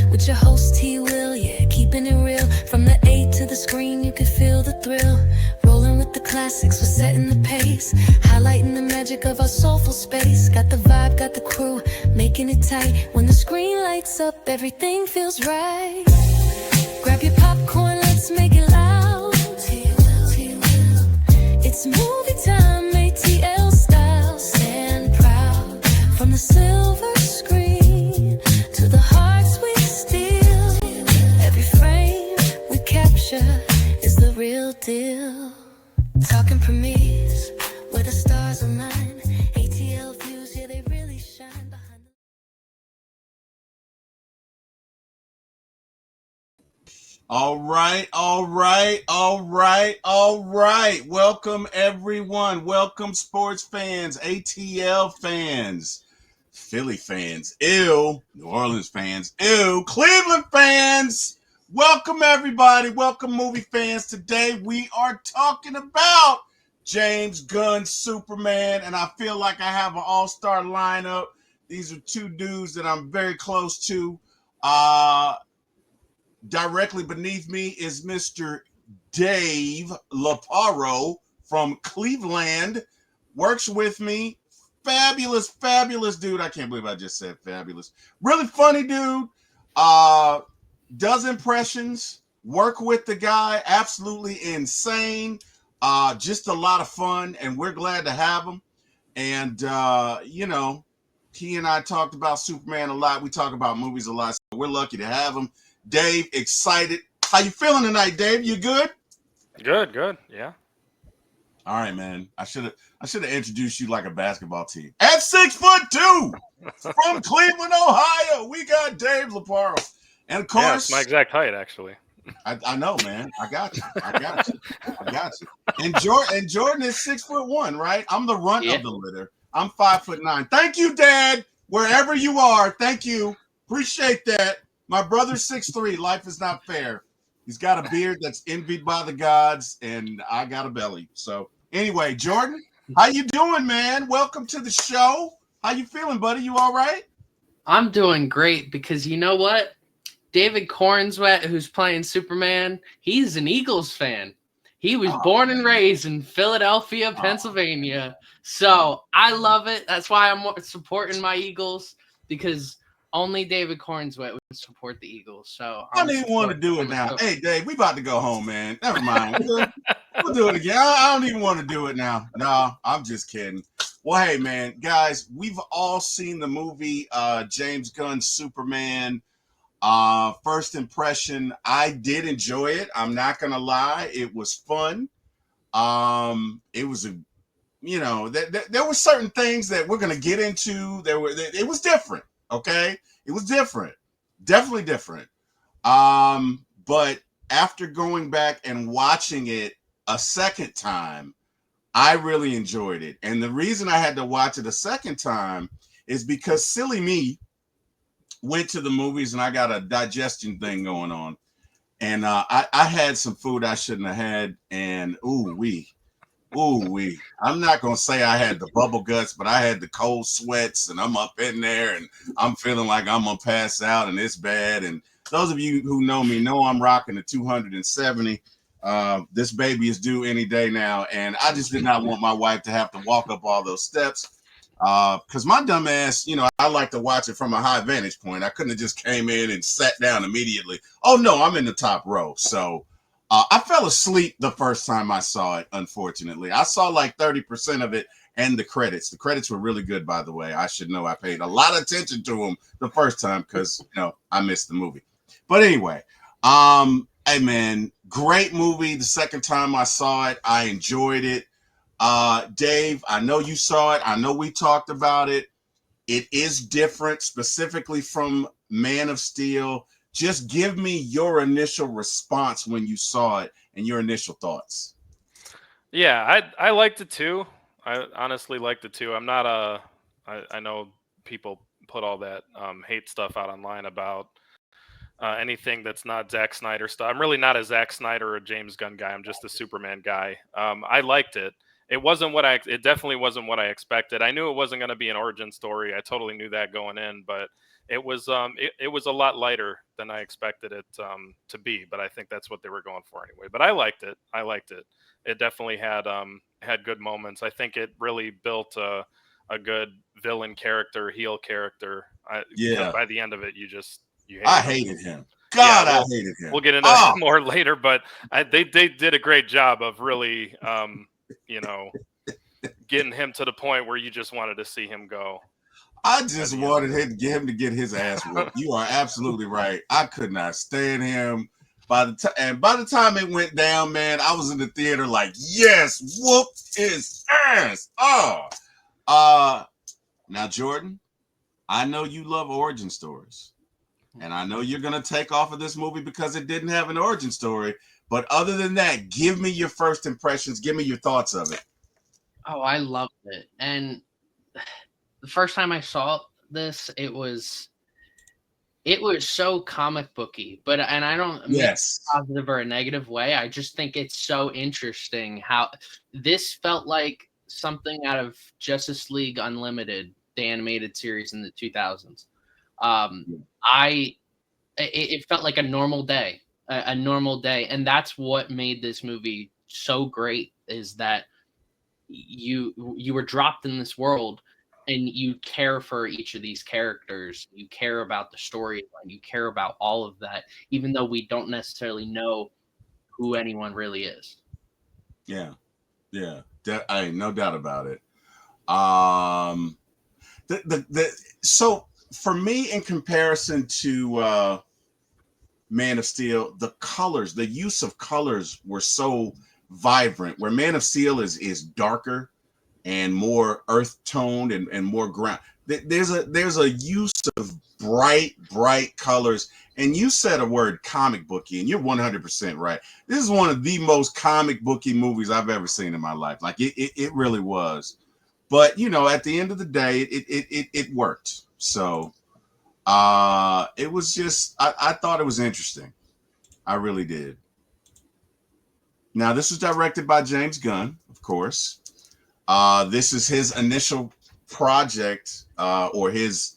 with your host T. Will, yeah, keeping it real. From the A to the screen, you can feel the thrill. Rolling with the classics, we're setting the pace, highlighting the magic of our soulful space. Got the vibe, got the crew, making it tight. When the screen lights up, everything feels right. Grab your popcorn, let's make it loud. It's movie time, ATL style. Stand proud. From the silver screen to the hearts we steal. Every frame we capture is the real deal. Talking premieres, where the stars align. ATL views, yeah, they really shine behind the... All right. Welcome, everyone. Welcome, sports fans, ATL fans, Philly fans, ew, New Orleans fans, ew, Cleveland fans. Welcome, everybody. Welcome, movie fans. Today we are talking about James Gunn's Superman, and I feel like I have an all-star lineup. These are two dudes that I'm very close to. Directly beneath me is Mr. Dave Laparo from Cleveland. Works with me. Fabulous dude. I can't believe I just said fabulous. Really funny dude. Does impressions. Work with the guy. Absolutely insane. Just a lot of fun, and we're glad to have him. And, he and I talked about Superman a lot. We talk about movies a lot, so we're lucky to have him. Dave, excited. How you feeling tonight, Dave? You good? Good. Yeah. All right, man. I should have introduced you like a basketball team. At 6'2" from Cleveland, Ohio, we got Dave Laparo. And of Yeah, it's my course, exact height, actually. I know, man. I got you. And Jordan is 6'1", right? I'm the runt of the litter. I'm 5'9". Thank you, Dad. Wherever you are, thank you. Appreciate that. My brother's 6'3". Life is not fair. He's got a beard that's envied by the gods, and I got a belly. So anyway, Jordan, how you doing, man? Welcome to the show. How you feeling, buddy? You all right? I'm doing great because you know what? David Cornswet, who's playing Superman, he's an Eagles fan. He was born and raised in Philadelphia, Pennsylvania. So I love it. That's why I'm supporting my Eagles, because only David Cornswet would support the Eagles. So I don't even want to do it now. Hey, Dave, we about to go home, man. Never mind. We'll do it again. I don't even want to do it now. No, I'm just kidding. Well, hey, man, guys, we've all seen the movie James Gunn's Superman. First impression, I did enjoy it. I'm not gonna lie, it was fun. It was there were certain things that we're gonna get into. It was different. Okay, it was different, definitely different. But after going back and watching it a second time, I really enjoyed it. And the reason I had to watch it a second time is because silly me went to the movies and I got a digestion thing going on. And I had some food I shouldn't have had. And ooh wee. I'm not going to say I had the bubble guts, but I had the cold sweats and I'm up in there and I'm feeling like I'm going to pass out and it's bad. And those of you who know me know I'm rocking the 270. This baby is due any day now. And I just did not want my wife to have to walk up all those steps. Because my dumb ass, I like to watch it from a high vantage point. I couldn't have just came in and sat down immediately. Oh no, I'm in the top row. So I fell asleep the first time I saw it, unfortunately. I saw like 30% of it and the credits. The credits were really good, by the way. I should know. I paid a lot of attention to them the first time because, I missed the movie. But anyway, hey man, great movie. The second time I saw it, I enjoyed it. Dave, I know you saw it. I know we talked about it. It is different, specifically from Man of Steel. Just give me your initial response when you saw it and your initial thoughts. Yeah, I liked it too. I honestly liked it too. I'm not I know people put all that hate stuff out online about anything that's not Zack Snyder stuff. I'm really not a Zack Snyder or a James Gunn guy. I'm just a Superman guy. I liked it. It definitely wasn't what I expected. I knew it wasn't going to be an origin story. I totally knew that going in, but it was a lot lighter than I expected it to be, but I think that's what they were going for anyway. But I liked it. It definitely had good moments. I think it really built a good villain character, heel character. Because Yeah, by the end of it, you I hated him. hated him. Yeah, God, I hated him. we'll get into Oh, that more later, but they did a great job of really you know getting him to the point where you just wanted to see him go I at just the end of wanted it. him to get his ass whooped. You are absolutely right. I could not stand him. By the time it went down, man, I was in the theater like, yes, whoop his ass. Oh, now Jordan, I know you love origin stories, and I know you're gonna take off of this movie because it didn't have an origin story. But other than that, give me your first impressions. Give me your thoughts of it. Oh, I loved it. And the first time I saw this, it was so comic booky. But and I don't mean Yes. a positive or a negative way. I just think it's so interesting how this felt like something out of Justice League Unlimited, the animated series in the 2000s. I it felt like a normal day, a normal day, and that's what made this movie so great. Is that you were dropped in this world and you care for each of these characters, you care about the storyline, you care about all of that, even though we don't necessarily know who anyone really is. Yeah. Yeah. I ain't no doubt about it. Um, so for me, in comparison to Man of Steel, the colors, the use of colors were so vibrant. Where Man of Steel is darker and more earth toned and more ground. There's a use of bright colors. And you said a word, comic booky, and you're 100% right. This is one of the most comic booky movies I've ever seen in my life. Like it really was. But at the end of the day, it worked. So it was just I thought it was interesting. I really did. Now this was directed by James Gunn, of course. This is his initial project or his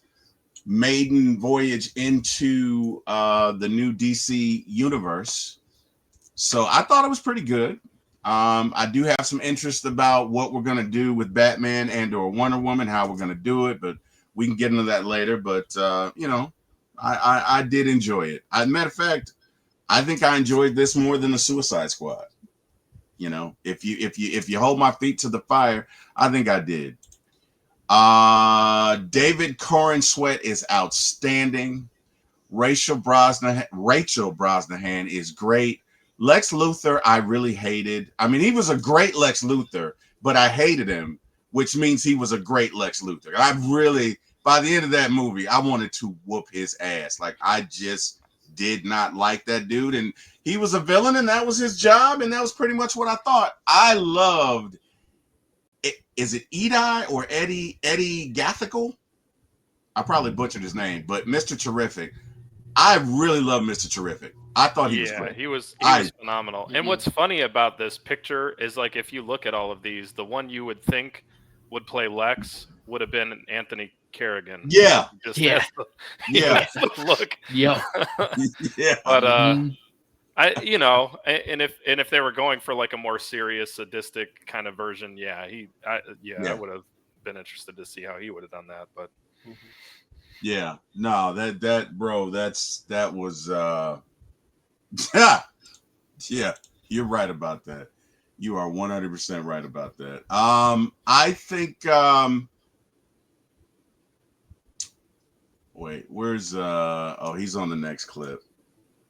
maiden voyage into the new DC universe. So I thought it was pretty good. I do have some interest about what we're going to do with Batman and or Wonder Woman, how we're going to do it, but we can get into that later. But, I did enjoy it. As a matter of fact, I think I enjoyed this more than the Suicide Squad. If you hold my feet to the fire, I think I did. David Corn Sweat is outstanding. Rachel Brosnahan is great. Lex Luthor, I really hated. I mean, he was a great Lex Luthor, but I hated him, which means he was a great Lex Luthor. By the end of that movie, I wanted to whoop his ass. Like, I just did not like that dude. And he was a villain, and that was his job, and that was pretty much what I thought. I loved it. Is it Edi or Eddie Gathical? I probably butchered his name, but Mr. Terrific. I really love Mr. Terrific. I thought he was great. He was phenomenal. Mm-hmm. And what's funny about this picture is, like, if you look at all of these, the one you would think would play Lex would have been Anthony Kerrigan. Yeah. Has the look. Yeah. Yeah. But Mhm. and if they were going for like a more serious, sadistic kind of version, I would have been interested to see how he would have done that. But yeah, no, that was yeah, you're right about that. You are 100% right about that. I think wait, where's he's on the next clip.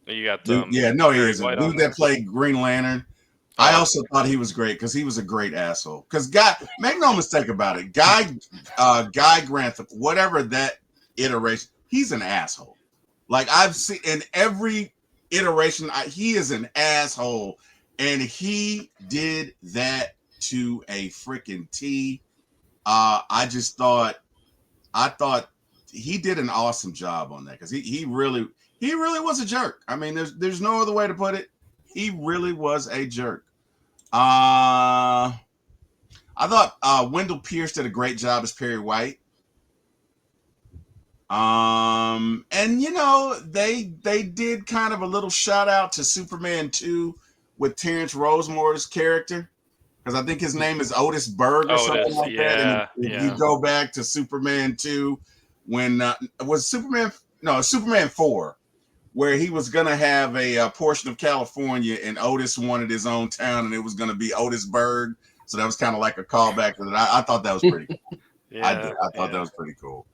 you got He isn't. White Dude that played Green Lantern. I also thought he was great because he was a great asshole. Because make no mistake about it, Guy Grantham, whatever that iteration, he's an asshole. Like, I've seen in every iteration, he is an asshole, and he did that to a freaking T. I thought he did an awesome job on that because he really was a jerk. I mean, there's no other way to put it. He really was a jerk. I thought Wendell Pierce did a great job as Perry White. And you know, they did kind of a little shout out to Superman 2 with Terrence Rosemore's character, because I think his name is Otis Berg or Oh, it something is. like that. And Yeah, if you yeah. go back to Superman 2, when was Superman 4, where he was gonna have a portion of California, and Otis wanted his own town, and it was gonna be Otisburg. So that was kind of like a callback to that. I thought that was pretty cool. I did. Yeah, I thought that yeah. was pretty cool.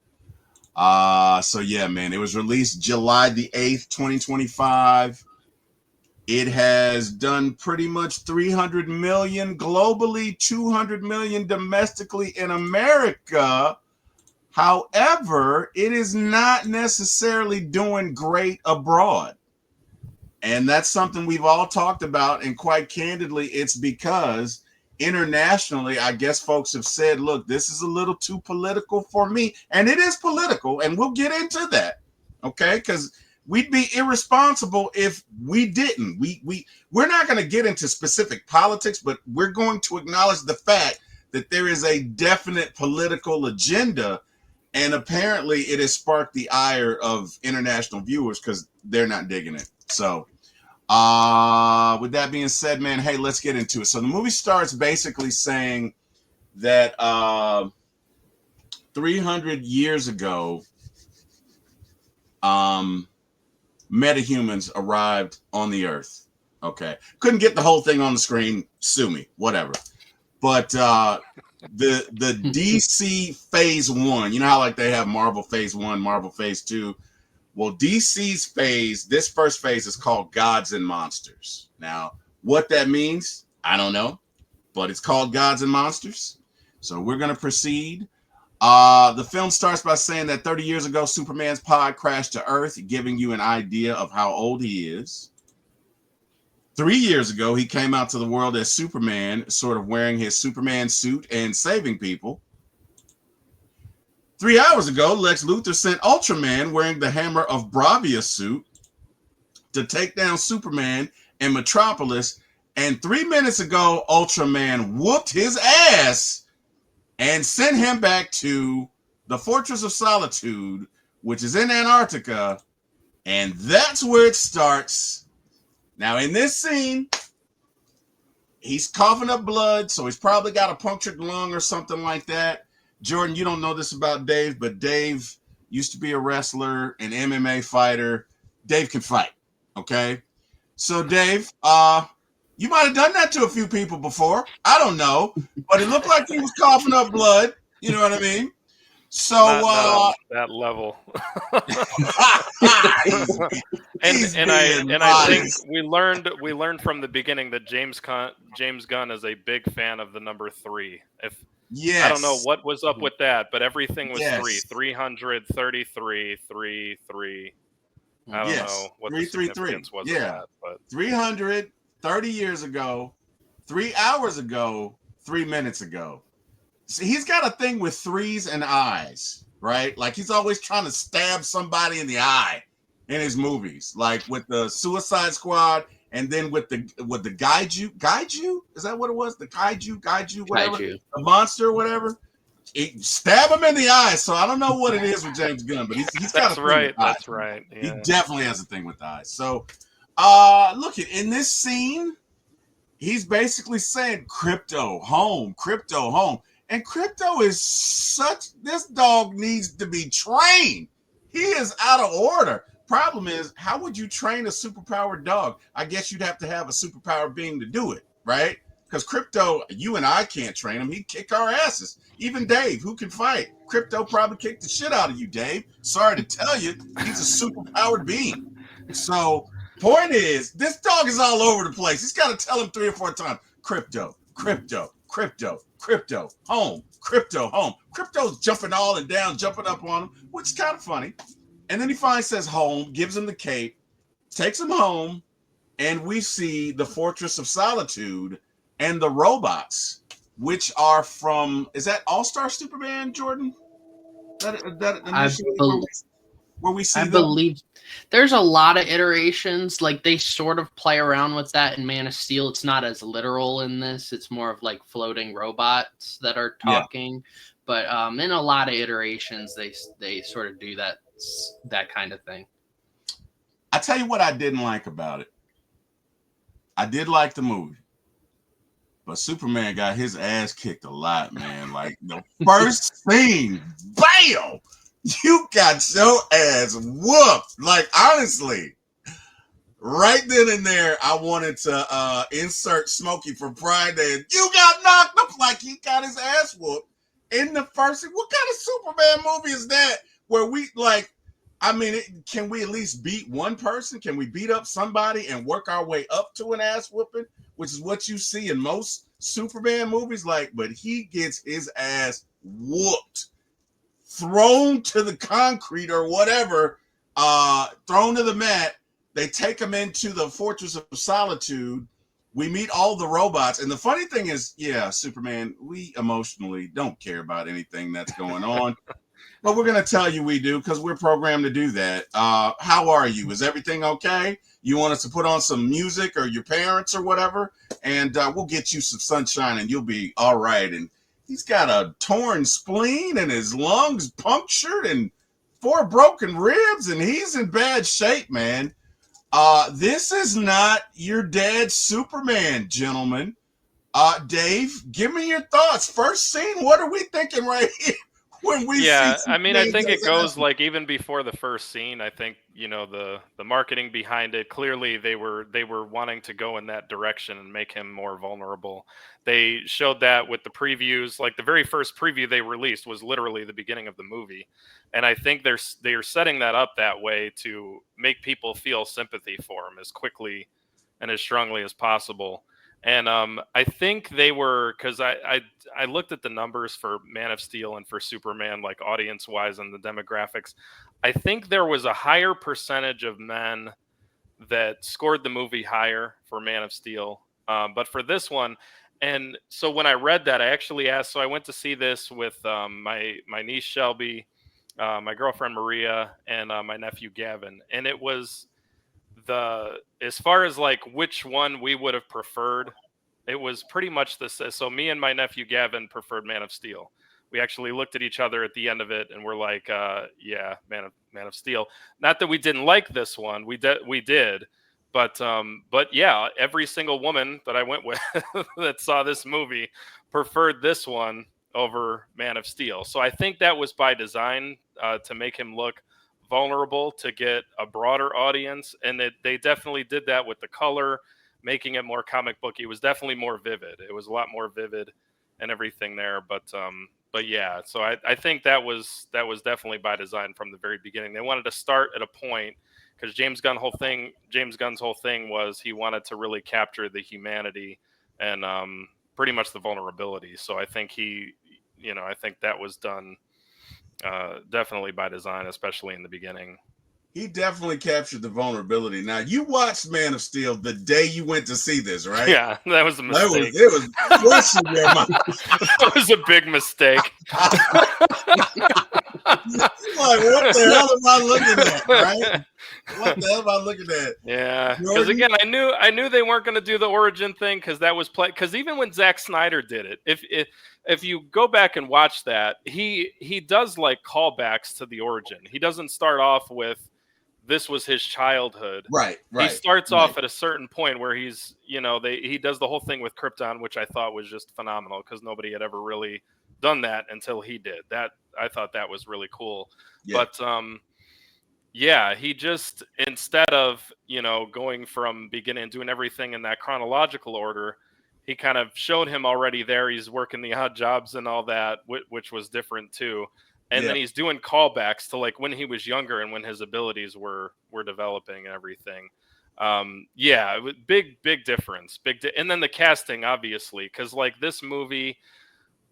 So yeah, man, it was released July the 8th, 2025. It has done pretty much 300 million globally, 200 million domestically in America. However, it is not necessarily doing great abroad. And that's something we've all talked about. And quite candidly, it's because internationally, I guess folks have said, look, this is a little too political for me. And it is political. And we'll get into that. Okay. Because we'd be irresponsible if we didn't. We're not going to get into specific politics, but we're going to acknowledge the fact that there is a definite political agenda. And apparently it has sparked the ire of international viewers because they're not digging it. So with that being said, man, hey, let's get into it. So the movie starts basically saying that 300 years ago, metahumans arrived on the earth. Okay. Couldn't get the whole thing on the screen. Sue me, whatever. But the DC Phase 1, you know how like they have Marvel Phase 1, Marvel Phase 2? Well, DC's phase, this first phase is called Gods and Monsters. Now, what that means, I don't know, but it's called Gods and Monsters. So we're going to proceed. The film starts by saying that 30 years ago, Superman's pod crashed to Earth, giving you an idea of how old he is. 3 years ago, he came out to the world as Superman, sort of wearing his Superman suit and saving people. 3 hours ago, Lex Luthor sent Ultraman wearing the Hammer of Bravia suit to take down Superman in Metropolis. And 3 minutes ago, Ultraman whooped his ass and sent him back to the Fortress of Solitude, which is in Antarctica. And that's where it starts. Now, in this scene, he's coughing up blood, so he's probably got a punctured lung or something like that. Jordan, you don't know this about Dave, but Dave used to be a wrestler, an MMA fighter. Dave can fight, okay? So, Dave, you might have done that to a few people before. I don't know, but it looked like he was coughing up blood. You know what I mean? So, Not on that level. I think we learned from the beginning that James Gunn is a big fan of the number 3. Yes. I don't know what was up with that, but everything was 3. 333, 3. I don't know what the significance was of that. But 330 years ago, 3 hours ago, 3 minutes ago. See, he's got a thing with threes and eyes, right? Like he's always trying to stab somebody in the eye in his movies, like with the Suicide Squad, and then with the Gaiju, is that what it was? The Gaiju, whatever, the monster, or whatever. Stab him in the eye. So I don't know what it is with James Gunn, but he's got a thing with eyes. That's right. Yeah. He definitely has a thing with eyes. So, look, in this scene, he's basically saying, "Crypto home, crypto home." And Crypto is this dog needs to be trained. He is out of order. Problem is, how would you train a superpowered dog? I guess you'd have to have a superpowered being to do it, right? Because Crypto, you and I can't train him. He'd kick our asses. Even Dave, who can fight? Crypto probably kicked the shit out of you, Dave. Sorry to tell you, he's a superpowered being. So, point is, this dog is all over the place. He's got to tell him 3 or 4 times, Crypto, Crypto, Crypto, Crypto, home, Crypto, home. Crypto's jumping all and down, jumping up on him, which is kind of funny. And then he finally says home, gives him the cape, takes him home, and we see the Fortress of Solitude and the robots, which are from, is that All-Star Superman, Jordan? Where we see I believe there's a lot of iterations. Like they sort of play around with that in Man of Steel. It's not as literal in this. It's more of like floating robots that are talking. Yeah. But in a lot of iterations, they sort of do that that kind of thing. I tell you what I didn't like about it. I did like the movie, but Superman got his ass kicked a lot, man. Like the first scene, bam, you got your ass whooped. Like honestly, right then and there, I wanted to insert Smokey from Friday. And you got knocked up like he got his ass whooped in the first. What kind of Superman movie is that? Where we like, I mean, can we at least beat one person? Can we beat up somebody and work our way up to an ass whooping, which is what you see in most Superman movies? Like, but he gets his ass whooped, thrown to the concrete or whatever, thrown to the mat. They take him into the Fortress of Solitude. We meet all the robots. And the funny thing is, yeah, Superman, we emotionally don't care about anything that's going on. But we're going to tell you we do because we're programmed to do that. How are you? Is everything okay? You want us to put on some music or your parents or whatever? And we'll get you some sunshine and you'll be all right. And he's got a torn spleen and his lungs punctured and 4 broken ribs. And he's in bad shape, man. This is not your dad's Superman, gentlemen. Dave, give me your thoughts. First scene, what are we thinking right here when we see I mean, I think it goes Superman? like even before the first scene. I think the marketing behind it. Clearly, they were wanting to go in that direction and make him more vulnerable. They showed that with the previews. Like the very first preview they released was literally the beginning of the movie, and I think they are setting that up that way to make people feel sympathy for him as quickly and as strongly as possible. And I think they were, because I looked at the numbers for Man of Steel and for Superman, like audience wise and the demographics. I think there was a higher percentage of men that scored the movie higher for Man of Steel, but for this one. And so when I read that, I actually asked. So I went to see this with my niece Shelby, my girlfriend Maria, and my nephew Gavin, and it was as far as like which one we would have preferred, it was pretty much this. So me and my nephew Gavin preferred Man of Steel. We actually looked at each other at the end of it and we're like, yeah, Man of Steel. Not that we didn't like this one, we did, but yeah, every single woman that I went with that saw this movie preferred this one over Man of Steel. So I think that was by design, to make him look vulnerable, to get a broader audience, and they definitely did that with the color, making it more comic booky. It was definitely more vivid. It was a lot more vivid and everything there. But yeah, so I think that was definitely by design from the very beginning. They wanted to start at a point because James Gunn's whole thing was he wanted to really capture the humanity and pretty much the vulnerability. So I think I think that was done definitely by design, especially in the beginning. He definitely captured the vulnerability. Now, you watched Man of Steel the day you went to see this, right? Yeah, that was a mistake. It was fresh in your mind. That was a big mistake. Like, what the hell am I looking at, right? What the hell am I looking at? Yeah, because again, I knew they weren't going to do the origin thing because that was because even when Zack Snyder did it, if you go back and watch that, he does like callbacks to the origin. He doesn't start off with this was his childhood. Right. He starts off at a certain point where he's, he does the whole thing with Krypton, which I thought was just phenomenal because nobody had ever really done that until he did. That I thought that was really cool. Yeah. But yeah, he just, instead of, going from beginning and doing everything in that chronological order, he kind of showed him already there. He's working the odd jobs and all that, which was different too. And then he's doing callbacks to like when he was younger and when his abilities were developing and everything. Yeah, big difference. And then the casting, obviously, because like this movie,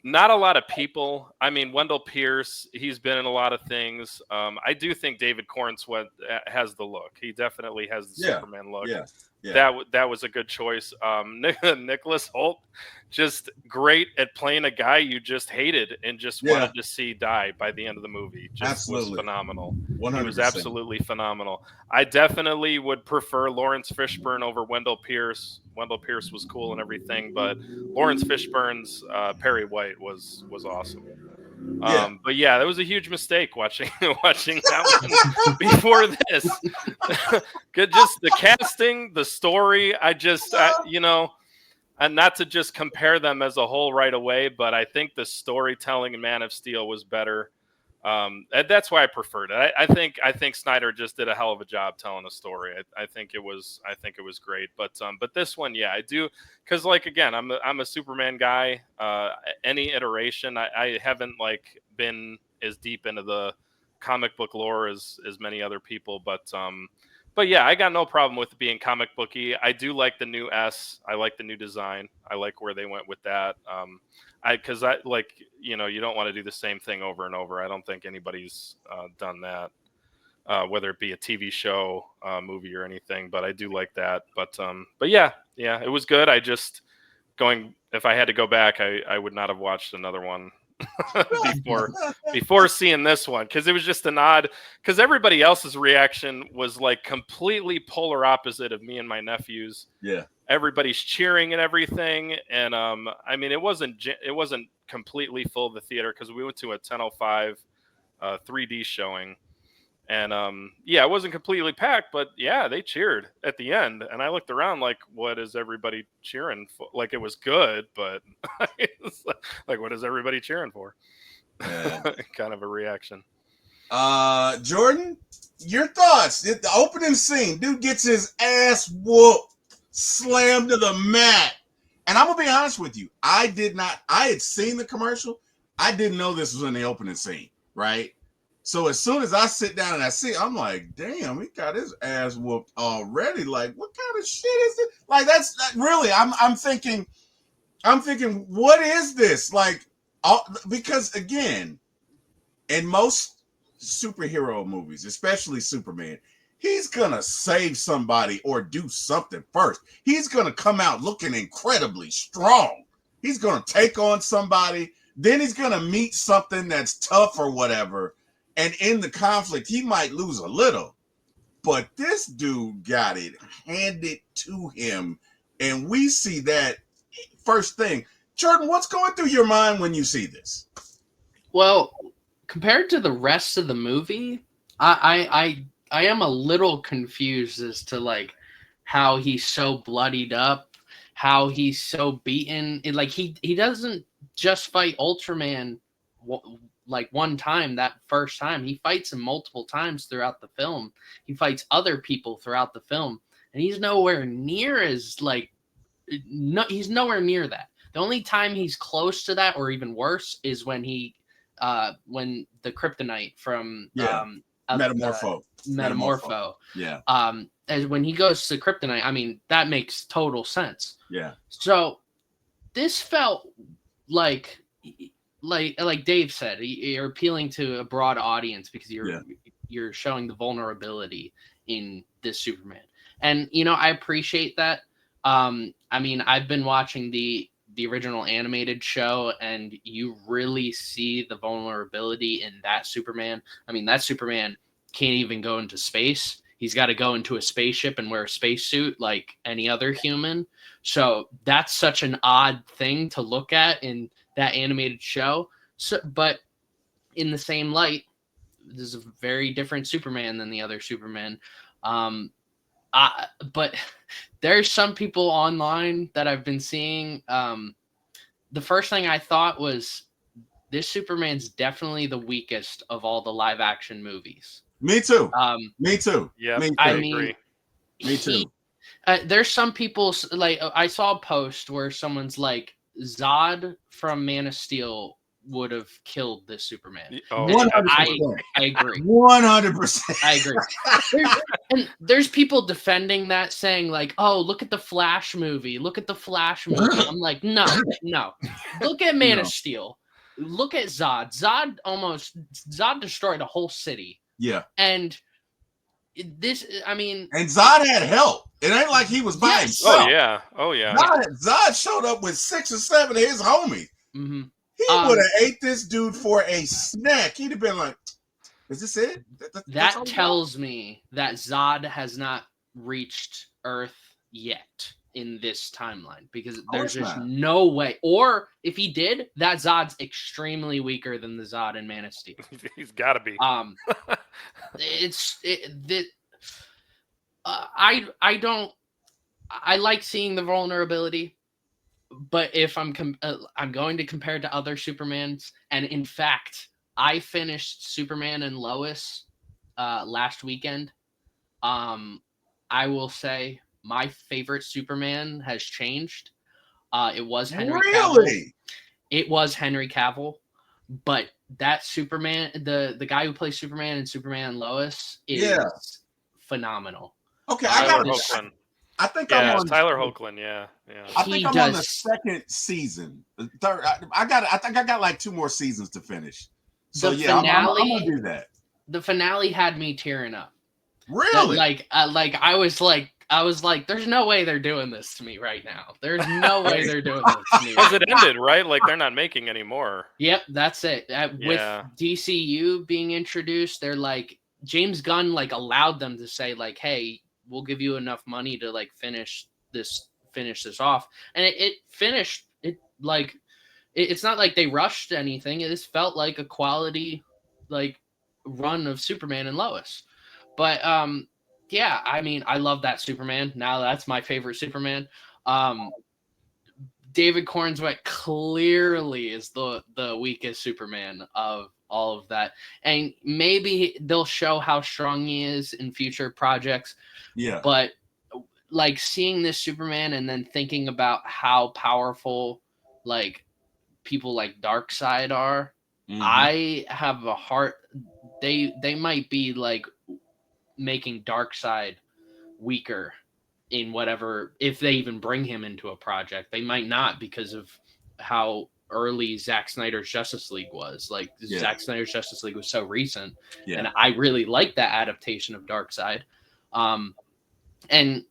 not a lot of people. I mean, Wendell Pierce, he's been in a lot of things. I do think David Cornsweet has the look. He definitely has the Superman look. Yeah. That was a good choice. Nicholas Hoult, just great at playing a guy you just hated and just wanted to see die by the end of the movie. Just was phenomenal. 100%. He was absolutely phenomenal. I definitely would prefer Lawrence Fishburne over Wendell Pierce. Wendell Pierce was cool and everything, but Lawrence Fishburne's Perry White was awesome. Yeah. But yeah, that was a huge mistake watching that one before this. Just the casting, the story. And not to just compare them as a whole right away, but I think the storytelling in Man of Steel was better. That's why I preferred it. I think Snyder just did a hell of a job telling a story. I think it was great. But this one, yeah, I do, because like again, I'm a Superman guy. Any iteration, I haven't like been as deep into the comic book lore as many other people, but yeah, I got no problem with it being comic booky. I do like the new S. I like the new design. I like where they went with that. Because I like, you don't want to do the same thing over and over. I don't think anybody's done that, whether it be a TV show, movie, or anything. But I do like that. But yeah, it was good. If I had to go back, I would not have watched another one before seeing this one, because it was just an odd, because everybody else's reaction was like completely polar opposite of me and my nephews. Yeah, everybody's cheering and everything, and I mean, it wasn't completely full of the theater, because we went to a 10:05 3D showing, and it wasn't completely packed, but yeah, they cheered at the end, and I looked around like, what is everybody cheering for? Like, it was good, but like, what is everybody cheering for? Yeah. Kind of a reaction. Jordan, your thoughts? The opening scene, dude gets his ass whooped, slammed to the mat, and I'm gonna be honest with you, I had seen the commercial, I didn't know this was in the opening scene, right? So as soon as I sit down and I see, I'm like, damn, he got his ass whooped already. Like, what kind of shit is it? Like, really, I'm thinking, what is this? Like, because again, in most superhero movies, especially Superman, he's gonna save somebody or do something first. He's gonna come out looking incredibly strong. He's gonna take on somebody, then he's gonna meet something that's tough or whatever. And in the conflict, he might lose a little, but this dude got it handed to him. And we see that first thing. Jordan, what's going through your mind when you see this? Well, compared to the rest of the movie, I am a little confused as to like how he's so bloodied up, how he's so beaten. Like he doesn't just fight Ultraman like one time, that first time. He fights him multiple times throughout the film. He fights other people throughout the film, and he's nowhere near as he's nowhere near that. The only time he's close to that, or even worse, is when when the kryptonite from Metamorpho. Yeah. As when he goes to kryptonite, I mean, that makes total sense. Yeah. So this felt like Dave said, you're appealing to a broad audience because you're showing the vulnerability in this Superman. And, I appreciate that. I mean, I've been watching the original animated show, and you really see the vulnerability in that Superman. I mean, that Superman can't even go into space. He's got to go into a spaceship and wear a spacesuit like any other human. So that's such an odd thing to look at in that animated show. So, but in the same light, this is a very different Superman than the other Superman. But there's some people online that I've been seeing. The first thing I thought was, this Superman's definitely the weakest of all the live action movies. Me too. Me too. Yeah, I agree. Me too. There's some people, like, I saw a post where someone's like, Zod from Man of Steel would have killed this Superman. 100%. I agree. 100%. I agree. And there's people defending that, saying like, "Oh, look at the Flash movie. Look at the Flash movie." I'm like, no. Look at Man of Steel. Look at Zod. Zod destroyed a whole city. Yeah. And this, I mean, and Zod had help. It ain't like he was by himself. Oh yeah. Zod showed up with 6 or 7 of his homies. Mm-hmm. He would have ate this dude for a snack. He'd have been like, "Is this it?" That tells me that Zod has not reached Earth yet. in this timeline because Of there's course just not. no way. Or if he did, that Zod's extremely weaker than the Zod in Man of Steel. He's got to be. I like seeing the vulnerability, but if I'm going to compare to other Supermans, and in fact, I finished Superman and Lois last weekend. I will say my favorite Superman has changed. It was Henry Cavill. Really? It was Henry Cavill, but that Superman, the guy who plays Superman and Superman and Lois is phenomenal. Okay, Tyler Hoechlin. I think I'm on Tyler Hoechlin. Yeah. I think I'm on the second season. The third. I think I got like 2 more seasons to finish. So the yeah, finale, I'm gonna do that. The finale had me tearing up. Really? I was like, there's no way they're doing this to me right now. There's no way they're doing this to me. Because it ended, right? Like they're not making any more. Yep, that's it. With DCU being introduced, they're like James Gunn like allowed them to say like, hey, we'll give you enough money to like finish this off, and it finished. It's not like they rushed anything. It just felt like a quality like run of Superman and Lois. But yeah, I mean, I love that Superman. Now that's my favorite Superman. David Cornswet clearly is the weakest Superman of all of that. And maybe they'll show how strong he is in future projects. Yeah. But like seeing this Superman and then thinking about how powerful like people like Darkseid are, I have a heart. They might be like making Darkseid weaker in whatever, if they even bring him into a project. They might not because of how early Zack Snyder's Justice League was. Like Zack Snyder's Justice League was so recent, and I really like that adaptation of Darkseid. And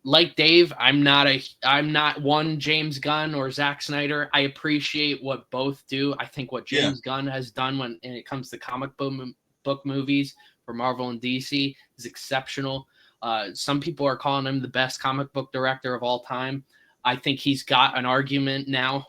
like Dave, I'm not one James Gunn or Zack Snyder. I appreciate what both do. I think what James Gunn has done when it comes to comic book movies for Marvel and DC is exceptional. Some people are calling him the best comic book director of all time. I think he's got an argument now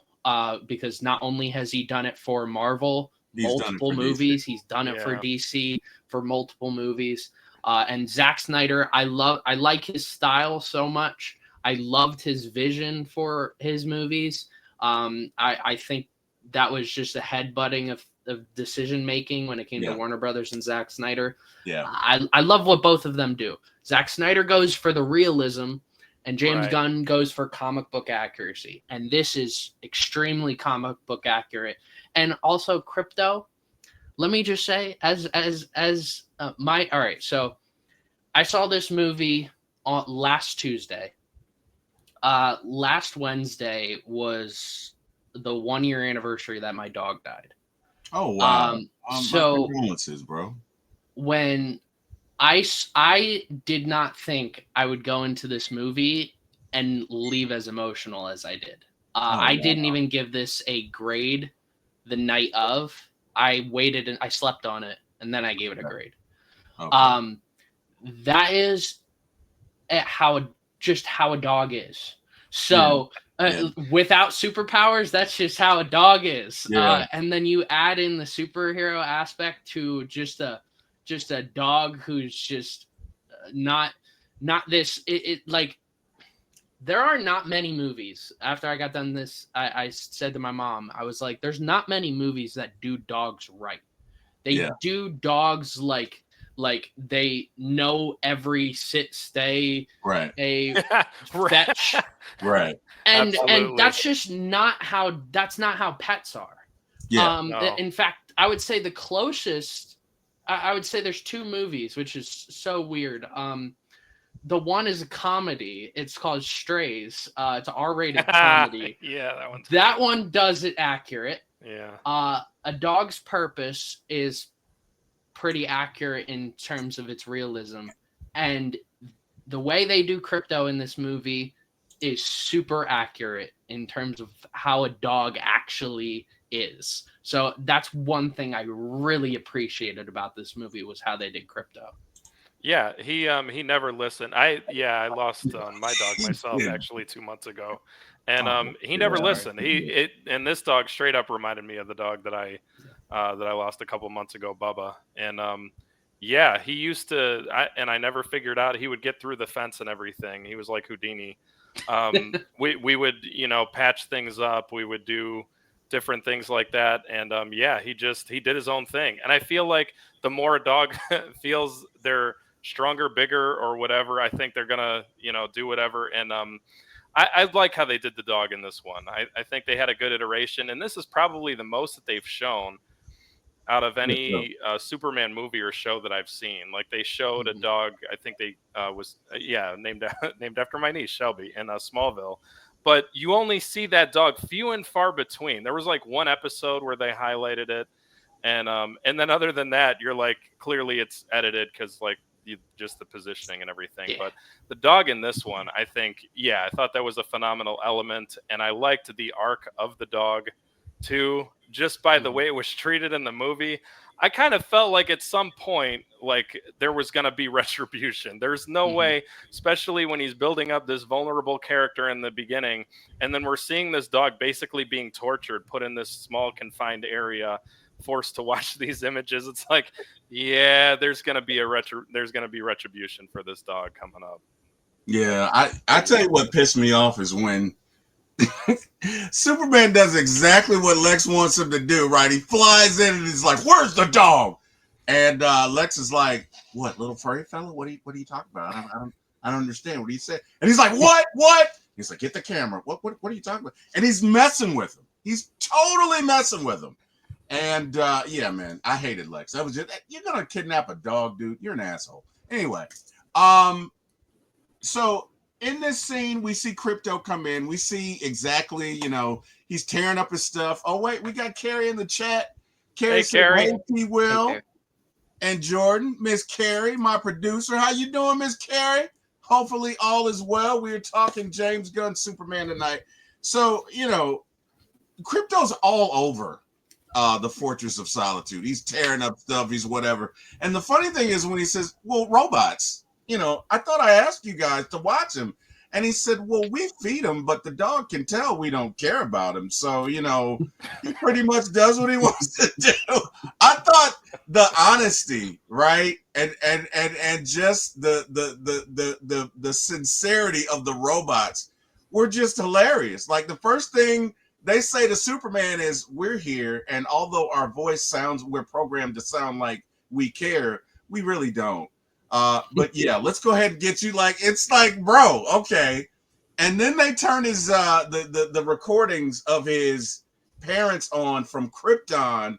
because not only has he done it for Marvel, multiple movies, he's done it for DC for multiple movies. And Zack Snyder, I like his style so much. I loved his vision for his movies. I think that was just a headbutting of decision making when it came to Warner Brothers and Zack Snyder. I love what both of them do. Zack Snyder goes for the realism, and James Gunn goes for comic book accuracy. And this is extremely comic book accurate. And also Crypto. Let me just say, all right. So I saw this movie on last Tuesday. Last Wednesday was the 1-year anniversary that my dog died. Oh wow! So my condolences, bro. When I did not think I would go into this movie and leave as emotional as I did. I didn't even give this a grade the night of. I waited and I slept on it, and then I gave it a grade. Okay. That is how a dog is. So without superpowers, that's just how a dog is. And then you add in the superhero aspect to just a dog who's just not this. Like there are not many movies. After I got done this, I said to my mom, I was like, "There's not many movies that do dogs right. They do dogs like they know every sit, stay, fetch, right, and that's just not how pets are. In fact, I would say the closest. I would say there's 2 movies, which is so weird. The one is a comedy. It's called Strays. It's an R-rated comedy. That one does it accurate. A Dog's Purpose is pretty accurate in terms of its realism, and the way they do Crypto in this movie is super accurate in terms of how a dog actually is. So that's one thing I really appreciated about this movie was how they did Crypto. Yeah, he never listened. I lost my dog myself Yeah. actually 2 months ago, and Oh, he never yeah. listened. And this dog straight up reminded me of the dog that I lost a couple months ago, Bubba. And yeah, he used to. I never figured out he would get through the fence and everything. He was like Houdini. We would patch things up. We would do different things like that, and yeah, he did his own thing. And I feel like the more a dog feels they're stronger, bigger, or whatever, I think they're gonna, do whatever. And I like how they did the dog in this one. I think they had a good iteration, and this is probably the most that they've shown out of Good show. any Superman movie or show that I've seen. Like they showed a dog. I think they was named named after my niece Shelby in Smallville. But you only see that dog few and far between. There was like one episode where they highlighted it, and then other than that, you're like clearly it's edited because like just the positioning and everything. Yeah. But the dog in this one, I think, I thought that was a phenomenal element, and I liked the arc of the dog too, just by the way it was treated in the movie. I kind of felt like at some point, like there was going to be retribution. There's no way, especially when he's building up this vulnerable character in the beginning, and then we're seeing this dog basically being tortured, put in this small confined area, forced to watch these images. It's like, yeah, there's going to be retribution for this dog coming up. Yeah, I tell you what pissed me off is when Superman does exactly what Lex wants him to do, right? He flies in and he's like, "Where's the dog?" And Lex is like, "What, little furry fella? What are you talking about? I don't understand what he said." And he's like, "What?" He's like, "Get the camera. What are you talking about?" And he's messing with him. He's totally messing with him. And yeah, man, I hated Lex. That was just, you're gonna kidnap a dog, dude. You're an asshole. Anyway, so in this scene, we see Crypto come in. We see exactly, he's tearing up his stuff. Oh, wait, we got Carrie in the chat. Carrie said, Carrie. "Hey, T. Will Hey, and Jordan, Miss Carrie, my producer. How you doing, Miss Carrie? Hopefully all is well. We're talking James Gunn Superman tonight. So, Crypto's all over the Fortress of Solitude. He's tearing up stuff. He's whatever. And the funny thing is when he says, "Well, robots, I thought I asked you guys to watch him." And he said, "Well, we feed him, but the dog can tell we don't care about him. So, he pretty much does what he wants to do." I thought the honesty, right? And just the sincerity of the robots were just hilarious. Like the first thing they say to Superman is, "We're here, and although our voice we're programmed to sound like we care, we really don't. But yeah, let's go ahead and get you." Like, it's like, bro, okay. And then they turn his the recordings of his parents on from Krypton,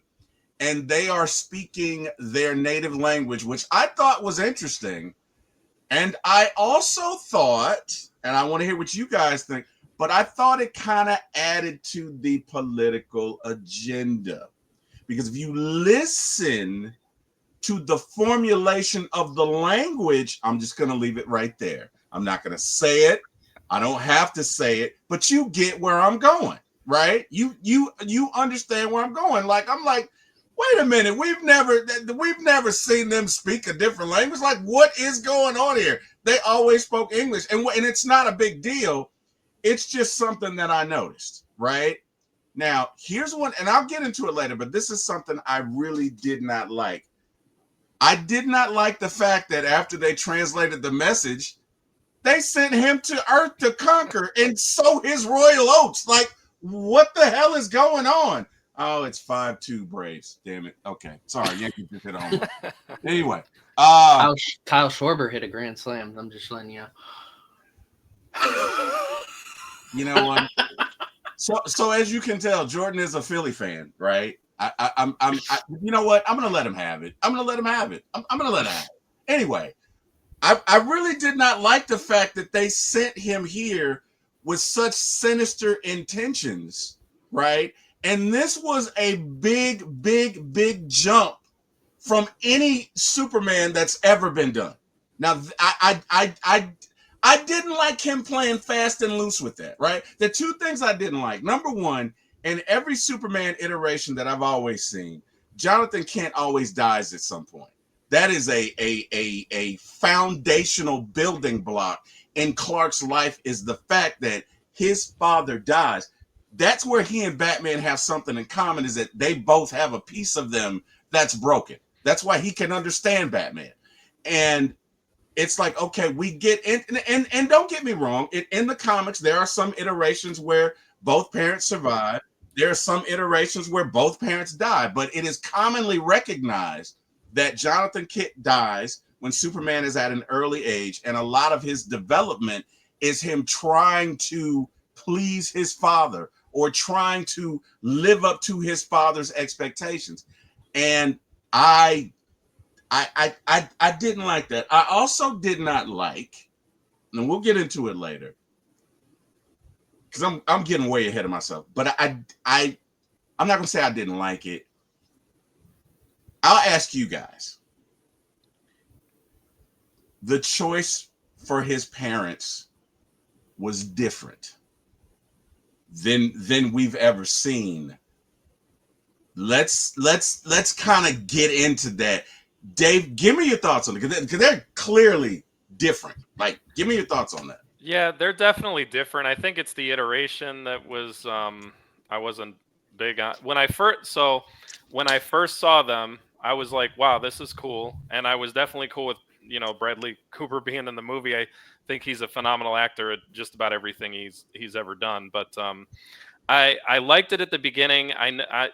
and they are speaking their native language, which I thought was interesting. And I also thought, and I want to hear what you guys think, but I thought it kind of added to the political agenda. Because if you listen to the formulation of the language, I'm just going to leave it right there. I'm not going to say it. I don't have to say it, but you get where I'm going, right? You understand where I'm going. Like, I'm like, wait a minute, we've never seen them speak a different language. Like, what is going on here? They always spoke English, and it's not a big deal. It's just something that I noticed, right? Now, here's one, and I'll get into it later, but this is something I really did not like. I did not like the fact that after they translated the message, they sent him to Earth to conquer and sow his royal oats. Like, what the hell is going on? Oh, it's 5-2 Braves. Damn it. Okay. Sorry. Yankees just hit a home run. Anyway. Kyle Schwarber hit a grand slam. I'm just letting you know. You know what? So as you can tell, Jordan is a Philly fan, right? You know what? I'm gonna let him have it. I'm gonna let him have it. Anyway, I really did not like the fact that they sent him here with such sinister intentions, right? And this was a big jump from any Superman that's ever been done. Now, I didn't like him playing fast and loose with that, right? The two things I didn't like. Number one, in every Superman iteration that I've always seen, Jonathan Kent always dies at some point. That is a foundational building block in Clark's life, is the fact that his father dies. That's where he and Batman have something in common, is that they both have a piece of them that's broken. That's why he can understand Batman. And it's like, okay, we get in, and don't get me wrong, in the comics, there are some iterations where both parents survive. There are some iterations where both parents die, but it is commonly recognized that Jonathan Kent dies when Superman is at an early age, and a lot of his development is him trying to please his father or trying to live up to his father's expectations. And I didn't like that. I also did not like, and we'll get into it later, because I'm getting way ahead of myself. But I'm not gonna say I didn't like it. I'll ask you guys. The choice for his parents was different than we've ever seen. Let's kind of get into that. Dave, give me your thoughts on it, because they're clearly different. Like, give me your thoughts on that. Yeah, they're definitely different. I think it's the iteration that was I wasn't big on when I first saw them. I was like, wow, this is cool, and I was definitely cool with Bradley Cooper being in the movie. I think he's a phenomenal actor at just about everything he's ever done. But I liked it at the beginning. I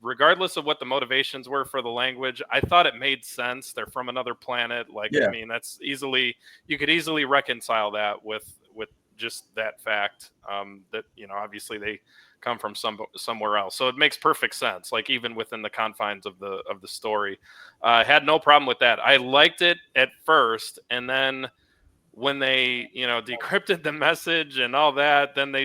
regardless of what the motivations were for the language, I thought it made sense. They're from another planet. Like, yeah. I mean, you could easily reconcile that with just that fact, that, obviously they come from somewhere else. So it makes perfect sense. Like, even within the confines of the story, I had no problem with that. I liked it at first, and then when they, decrypted the message and all that, then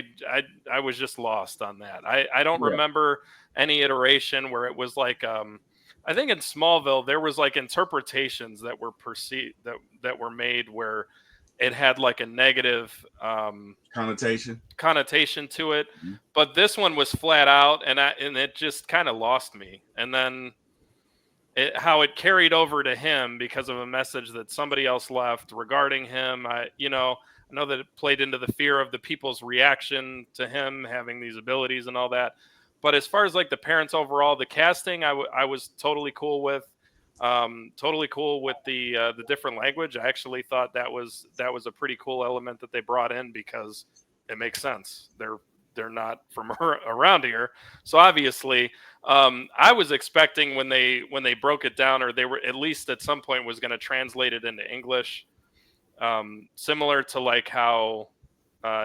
I was just lost on that. I don't remember any iteration where it was like, I think in Smallville, there was like interpretations that were perceived that were made where it had like a negative connotation to it. Mm-hmm. But this one was flat out, and it just kind of lost me. And then how it carried over to him because of a message that somebody else left regarding him. I know that it played into the fear of the people's reaction to him having these abilities and all that. But as far as like the parents overall, the casting, I was totally cool with. Totally cool with the different language. I actually thought that was a pretty cool element that they brought in, because it makes sense. They're not from around here, so obviously. I was expecting when they broke it down, or they were at least at some point was going to translate it into English, similar to like how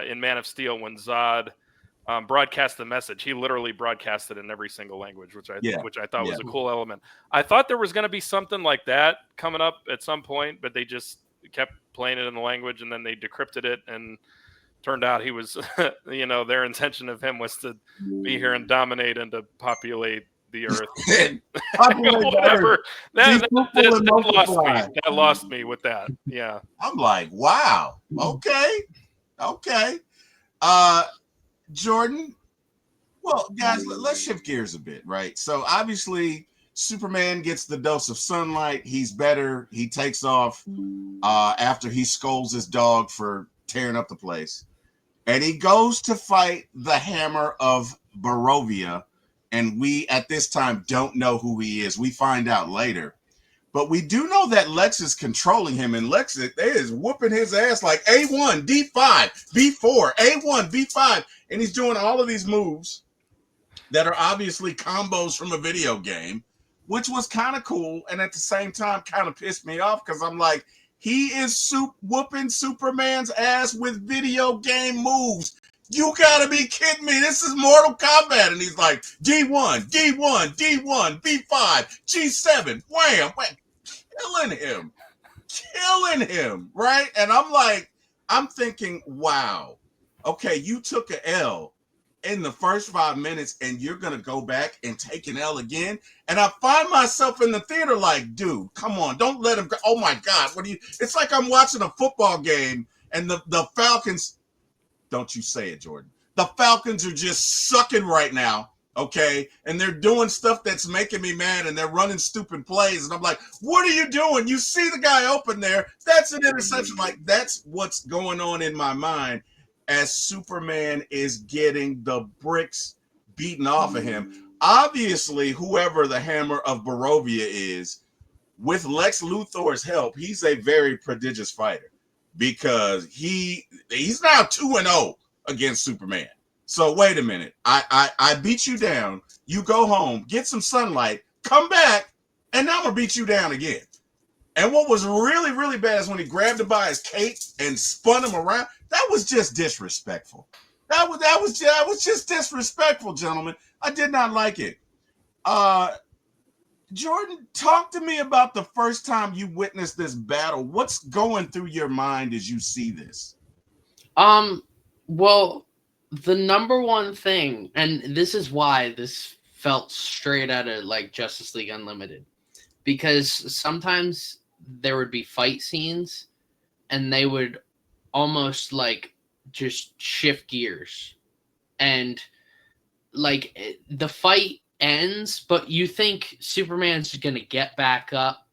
in Man of Steel, when Zod broadcast the message, he literally broadcasted in every single language, which I thought was a cool element. I thought there was going to be something like that coming up at some point, but they just kept playing it in the language, and then they decrypted it, and turned out he was, their intention of him was to be here and dominate and to populate the earth. Whatever. That lost me with that. Yeah. I'm like, wow. Okay. Jordan. Well, guys, let's shift gears a bit, right? So obviously Superman gets the dose of sunlight. He's better. He takes off after he scolds his dog for tearing up the place. And he goes to fight the Hammer of Barovia. And we, at this time, don't know who he is. We find out later. But we do know that Lex is controlling him. And Lex is whooping his ass like A1, D5, B4, A1, B5. And he's doing all of these moves that are obviously combos from a video game, which was kind of cool. And at the same time, kind of pissed me off, because I'm like, he is whooping Superman's ass with video game moves. You gotta be kidding me. This is Mortal Kombat. And he's like, D1, D1, D1, B5, G7, wham, killing him, right? And I'm thinking, wow, okay, you took an L in the first 5 minutes, and you're gonna go back and take an L again. And I find myself in the theater like, dude, come on, don't let him go. Oh my God, it's like I'm watching a football game, and the Falcons, don't you say it, Jordan. The Falcons are just sucking right now. okay? And they're doing stuff that's making me mad, and they're running stupid plays, and I'm like, what are you doing? You see the guy open there, that's an interception. Like, that's what's going on in my mind as Superman is getting the bricks beaten off of him. Obviously, whoever the Hammer of Barovia is, with Lex Luthor's help, he's a very prodigious fighter because he's now 2-0 against Superman. So wait a minute. I beat you down. You go home, get some sunlight, come back, and now I'm gonna beat you down again. And what was really, really bad is when he grabbed him by his cape and spun him around. That was just disrespectful. That was just disrespectful, gentlemen. I did not like it. Jordan, talk to me about the first time you witnessed this battle. What's going through your mind as you see this? Well, the number one thing, and this is why this felt straight out of like Justice League Unlimited, because sometimes there would be fight scenes and they would almost like just shift gears, and like the fight ends, but you think Superman's gonna get back up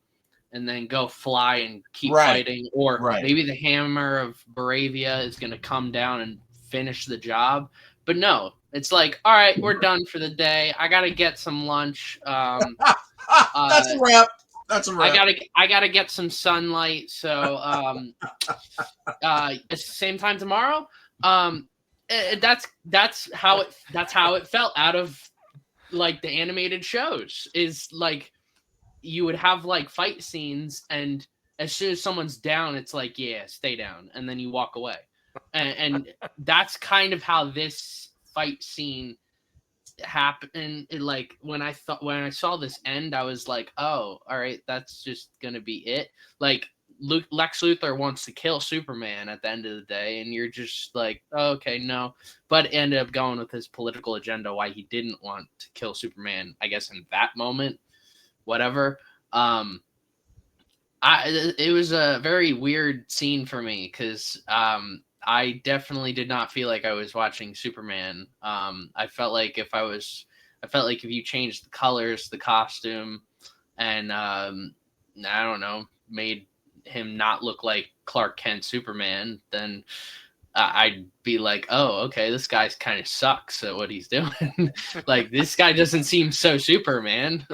and then go fly and keep fighting, or maybe the Hammer of Baravia is gonna come down and finish the job. But no, it's like, all right, we're done for the day. I gotta get some lunch. That's a wrap. That's a wrap. I gotta get some sunlight. So it's the same time tomorrow. That's how it felt out of like the animated shows. Is like you would have like fight scenes, and as soon as someone's down, it's like, yeah, stay down, and then you walk away. And that's kind of how this fight scene happened. Like when I saw this end, I was like, oh, all right, that's just gonna be it. Like Lex Luthor wants to kill Superman at the end of the day, and you're just like, oh, okay, no. But ended up going with his political agenda, why he didn't want to kill Superman, I guess, in that moment, whatever. It was a very weird scene for me because I definitely did not feel like I was watching Superman. I felt like if you changed the colors, the costume, and I don't know, made him not look like Clark Kent Superman, then I'd be like, oh, okay, this guy's kind of sucks at what he's doing. Like, this guy doesn't seem so Superman.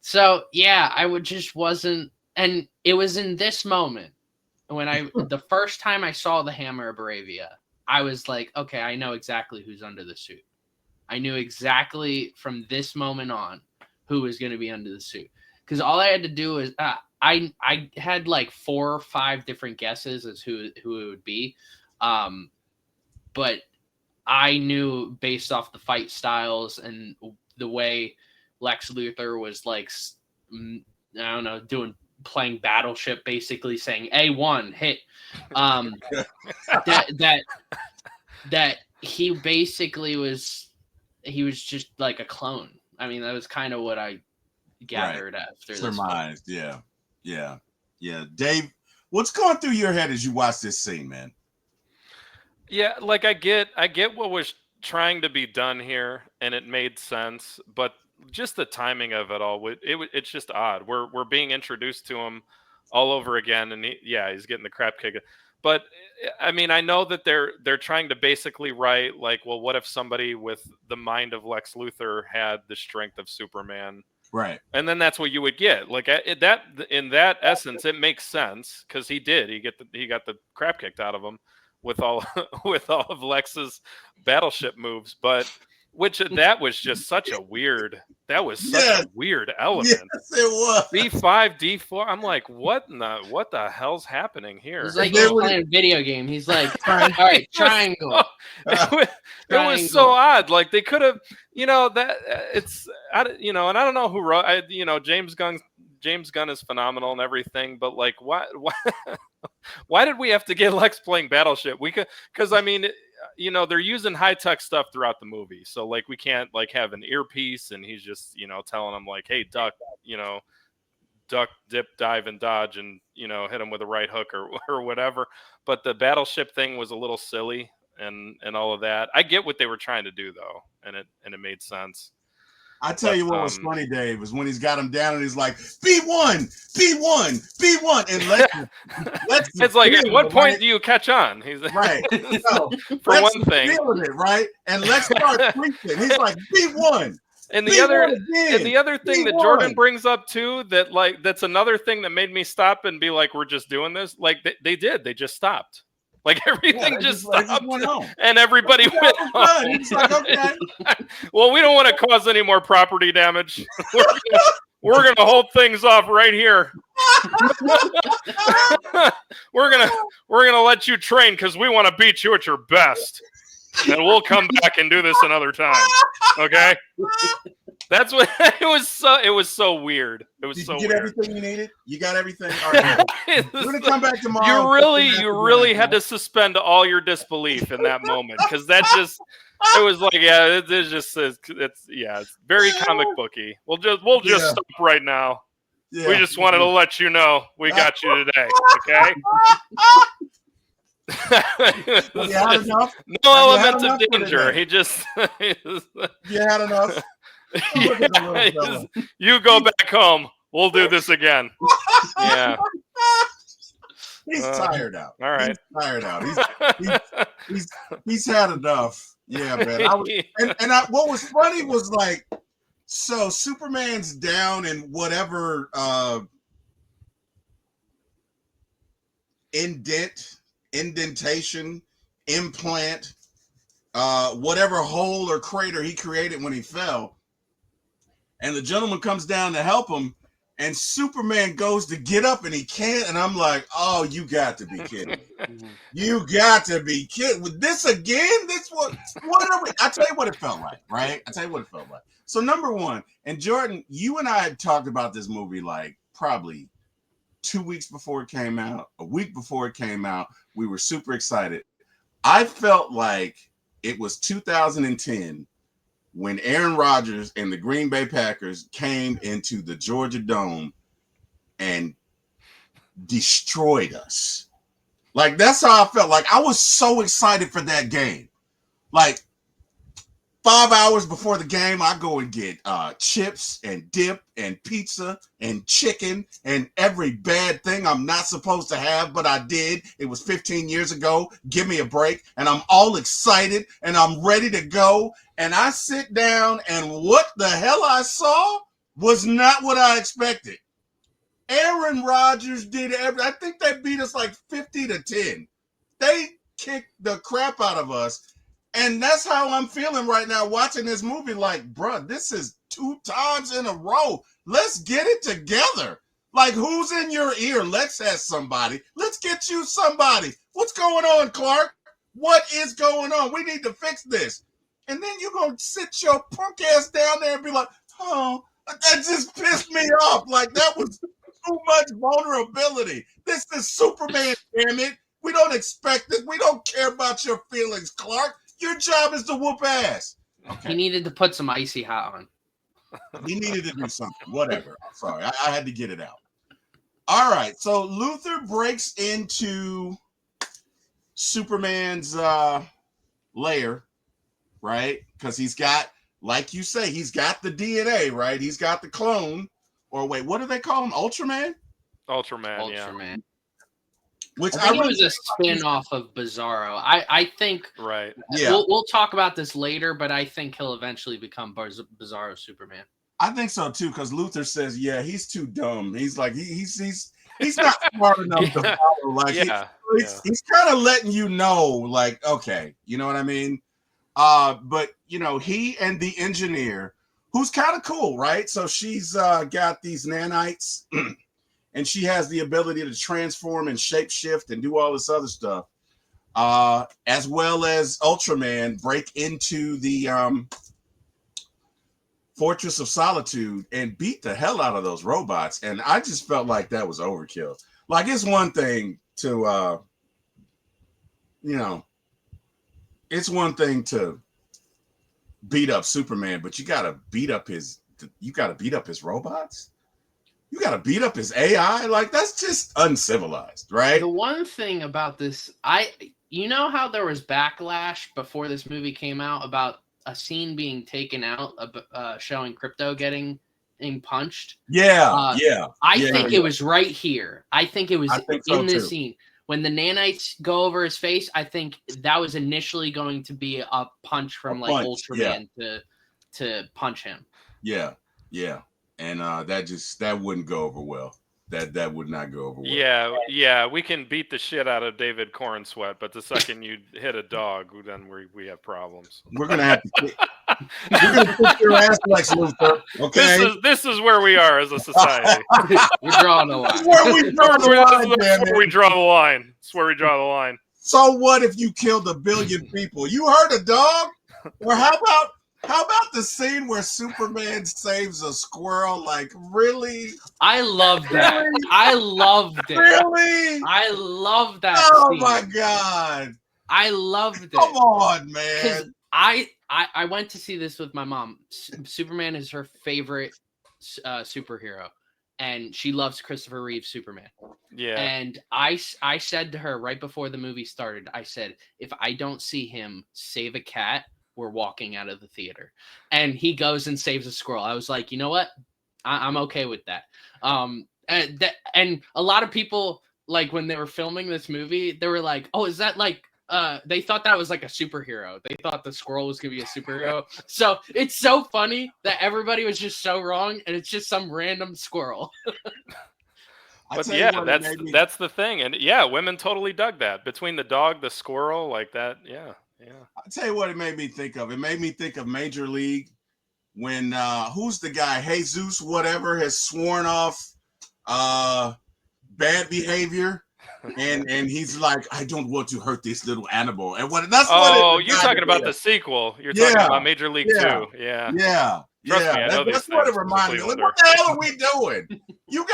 So yeah, wasn't, and it was in this moment when the first time I saw the Hammer of Baravia, I was like, okay, I know exactly who's under the suit. I knew exactly from this moment on who was going to be under the suit. Because all I had to do was I had like 4 or 5 different guesses as who it would be, but I knew based off the fight styles and the way Lex Luthor was like, I don't know, playing Battleship, basically saying A1 hit, that he basically was just like a clone. I mean, that was kind of what I gathered after surmised. Yeah. Dave, what's going through your head as you watch this scene, man? Yeah, like I get what was trying to be done here, and it made sense, but just the timing of it all, it's just odd. We're being introduced to him all over again, and he's getting the crap kicked. But I mean, I know that they're trying to basically write like, well, what if somebody with the mind of Lex Luthor had the strength of Superman? Right. And then that's what you would get. Like that in that essence, it makes sense because he got the crap kicked out of him with all of Lex's Battleship moves, but that was just such a weird element. Yes, it was. B5, D4. I'm like, what the hell's happening here? It's like he's playing a video game. He's like, all right, triangle. It was so odd. Like they could have, that it's, and I don't know who wrote. James Gunn is phenomenal and everything, but like, why did we have to get Lex playing Battleship? Because I mean, they're using high tech stuff throughout the movie, so like we can't like have an earpiece and he's just telling them like, hey, duck, duck, dip, dive, and dodge, and hit him with a right hook or whatever. But the Battleship thing was a little silly. and all of that. I get what they were trying to do though, and it made sense. I tell you what was funny, Dave, was when he's got him down and he's like, B1, B1, B1. And let's it's like, at what point do you catch on? He's right. So, for one thing. Feeling it, right? And let's start preaching. He's like, B1. And the other thing that Jordan brings up too, that's another thing that made me stop and be like, we're just doing this. Like they just stopped. Like everything just stopped, and everybody went home. It's like, okay. Well, we don't want to cause any more property damage. We're gonna hold things off right here. we're gonna let you train because we want to beat you at your best, and we'll come back and do this another time. Okay. That's what it was. It was so weird. It was so weird. Did you get everything you needed? You got everything. All right. We're gonna come back tomorrow. You really had to suspend all your disbelief in that moment because it was like, yeah, it's very comic booky. We'll just stop right now. Yeah. We just wanted to let you know we got you today. Okay. No element of danger. He just. You had enough. You go back home. We'll do this again. Yeah. He's tired out. All right. He's tired out. He's had enough. Yeah, man. What was funny was like, so Superman's down in whatever indentation, implant, whatever hole or crater he created when he fell. And the gentleman comes down to help him, and Superman goes to get up, and he can't. And I'm like, oh, you got to be kidding me. You got to be kidding. With this again? What are we? I tell you what it felt like, right? So number one, and Jordan, you and I had talked about this movie like probably 2 weeks before it came out, a week before it came out. We were super excited. I felt like it was 2010 when Aaron Rodgers and the Green Bay Packers came into the Georgia Dome and destroyed us. Like, that's how I felt. Like, I was so excited for that game. Like, 5 hours before the game, I go and get chips and dip and pizza and chicken and every bad thing I'm not supposed to have, but I did. It was 15 years ago. Give me a break. And I'm all excited and I'm ready to go. And I sit down, and what the hell I saw was not what I expected. Aaron Rodgers did everything. I think they beat us like 50-10. They kicked the crap out of us. And that's how I'm feeling right now watching this movie. Like, bruh, this is 2 times in a row. Let's get it together. Like, who's in your ear? Lex has somebody. Let's get you somebody. What's going on, Clark? What is going on? We need to fix this. And then you're going to sit your punk ass down there and be like, oh, that just pissed me off. Like, that was too much vulnerability. This is Superman, damn it. We don't expect it. We don't care about your feelings, Clark. Your job is to whoop ass. Okay. He needed to put some icy hot on. He needed to do something. Whatever. I'm sorry. I had to get it out. All right. So Luthor breaks into Superman's lair, right? Because he's got, like you say, he's got the DNA, right? He's got the clone. Or wait, what do they call him? Ultraman? Ultraman. Yeah. Which I think it was a spin-off of Bizarro. I think right. Yeah. We'll talk about this later, but I think he'll eventually become Bizarro Superman. I think so too, because Luthor says, yeah, he's too dumb. He's like he's not smart enough to follow. Like he's kind of letting you know, like, okay, you know what I mean? But you know, he and the engineer, who's kind of cool, right? So she's got these nanites. And she has the ability to transform and shapeshift and do all this other stuff, as well as Ultraman break into the Fortress of Solitude and beat the hell out of those robots. And I just felt like that was overkill. Like, it's one thing to, it's one thing to beat up Superman, but you got to beat up his robots. You got to beat up his AI. Like, that's just uncivilized, right? The one thing about this, you know how there was backlash before this movie came out about a scene being taken out of showing Crypto getting punched? Yeah, I think it was right here. I think it was so in this too. scene. When the nanites go over his face, I think that was initially going to be a punch from Ultraman to punch him. Yeah. And that wouldn't go over well. That would not go over well. Yeah, we can beat the shit out of David Cornsweat, but the second you hit a dog, then we have problems. We're gonna have to kick your ass, Lex Luthor. Okay. This is where we are as a society. We're drawing the line. This is where we draw the line. That's where we draw the line. It's where we draw the line. So what if you killed 1 billion people? You hurt a dog? Or how about the scene where Superman saves a squirrel? Like, really? I loved that. Really? I loved it. Really? I loved that Oh scene. my God. I loved it. Come on, man. Because I went to see this with my mom. Superman is her favorite superhero, and she loves Christopher Reeve's Superman. Yeah. And I said to her right before the movie started, I said, if I don't see him save a cat, we're walking out of the theater. And he goes and saves a squirrel. I was like, you know what? I'm okay with that. And a lot of people, like, when they were filming this movie, they were like, oh, is that like they thought that was like a superhero. They thought the squirrel was gonna be a superhero. So it's so funny that everybody was just so wrong, and it's just some random squirrel. But yeah, that's the thing, and yeah, women totally dug that. Between the dog, the squirrel, like that, yeah. I'll tell you what it made me think of. It made me think of Major League when who's the guy? Jesus, whatever, has sworn off bad behavior. And he's like, I don't want to hurt this little animal. And you're talking about the sequel. You're talking about Major League 2. Yeah. Trust me, I know that's what it reminded me. Like, what the hell are we doing? You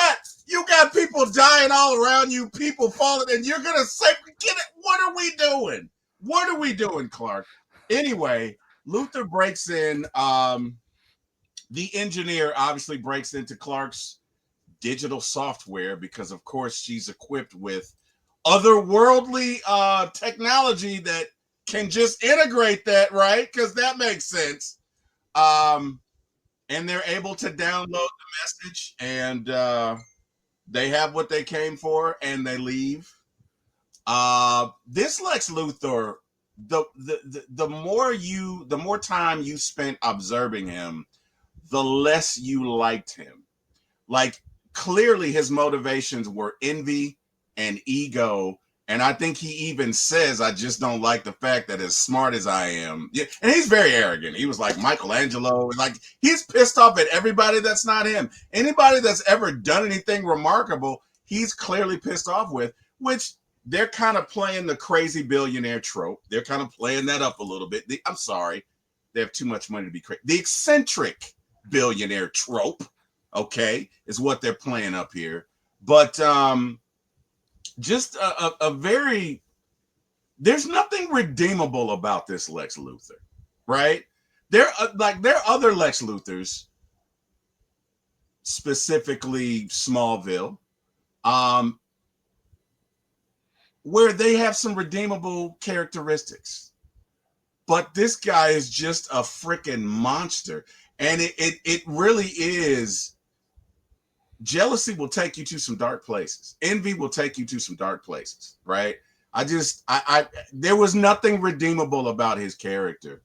got people dying all around you, people falling, and you're gonna say, get it? What are we doing? What are we doing, Clark? Anyway, Luthor breaks in. The engineer obviously breaks into Clark's digital software because, of course, she's equipped with otherworldly technology that can just integrate that, right? Because that makes sense. And they're able to download the message, and they have what they came for, and they leave. This Lex Luthor, the more time you spent observing him, the less you liked him. Like, clearly his motivations were envy and ego. And I think he even says, I just don't like the fact that as smart as I am. Yeah, and he's very arrogant. He was like Michelangelo. Like, he's pissed off at everybody that's not him. Anybody that's ever done anything remarkable, he's clearly pissed off with, which they're kind of playing the crazy billionaire trope. They're kind of playing that up a little bit. I'm sorry. They have too much money to be crazy. The eccentric billionaire trope, okay, is what they're playing up here. But just a very, there's nothing redeemable about this Lex Luthor, right? There are other Lex Luthors, specifically Smallville, where they have some redeemable characteristics. But this guy is just a freaking monster. And it really is. Jealousy will take you to some dark places. Envy will take you to some dark places, right? There was nothing redeemable about his character.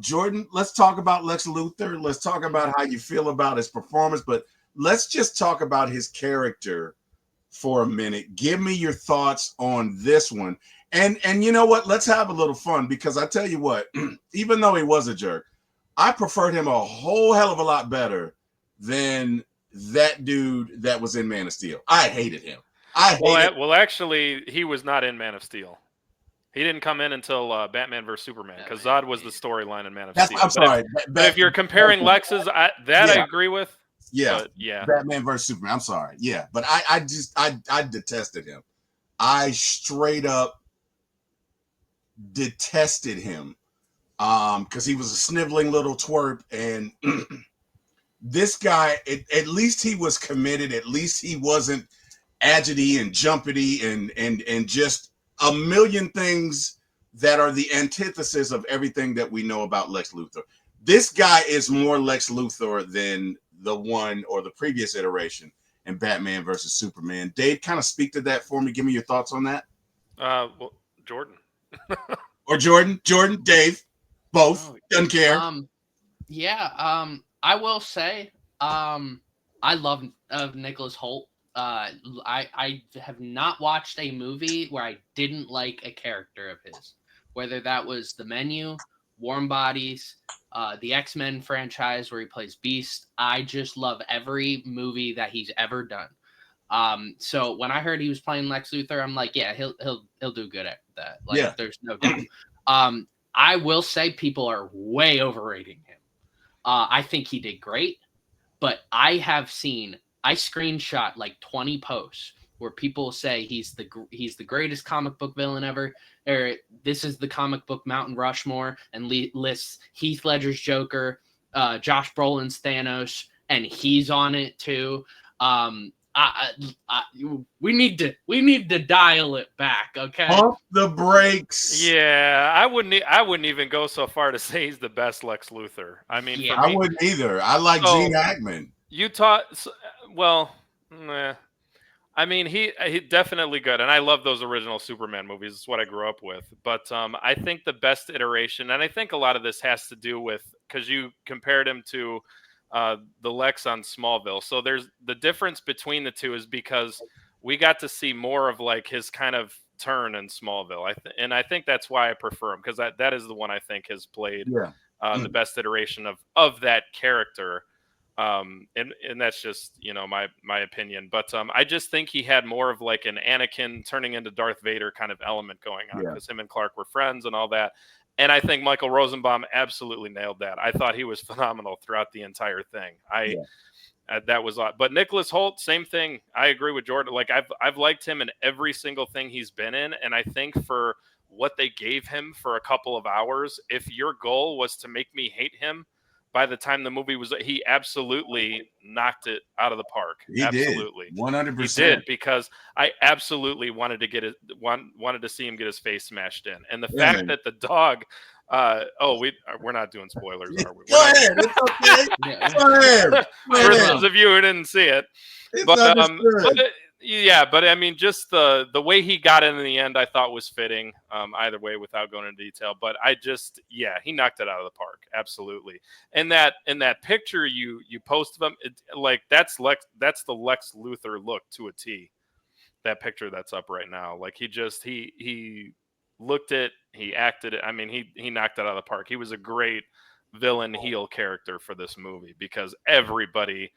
Jordan, let's talk about Lex Luthor. Let's talk about how you feel about his performance, but let's just talk about his character for a minute. Give me your thoughts on this one. And you know what? Let's have a little fun, because I tell you what, even though he was a jerk, I preferred him a whole hell of a lot better than that dude that was in Man of Steel. I hated him. Well, actually, he was not in Man of Steel. He didn't come in until Batman vs Superman, because Zod was the storyline in Man of Steel. I'm sorry. But if you're comparing Lex's, I agree with. Yeah, but yeah. Batman vs Superman. I'm sorry. Yeah, but I detested him. I straight up detested him. Because he was a sniveling little twerp, and this guy, at least he was committed. At least he wasn't agity and jumpity and just a million things that are the antithesis of everything that we know about Lex Luthor. This guy is more Lex Luthor than the one or the previous iteration in Batman versus Superman. Dave, kind of speak to that for me. Give me your thoughts on that. Well, Jordan. Or Jordan, Dave, both. Doesn't care. I will say, I love Nicholas Hoult. I have not watched a movie where I didn't like a character of his, whether that was The Menu, Warm Bodies, the X-Men franchise where he plays Beast. I just love every movie that he's ever done. So when I heard he was playing Lex Luthor, I'm like, yeah, he'll do good at that. Like, there's no doubt. I will say people are way overrating him. I think he did great, but I screenshot like 20 posts where people say he's the greatest comic book villain ever, or this is the comic book Mountain Rushmore, and lists Heath Ledger's Joker, Josh Brolin's Thanos, and he's on it too. We need to dial it back, okay? Pump the brakes. Yeah, I wouldn't even go so far to say he's the best Lex Luthor. I mean, Yeah. for me, I wouldn't either. I like Gene Hackman. You taught well. I mean, he definitely good, and I love those original Superman movies. It's what I grew up with. But I think the best iteration, and I think a lot of this has to do with because you compared him to the Lex on Smallville. So there's the difference between the two is because we got to see more of like his kind of turn in Smallville. And I think that's why I prefer him because that is the one I think has played the best iteration of that character. And that's just, my opinion, but I just think he had more of like an Anakin turning into Darth Vader kind of element going on because him and Clark were friends and all that. And I think Michael Rosenbaum absolutely nailed that. I thought he was phenomenal throughout the entire thing. That was odd. But Nicholas Hoult, same thing. I agree with Jordan. Like I've liked him in every single thing he's been in. And I think for what they gave him for a couple of hours, if your goal was to make me hate him, by the time the movie was, he absolutely knocked it out of the park. He absolutely, 100%. He did because I absolutely wanted to see him get his face smashed in, and the fact that the dog. We're not doing spoilers, are we? Go ahead. It's okay. Go ahead. For those of you who didn't see it, but I mean, just the way he got in the end, I thought was fitting. Either way, without going into detail, but he knocked it out of the park, absolutely. And that picture you posted of him, that's the Lex Luthor look to a T. That picture that's up right now, like he looked it, he acted it. I mean, he knocked it out of the park. He was a great villain heel character for this movie because everybody.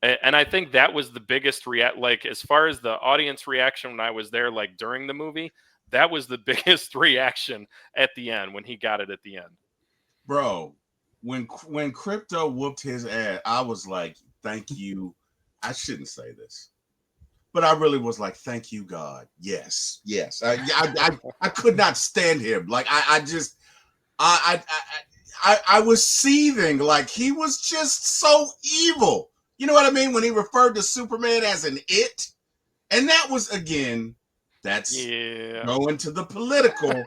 And I think that was the biggest as far as the audience reaction when I was there, like during the movie, that was the biggest reaction at the end when he got it at the end. Bro, when Crypto whooped his ass, I was like, thank you. I shouldn't say this, but I really was like, thank you, God. Yes. I could not stand him. Like I was seething. Like he was just so evil. You know what I mean? When he referred to Superman as an it. And that was, again, that's going to the political.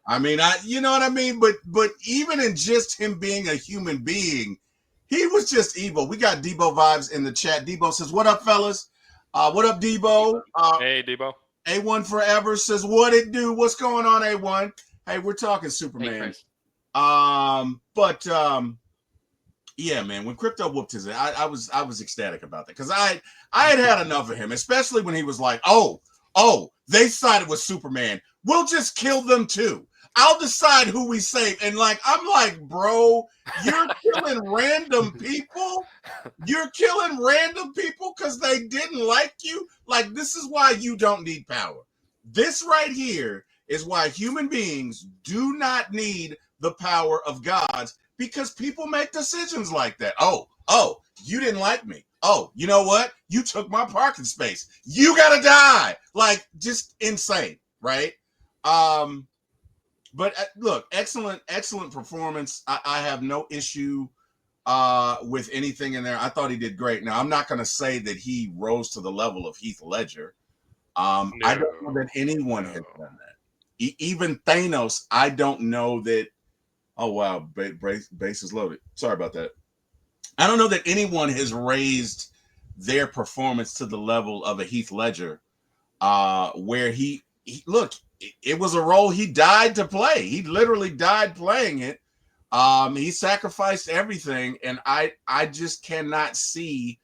I mean, you know what I mean? But even in just him being a human being, he was just evil. We got Debo vibes in the chat. Debo says, what up, fellas? What up, Debo? Hey, Debo. A1 Forever says, what it do? What's going on, A1? Hey, we're talking Superman. Yeah, man. When Crypto whooped his ass, I was ecstatic about that because I had enough of him, especially when he was like, "Oh, they sided with Superman. We'll just kill them too. I'll decide who we save." And I'm like, bro, you're killing random people. You're killing random people because they didn't like you. Like, this is why you don't need power. This right here is why human beings do not need the power of gods. Because people make decisions like that. Oh, you didn't like me. Oh, you know what? You took my parking space. You gotta die. Like, just insane, right? But look, excellent performance. I have no issue with anything in there. I thought he did great. Now, I'm not gonna say that he rose to the level of Heath Ledger. I don't know that anyone has done that. even Thanos, I don't know that. Oh wow, base is loaded. Sorry about that. I don't know that anyone has raised their performance to the level of a Heath Ledger, where he look. It was a role he died to play. He literally died playing it. He sacrificed everything, and I just cannot see.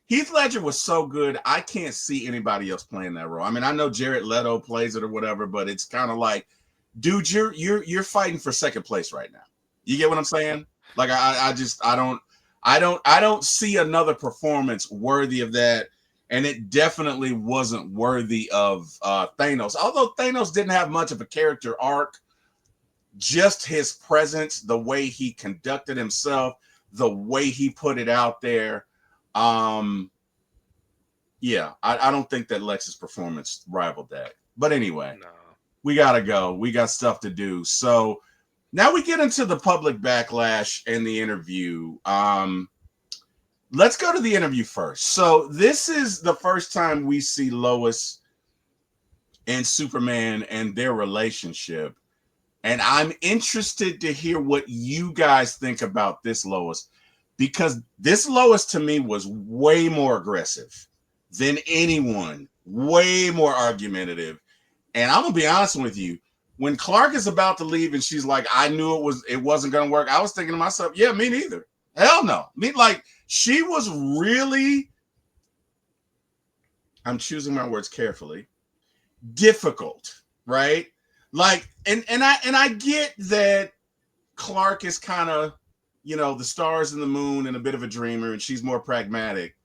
Heath Ledger was so good. I can't see anybody else playing that role. I mean, I know Jared Leto plays it or whatever, but it's kind of like, dude, you're fighting for second place right now. You get what I'm saying? Like I don't see another performance worthy of that, and it definitely wasn't worthy of Thanos. Although Thanos didn't have much of a character arc, just his presence, the way he conducted himself, the way he put it out there. Yeah, I don't think that Lex's performance rivaled that. But anyway, No. we gotta go. We got stuff to do. So now we get into the public backlash and the interview. Let's go to the interview first. So this is the first time we see Lois and Superman and their relationship. And I'm interested to hear what you guys think about this Lois, because this Lois to me was way more aggressive than anyone, way more argumentative. And I'm gonna be honest with you, when Clark is about to leave and she's like, I knew it wasn't gonna work, I was thinking to myself, yeah, me neither. Hell no. Me, like, she was really, I'm choosing my words carefully, difficult, right? Like, and I get that Clark is kind of, the stars and the moon and a bit of a dreamer, and she's more pragmatic.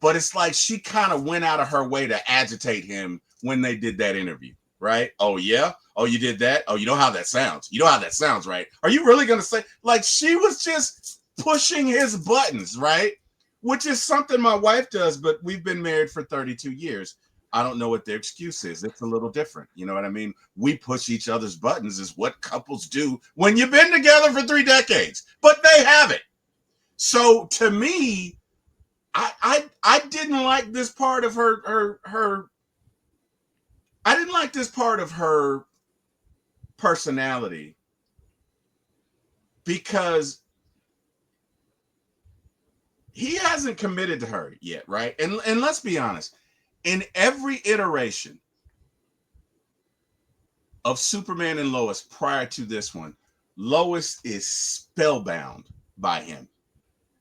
But it's like she kind of went out of her way to agitate him when they did that interview, right? Oh, yeah? Oh, you did that? Oh, you know how that sounds. You know how that sounds, right? Are you really going to say, like, she was just pushing his buttons, right? Which is something my wife does, but we've been married for 32 years. I don't know what their excuse is. It's a little different. You know what I mean? We push each other's buttons is what couples do when you've been together for 3 decades, but they haven't. So to me, I didn't like this part of her I didn't like this part of her personality, because he hasn't committed to her yet, right? And let's be honest, in every iteration of Superman and Lois prior to this one, Lois is spellbound by him.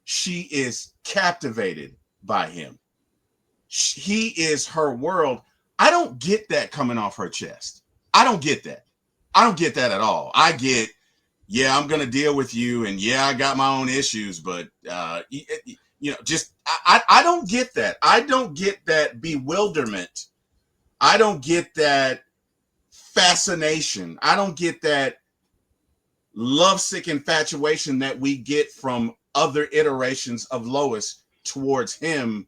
She is captivated by him. He is her world. I don't get that coming off her chest. I don't get that. I don't get that at all. I get, yeah, I'm going to deal with you, and yeah, I got my own issues, but just I don't get that. I don't get that bewilderment. I don't get that fascination. I don't get that lovesick infatuation that we get from other iterations of Lois towards him.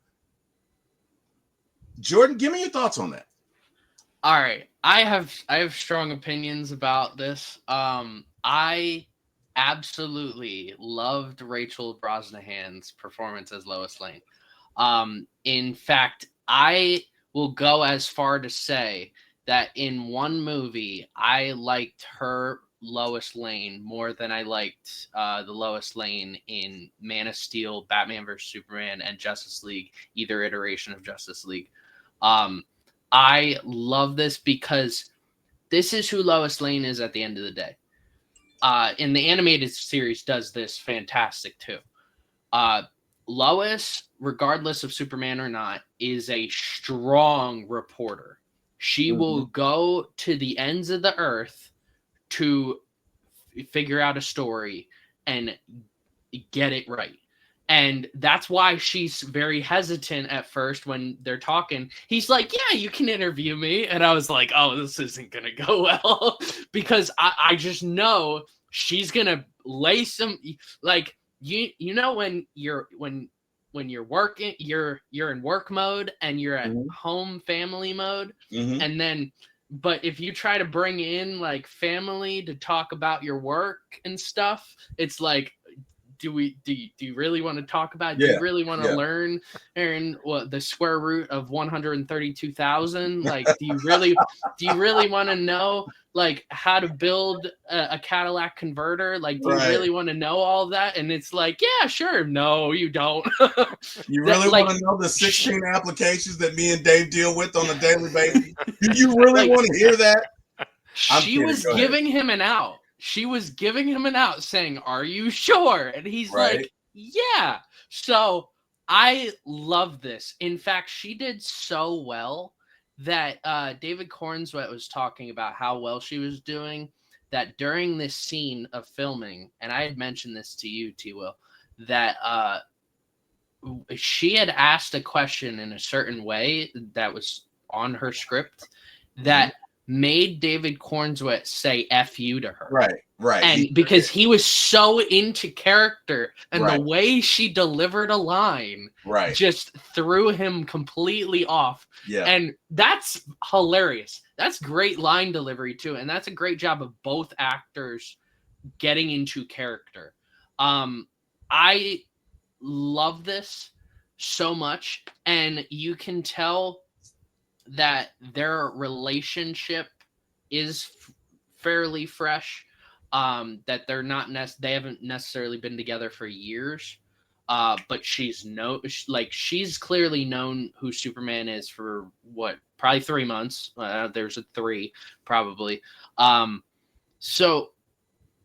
Jordan, give me your thoughts on that. All right, I have strong opinions about this. I absolutely loved Rachel Brosnahan's performance as Lois Lane. In fact, I will go as far to say that in one movie, I liked her Lois Lane more than I liked the Lois Lane in Man of Steel, Batman vs. Superman, and Justice League, either iteration of Justice League. I love this because this is who Lois Lane is at the end of the day. And the animated series does this fantastic too. Lois, regardless of Superman or not, is a strong reporter. She will go to the ends of the earth to figure out a story and get it right. And that's why she's very hesitant at first when they're talking. He's like, yeah, you can interview me. And I was like, oh, this isn't going to go well because I just know she's going to lay some, like, you know, when you're working, you're in work mode and you're at home family mode. And then, but if you try to bring in like family to talk about your work and stuff, it's like, do you really want to talk about? Do Yeah, you really want to yeah. learn what the square root of 132,000? Like, do you really want to know like how to build a Cadillac converter? Like, do you Right. really want to know all that? And it's like, yeah, sure. No, you don't. You really like, want to know the 16 applications that me and Dave deal with on a daily basis? Do you really want to hear that? She was giving him an out. She was giving him an out saying, "Are you sure?" And he's like, "Yeah." So I love this. In fact, she did so well that David Cornswet was talking about how well she was doing, that during this scene of filming, and I had mentioned this to you, T-Will, that she had asked a question in a certain way that was on her script that made David Cornswet say F you to her. Right. And because he was so into character and Right. the way she delivered a line just threw him completely off. Yeah. And that's hilarious. That's great line delivery too. And that's a great job of both actors getting into character. I love this so much. And you can tell that their relationship is fairly fresh, that they're not they haven't necessarily been together for years, but she's clearly known who Superman is for probably 3 months. There's a 3 probably. So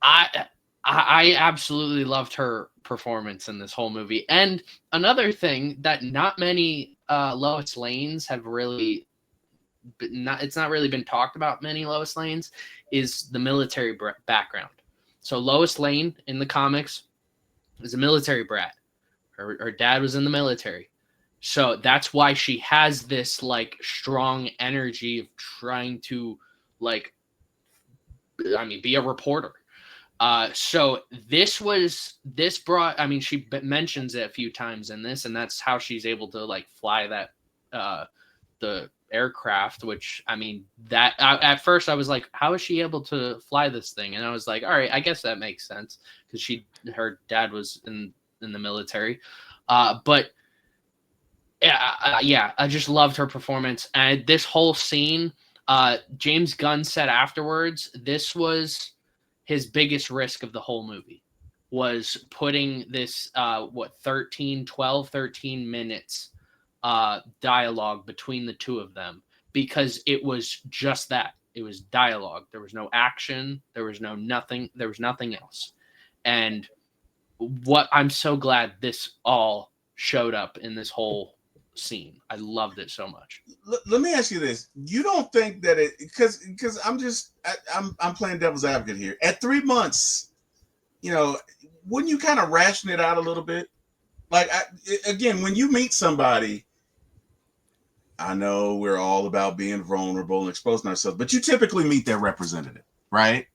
I absolutely loved her performance in this whole movie. And another thing that not many Lois Lanes have really it's not really been talked about many Lois Lanes is the military background. So Lois Lane in the comics is a military brat. Her dad was in the military. So that's why she has this like strong energy of trying to be a reporter. So this brought, she mentions it a few times in this, and that's how she's able to like fly that, the aircraft, which that at first I was like, how is she able to fly this thing? And I was like, all right, I guess that makes sense because her dad was in the military. But yeah, I just loved her performance. And this whole scene, James Gunn said afterwards, this was his biggest risk of the whole movie, was putting this 13 minutes dialogue between the two of them, because it was just that. It was dialogue. There was no action. There was nothing else. And I'm so glad this all showed up in this whole scene. I loved it so much. Let me ask you this. You don't think that because I'm playing devil's advocate here. At 3 months, wouldn't you kind of ration it out a little bit? Like, again, when you meet somebody, I know we're all about being vulnerable and exposing ourselves, but you typically meet their representative, right?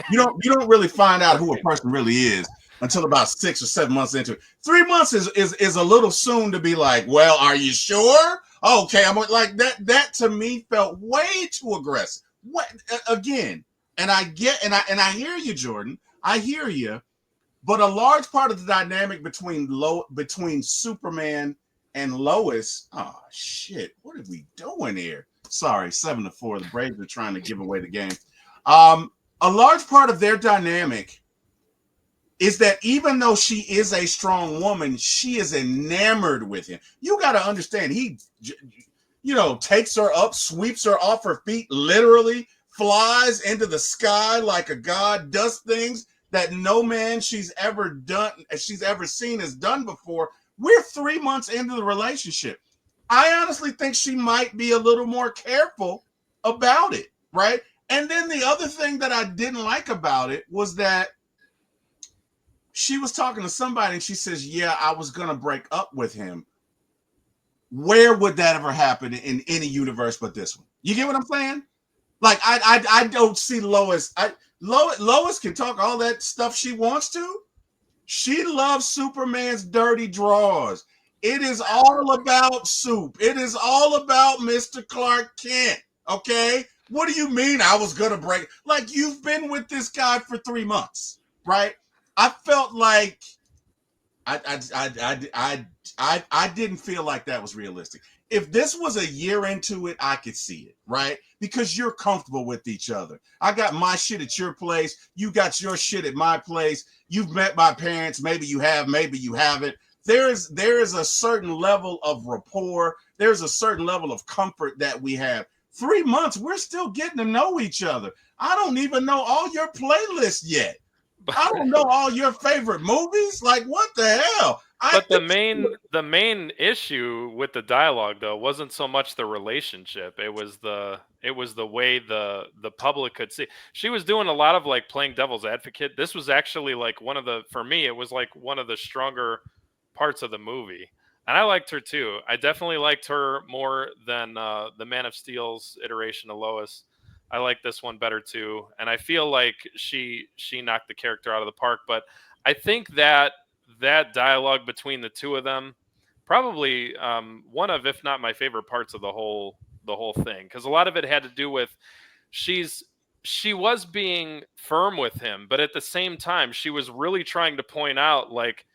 You don't really find out who a person really is until about 6 or 7 months into it. 3 months is a little soon to be like, well, are you sure? Okay, I'm like that. That to me felt way too aggressive. What again? And I hear you, Jordan. I hear you. But a large part of the dynamic between Superman and Lois, oh shit, what are we doing here? Sorry, 7-4. The Braves are trying to give away the game. A large part of their dynamic is that even though she is a strong woman, she is enamored with him. You got to understand, he, takes her up, sweeps her off her feet, literally flies into the sky like a god, does things that no man she's ever seen has done before. We're 3 months into the relationship. I honestly think she might be a little more careful about it, right? And then the other thing that I didn't like about it was that she was talking to somebody and she says, yeah, I was going to break up with him. Where would that ever happen in any universe but this one? You get what I'm saying? Like, I don't see Lois. Lois can talk all that stuff she wants to. She loves Superman's dirty drawers. It is all about soup. It is all about Mr. Clark Kent. Okay? What do you mean I was going to break? Like, you've been with this guy for 3 months, right? I felt like I didn't feel like that was realistic. If this was a year into it, I could see it, right? Because you're comfortable with each other. I got my shit at your place. You got your shit at my place. You've met my parents. Maybe you have, maybe you haven't. There is a certain level of rapport. There's a certain level of comfort that we have. 3 months, we're still getting to know each other. I don't even know all your playlists yet. I don't know all your favorite movies. Like, what the hell? But the main issue with the dialogue though wasn't so much the relationship. It was the way the public could see. She was doing a lot of like playing devil's advocate. This was actually like for me, it was like one of the stronger parts of the movie. And I liked her too. I definitely liked her more than the Man of Steel's iteration of Lois. I like this one better too. And I feel like she knocked the character out of the park. But I think that dialogue between the two of them probably one of, if not my favorite parts of the whole thing, because a lot of it had to do with she was being firm with him, but at the same time she was really trying to point out like,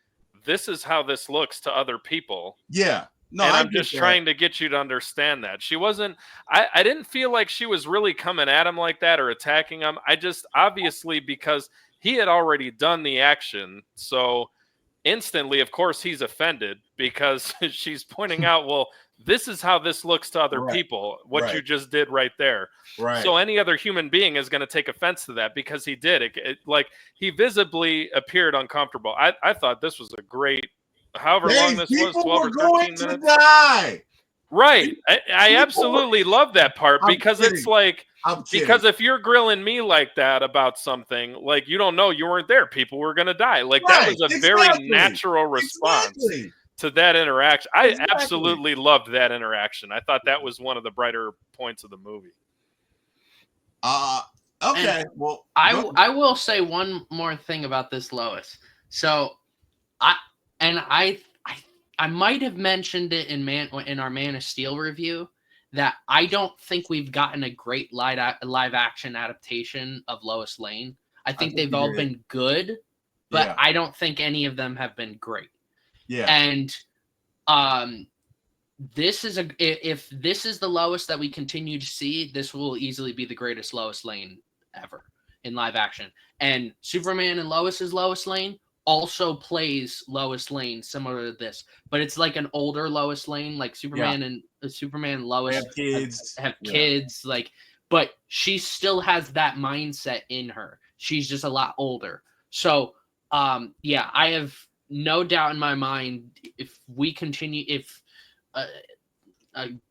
this is how this looks to other people. Yeah. No, and I'm just trying to get you to understand that. She wasn't, I didn't feel like she was really coming at him like that or attacking him. I just, obviously, because he had already done the action, so instantly, of course, he's offended because she's pointing out, well, this is how this looks to other people, what you just did right there. Right. So any other human being is going to take offense to that because he did it. Like, he visibly appeared uncomfortable. I thought this was a great, however long this was, 12 or 13 minutes. Die. Right. I absolutely love that part because it's like, because if you're grilling me like that about something, like, you don't know, you weren't there, people were going to die. Like, that was a very natural response to that interaction. I absolutely loved that interaction. I thought that was one of the brighter points of the movie. Okay. And well, I will say one more thing about this Lois. So I might have mentioned it in our Man of Steel review that I don't think we've gotten a great live action adaptation of Lois Lane. I think they've all been good, but I don't think any of them have been great. Yeah. And if this is the Lois that we continue to see, this will easily be the greatest Lois Lane ever in live action. And Superman and Lois's Lois Lane also plays Lois Lane similar to this, but it's like an older Lois Lane, like Superman and Lois have kids, like, but she still has that mindset in her. She's just a lot older. So I have no doubt in my mind, if we continue,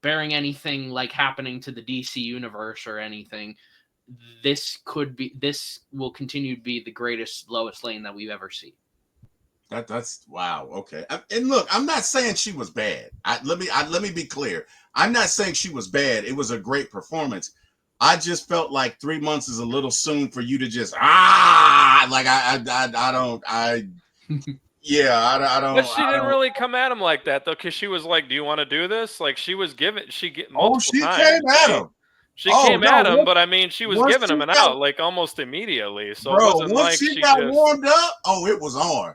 bearing anything like happening to the DC universe or anything, this will continue to be the greatest Lois Lane that we've ever seen. That's wow. Okay. And look, I'm not saying she was bad. Let me be clear. I'm not saying she was bad. It was a great performance. I just felt like 3 months is a little soon for you to just like I don't. But she didn't really come at him like that though, because she was like, "Do you want to do this?" Like, she was giving. Multiple times. Came at him. She came at him, but I mean, she was giving him an out like almost immediately. So it wasn't like she got warmed up. Oh, it was on.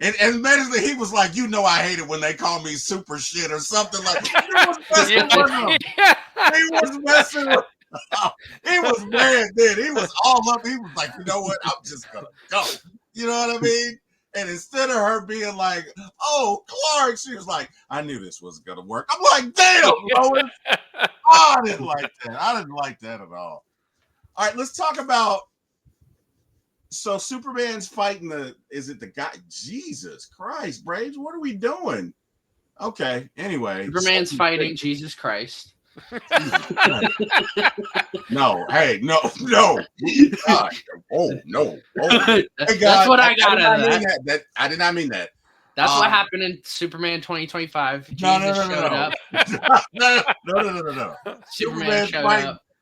And admittedly, he was like, "You know, I hate it when they call me super shit or something like." He was messing with him. He was messing with. He was mad then. He was all up. He was like, "You know what? I'm just gonna go." You know what I mean? And instead of her being like, "Oh, Clark," she was like, "I knew this wasn't gonna work." I'm like, "Damn, Lois." I didn't like that. I didn't like that at all. All right, let's talk about. So Superman's fighting is it the guy? Jesus Christ, Braves, what are we doing? Okay, anyway. Superman's fighting Jesus Christ. No, hey, no. God. Oh, no. Oh. Hey, God, that's what I got out of that. I did not mean that. That's what happened in Superman 2025. Jesus showed up. No.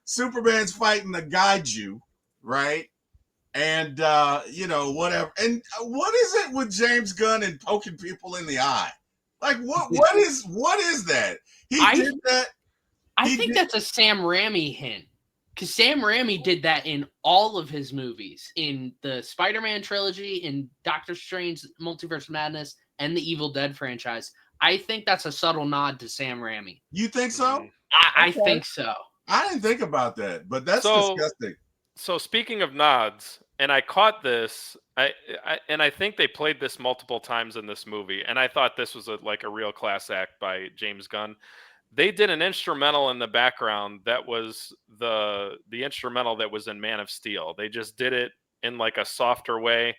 Superman's fighting the Gaiju, right? And whatever. And what is it with James Gunn and poking people in the eye? Like what is that? He did that. I think that's a Sam Raimi hint. Because Sam Raimi did that in all of his movies, in the Spider-Man trilogy, in Doctor Strange Multiverse of Madness, and the Evil Dead franchise. I think that's a subtle nod to Sam Raimi. You think so? I Okay. think so. I didn't think about that, but that's disgusting. So speaking of nods, and I caught this, I think they played this multiple times in this movie, and I thought this was like a real class act by James Gunn. They did an instrumental in the background that was the instrumental that was in Man of Steel. They just did it in like a softer way.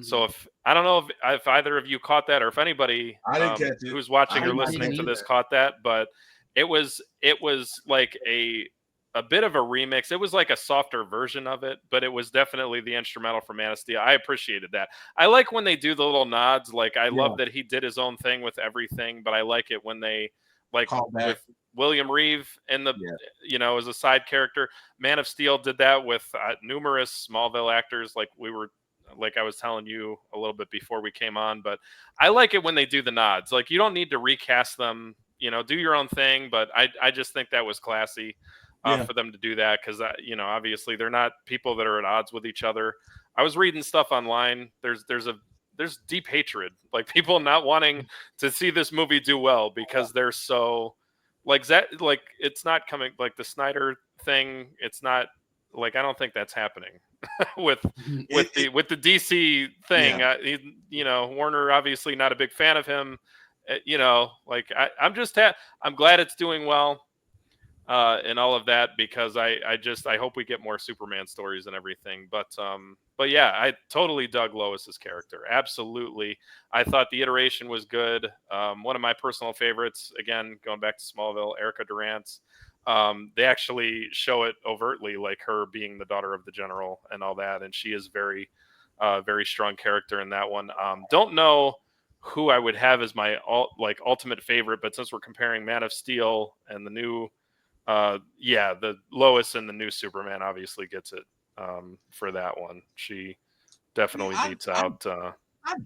So if I don't know if either of you caught that, or if anybody I didn't catch it. who's watching I or didn't listening to either. this caught that, but it was like a bit of a remix. It was like a softer version of it, but it was definitely the instrumental for Man of Steel. I appreciated that. I like when they do the little nods. Like I love that he did his own thing with everything, but I like it when they like with William Reeve in the as a side character. Man of Steel did that with numerous Smallville actors. Like I was telling you a little bit before we came on, but I like it when they do the nods. Like you don't need to recast them. Do your own thing. But I just think that was classy. For them to do that, because obviously they're not people that are at odds with each other. I was reading stuff online. There's deep hatred, like people not wanting to see this movie do well because they're so like that. Like it's not coming like the Snyder thing. It's not like I don't think that's happening with the DC thing. Warner obviously not a big fan of him. I'm glad it's doing well. And all of that, because I hope we get more Superman stories and everything. But yeah, I totally dug Lois's character. Absolutely. I thought the iteration was good. One of my personal favorites, again, going back to Smallville, Erica Durant's. They actually show it overtly, like her being the daughter of the general and all that. And she is very, very strong character in that one. Don't know who I would have as my ultimate favorite, but since we're comparing Man of Steel and the new the Lois and the new Superman obviously gets it for that one. She definitely beats out. I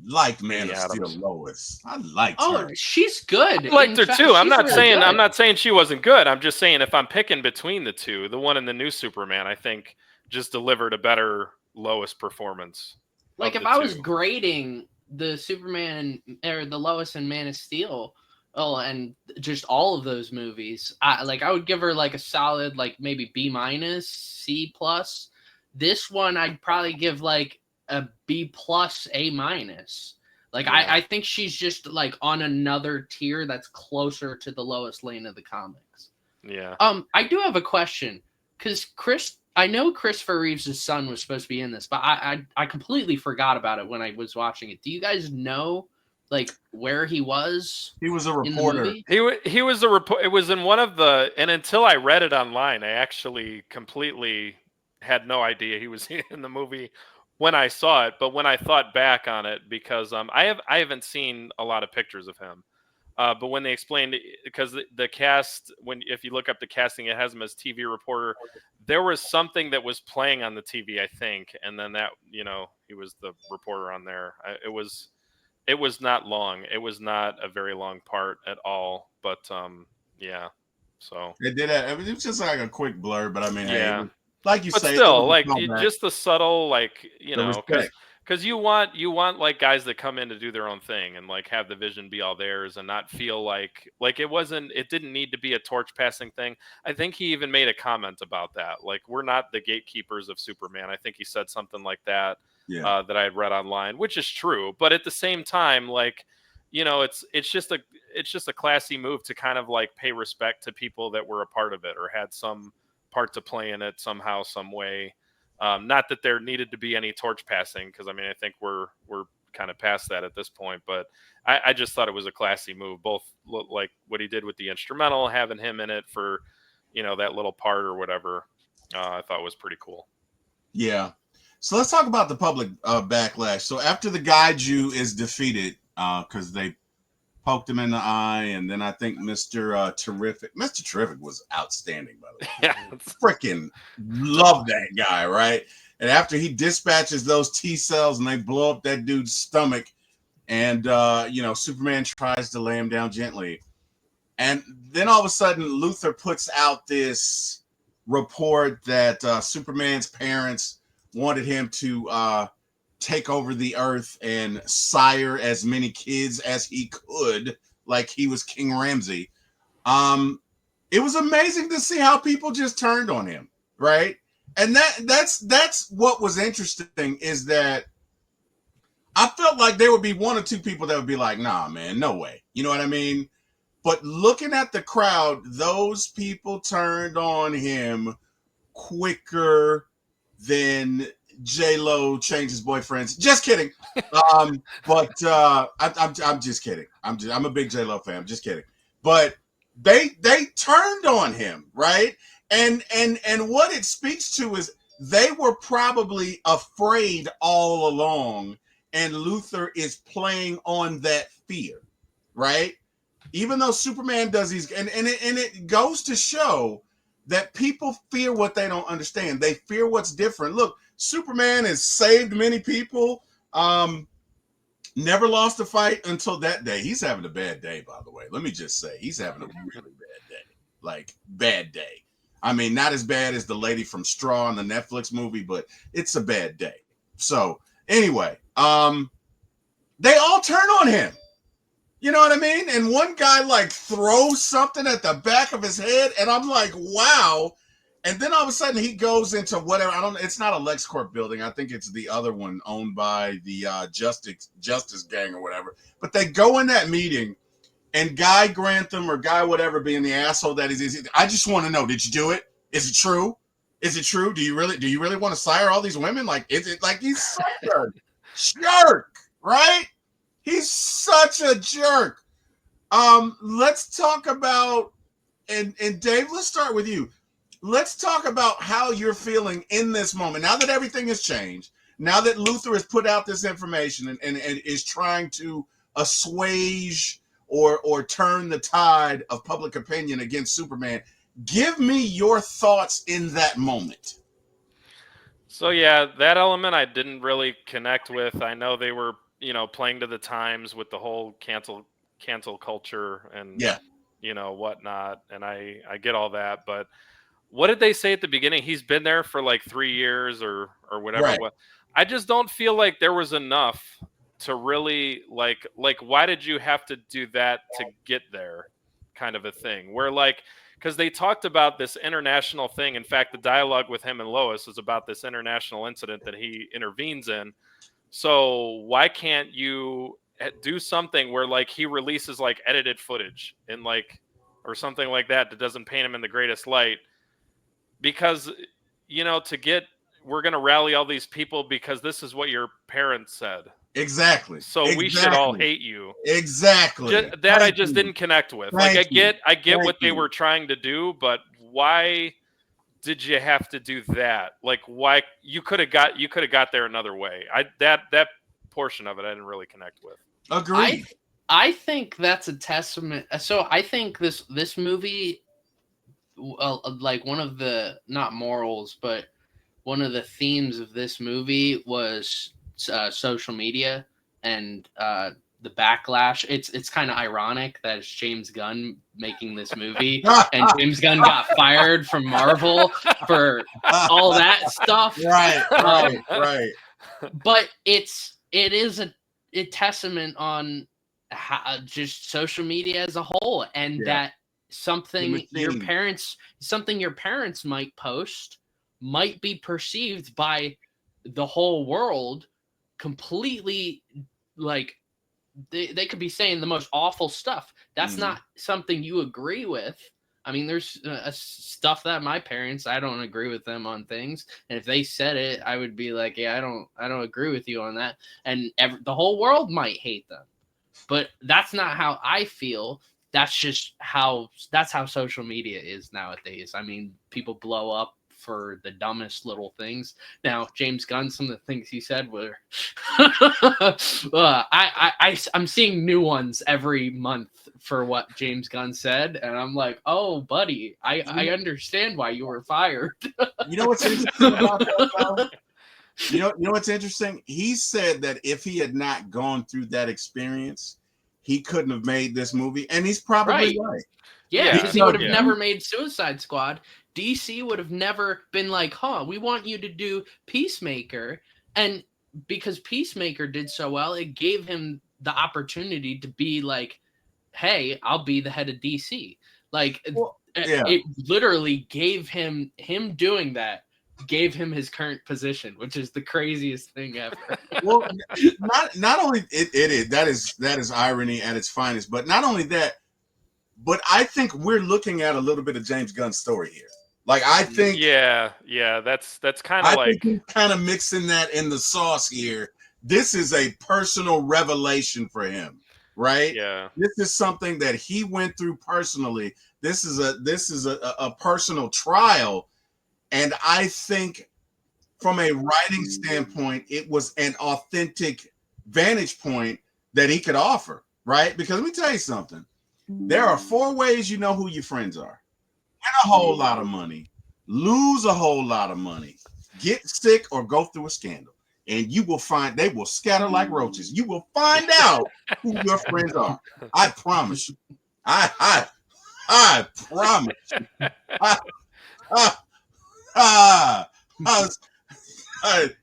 liked Man of Steel Lois. I liked her. She's good. I liked her too. I'm not saying she wasn't good. I'm just saying if I'm picking between the two, the one in the new Superman, I think just delivered a better Lois performance. Like if I was grading the Superman or the Lois and Man of Steel. Oh, and just all of those movies. I would give her like a solid, like maybe B-, C+. This one I'd probably give like a B+, A-. Like I think she's just like on another tier that's closer to the Lois Lane of the comics. Yeah. I do have a question because I know Christopher Reeves' son was supposed to be in this, but I completely forgot about it when I was watching it. Do you guys know? Like where he was? He was a reporter. He was a report. It was in one of the, and until I read it online, I actually completely had no idea he was in the movie when I saw it. But when I thought back on it, because I haven't seen a lot of pictures of him, but when they explained, because the cast, if you look up the casting, it has him as TV reporter. There was something that was playing on the TV, I think, and then that he was the reporter on there. It was not long. It was not a very long part at all. But so it did. It was just like a quick blur. But I mean, yeah, like you but say, still, just the subtle, because you want like guys that come in to do their own thing and like have the vision be all theirs and not feel like it didn't need to be a torch passing thing. I think he even made a comment about that. Like we're not the gatekeepers of Superman. I think he said something like that. That I had read online, which is true, but at the same time, it's just a classy move to kind of like pay respect to people that were a part of it or had some part to play in it somehow, some way. Not that there needed to be any torch passing, because I mean I think we're kind of past that at this point, but I just thought it was a classy move, both like what he did with the instrumental, having him in it for that little part or whatever. I thought was pretty cool. Yeah. So let's talk about the public backlash. So after the Gaiju is defeated, because they poked him in the eye, and then I think Mr. Terrific was outstanding, by the way. Yeah, freaking love that guy, right? And after he dispatches those T cells and they blow up that dude's stomach, and Superman tries to lay him down gently, and then all of a sudden Luthor puts out this report that Superman's parents wanted him to take over the earth and sire as many kids as he could, like he was King Ramsay. It was amazing to see how people just turned on him, right? And that's what was interesting, is that I felt like there would be one or two people that would be like, nah, man, no way. You know what I mean? But looking at the crowd, those people turned on him quicker than J-Lo changes boyfriends. Just kidding. I'm just kidding. I'm a big J-Lo fan. I'm just kidding. But they turned on him, right? And what it speaks to is they were probably afraid all along, and Luthor is playing on that fear, right? Even though Superman does these, and it goes to show that people fear what they don't understand. They fear what's different. Look, Superman has saved many people. Never lost a fight until that day. He's having a bad day, by the way. Let me just say, he's having a really bad day. Like, bad day. I mean, not as bad as the lady from Straw in the Netflix movie, but it's a bad day. So, anyway, they all turn on him. You know what I mean? And one guy like throws something at the back of his head, and I'm like, wow. And then all of a sudden he goes into whatever, I don't know, it's not a LexCorp building. I think it's the other one owned by the Justice Gang or whatever. But they go in that meeting, and Guy Grantham or Guy whatever, being the asshole that is, I just want to know, did you do it? Is it true? Is it true? Do you really want to sire all these women? Like, is it like he's such a jerk, right? He's such a jerk. Let's talk about, and Dave, let's start with you. Let's talk about how you're feeling in this moment. Now that everything has changed, now that Luthor has put out this information and is trying to assuage or turn the tide of public opinion against Superman, give me your thoughts in that moment. So yeah, that element I didn't really connect with. I know they were, playing to the times with the whole cancel culture and whatnot, and I get all that, but what did they say at the beginning? He's been there for like 3 years or whatever. Right. I just don't feel like there was enough to really like why did you have to do that to get there, kind of a thing, where like, because they talked about this international thing. In fact, the dialogue with him and Lois is about this international incident that he intervenes in. So why can't you do something where like he releases like edited footage and like, or something like that doesn't paint him in the greatest light? Because, we're going to rally all these people because this is what your parents said. Exactly. So we should all hate you. Exactly. I just didn't connect with. Like, I get what they were trying to do, but why did you have to do that? Like, why you could have got there another way. That portion of it I didn't really connect with. Agreed. I think that's a testament. So I think this movie, like one of the, not morals, but one of the themes of this movie was social media and the backlash. It's kind of ironic that it's James Gunn making this movie, and James Gunn got fired from Marvel for all that stuff. Right. But it is a testament on how, just social media as a whole, and that something your parents might post might be perceived by the whole world completely, like they could be saying the most awful stuff. That's not something you agree with. I mean, there's stuff that my parents, I don't agree with them on things, and if they said it, I would be like, yeah, I don't agree with you on that, and the whole world might hate them. But that's not how I feel. That's how social media is nowadays. I mean, people blow up for the dumbest little things. Now, James Gunn, some of the things he said were I'm seeing new ones every month for what James Gunn said, and I'm like, oh, buddy, I understand why you were fired. You know what's interesting about that, though? You know what's interesting? He said that if he had not gone through that experience, he couldn't have made this movie, and he's probably right. Yeah, because he would have never made Suicide Squad. DC would have never been like, we want you to do Peacemaker. And because Peacemaker did so well, it gave him the opportunity to be like, hey, I'll be the head of DC. Like, it literally gave him doing that, gave him his current position, which is the craziest thing ever. Well, not only it is that is irony at its finest, but not only that, but I think we're looking at a little bit of James Gunn's story here. Like, I think, that's kind of like, I think he's kind of mixing that in the sauce here. This is a personal revelation for him, right? Yeah, this is something that he went through personally. This is a personal trial, and I think from a writing standpoint, it was an authentic vantage point that he could offer, right? Because let me tell you something. There are 4 ways you know who your friends are. Win a whole lot of money, lose a whole lot of money, get sick, or go through a scandal. And you will find they will scatter like roaches. You will find out who your friends are. I promise you. I promise you.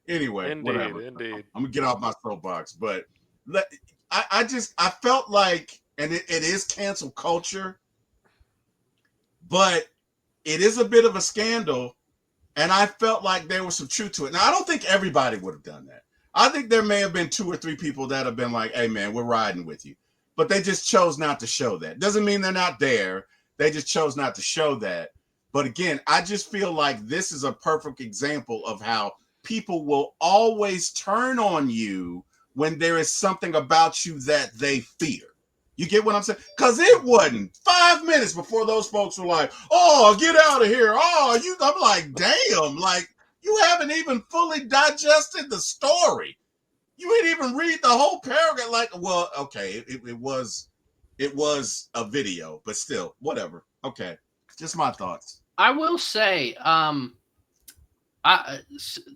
Anyway, indeed, whatever. indeed. I'm gonna get off my soapbox, but I felt like, and it is cancel culture, but it is a bit of a scandal, and I felt like there was some truth to it. Now, I don't think everybody would have done that. I think there may have been 2 or 3 people that have been like, hey, man, we're riding with you. But they just chose not to show that. Doesn't mean they're not there. They just chose not to show that. But again, I just feel like this is a perfect example of how people will always turn on you when there is something about you that they fear. You get what I'm saying? Because it wasn't 5 minutes before those folks were like, oh, get out of here. Oh, I'm like, damn, like, you haven't even fully digested the story. You didn't even read the whole paragraph. Like, well, okay, it was a video, but still, whatever. Okay, just my thoughts. I will say,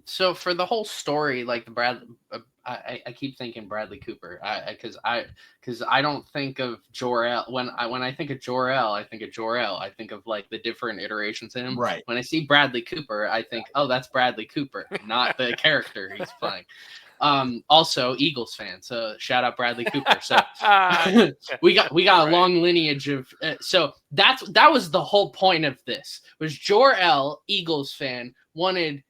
so for the whole story, like I keep thinking Bradley Cooper, because I don't think of Jor-El when I think of Jor-El, I think of Jor-El. I think of like the different iterations in him. Right. When I see Bradley Cooper, I think, oh, that's Bradley Cooper, not the character he's playing. Also Eagles fan, so shout out Bradley Cooper. So we got a long lineage of so that was the whole point of this, was Jor-El, Eagles fan, wanted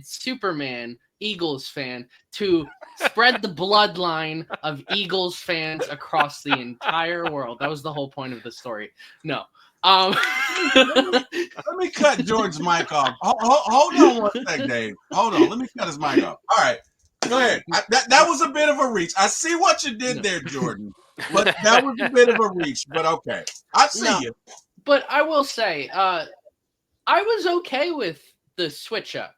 Superman, Eagles fan, to spread the bloodline of Eagles fans across the entire world. That was the whole point of the story. No. Let me cut George's mic off. Hold on one sec, Dave. Hold on. Let me cut his mic off. All right. Go ahead. That was a bit of a reach. I see what you did there, Jordan. But that was a bit of a reach. But okay. I see you. But I will say, I was okay with the switch up.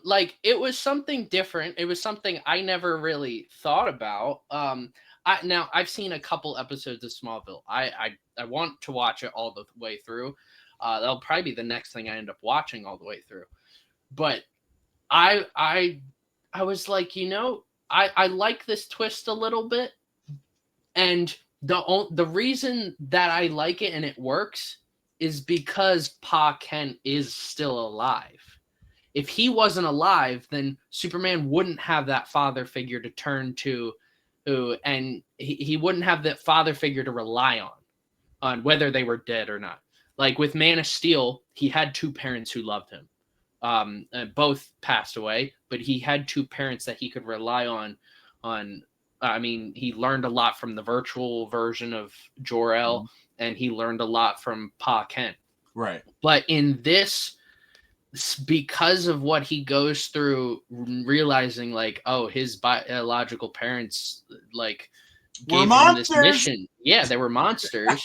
Like, it was something different. It was something I never really thought about. Now I've seen a couple episodes of Smallville. I want to watch it all the way through. That'll probably be the next thing I end up watching all the way through. But I was like, I like this twist a little bit, and the reason that I like it and it works is because Pa Kent is still alive. If he wasn't alive, then Superman wouldn't have that father figure to turn to, and he wouldn't have that father figure to rely on whether they were dead or not. Like with Man of Steel, he had 2 parents who loved him. Both passed away, but he had 2 parents that he could rely on. I mean, he learned a lot from the virtual version of Jor-El, and he learned a lot from Pa Kent. Right. But in this, because of what he goes through, realizing like, oh, his biological parents like gave him this mission. Yeah, they were monsters.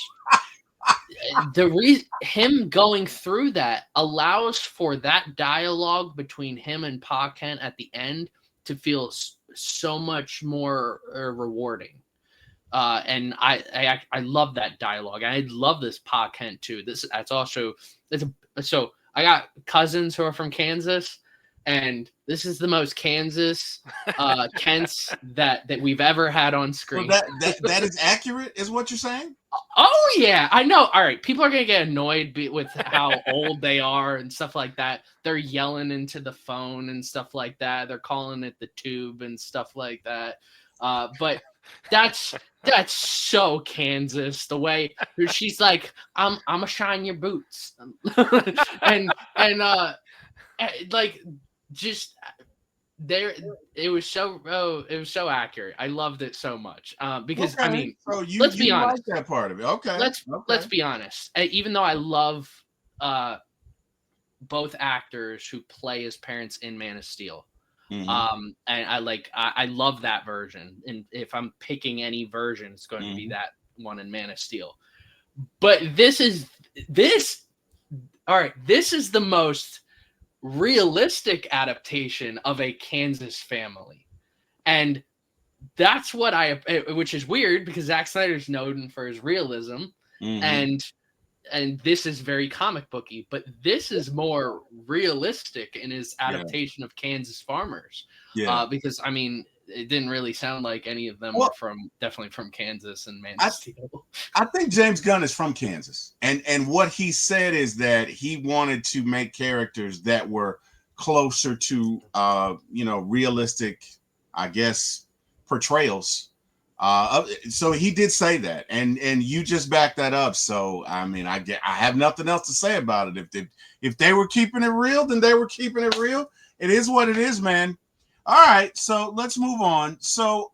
Him going through that allows for that dialogue between him and Pa Kent at the end to feel so much more rewarding. And I love that dialogue. I love this Pa Kent too. So I got cousins who are from Kansas. and this is the most Kansas Kents that we've ever had on So screen. that is accurate, is what you're saying? Oh yeah, I know. All right, people are gonna get annoyed with how old they are and stuff like that. They're yelling into the phone and stuff like that. They're calling it the tube and stuff like that. But that's so Kansas. The way she's like, I'm gonna shine your boots, and like just there. It was so accurate. I loved it so much because I mean, so let's be honest. like that part of it. Okay. Let's be honest. Even though I love both actors who play as parents in Man of Steel, and I love that version. And if I'm picking any version, it's going to be that one in Man of Steel. But this is the most realistic adaptation of a Kansas family, and that's what which is weird because Zack Snyder's known for his realism, and this is very comic booky, but this is more realistic in his adaptation of Kansas farmers. Because I mean, it didn't really sound like any of them were definitely from Kansas and Man of Steel. I think James Gunn is from Kansas, and what he said is that he wanted to make characters that were closer to realistic, I guess, portrayals. So he did say that, and you just backed that up. So I mean, I have nothing else to say about it. If they were keeping it real, then they were keeping it real. It is what it is, man. All right, so let's move on. So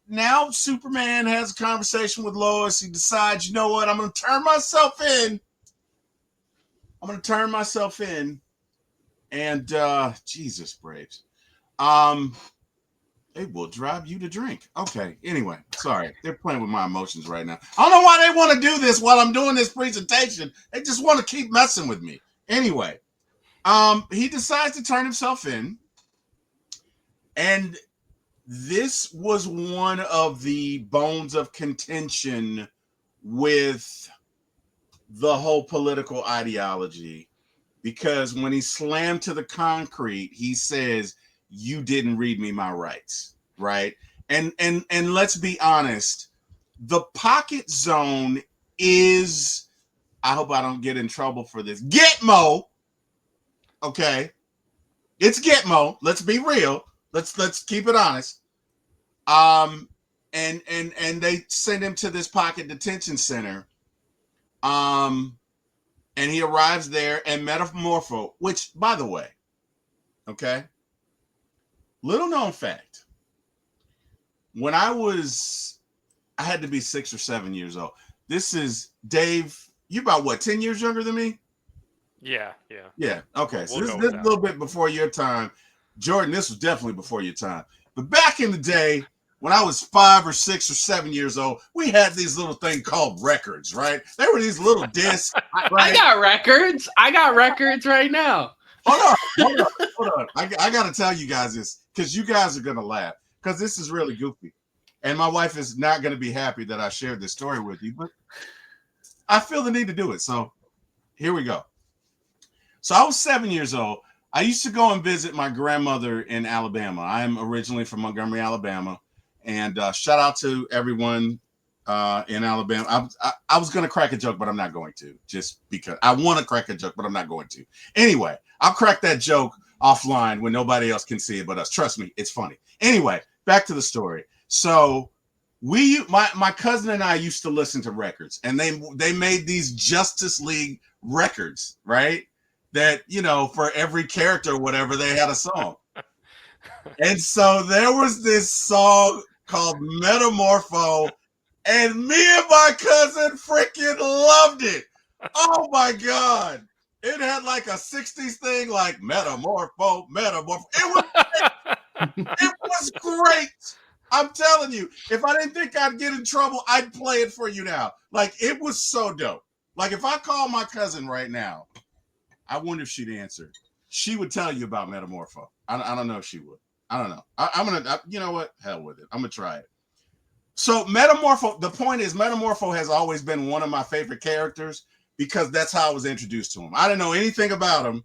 now Superman has a conversation with Lois. He decides, you know what? I'm going to turn myself in. And Jesus, Braves. It will drive you to drink. Okay, anyway, sorry. They're playing with my emotions right now. I don't know why they want to do this while I'm doing this presentation. They just want to keep messing with me. Anyway, he decides to turn himself in. And this was one of the bones of contention with the whole political ideology, because when he slammed to the concrete, he says, "You didn't read me my rights," right? And let's be honest, the pocket zone is, I hope I don't get in trouble for this, Gitmo. Okay, it's Gitmo. Let's be real. Let's keep it honest. And they send him to this pocket detention center. And he arrives there, and Metamorpho, which, by the way, okay, little known fact. When I had to be 6 or 7 years old. This is Dave. You about what, 10 years younger than me? Yeah. Okay, so this is a little bit before your time. Jordan, this was definitely before your time. But back in the day, when I was 5 or 6 or 7 years old, we had these little things called records, right? They were these little discs. Right? I got records. I got records right now. Hold on. I got to tell you guys this, because you guys are going to laugh, because this is really goofy. And my wife is not going to be happy that I shared this story with you, but I feel the need to do it. So here we go. So I was 7 years old. I used to go and visit my grandmother in Alabama. I am originally from Montgomery, Alabama. And shout out to everyone in Alabama. I was going to crack a joke, but I'm not going to, just because I want to crack a joke, but I'm not going to. Anyway, I'll crack that joke offline when nobody else can see it but us. Trust me, it's funny. Anyway, back to the story. So my cousin and I used to listen to records, and they made these Justice League records, right? That, for every character or whatever, they had a song. And so there was this song called Metamorpho, and me and my cousin freaking loved it. Oh my God. It had like a 60s thing, like Metamorpho. It was great. I'm telling you, if I didn't think I'd get in trouble, I'd play it for you now. Like, it was so dope. Like, if I call my cousin right now, I wonder if she'd answer. She would tell you about Metamorpho. I don't know if she would. I don't know. I'm going to, you know what? Hell with it. I'm going to try it. So Metamorpho, the point is, Metamorpho has always been one of my favorite characters because that's how I was introduced to him. I didn't know anything about him.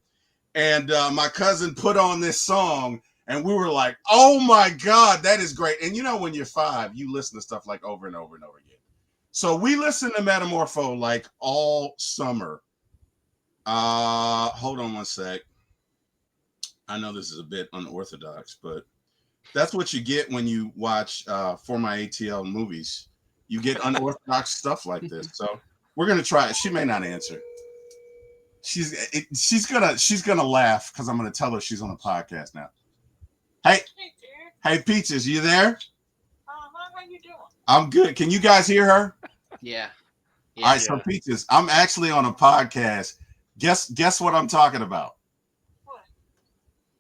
and my cousin put on this song, and we were like, "Oh my God, that is great!" And you know, when you're 5, you listen to stuff like over and over and over again. So we listened to Metamorpho like all summer. Hold on one sec. I know this is a bit unorthodox, but that's what you get when you watch For My ATL movies. You get unorthodox stuff like this. So we're gonna try it. She may not answer. She's gonna laugh because I'm gonna tell her she's on a podcast now. Hey Peaches, you there? How you doing? I'm good. Can you guys hear her? Yeah. All right, so Peaches, I'm actually on a podcast. Guess what I'm talking about? What?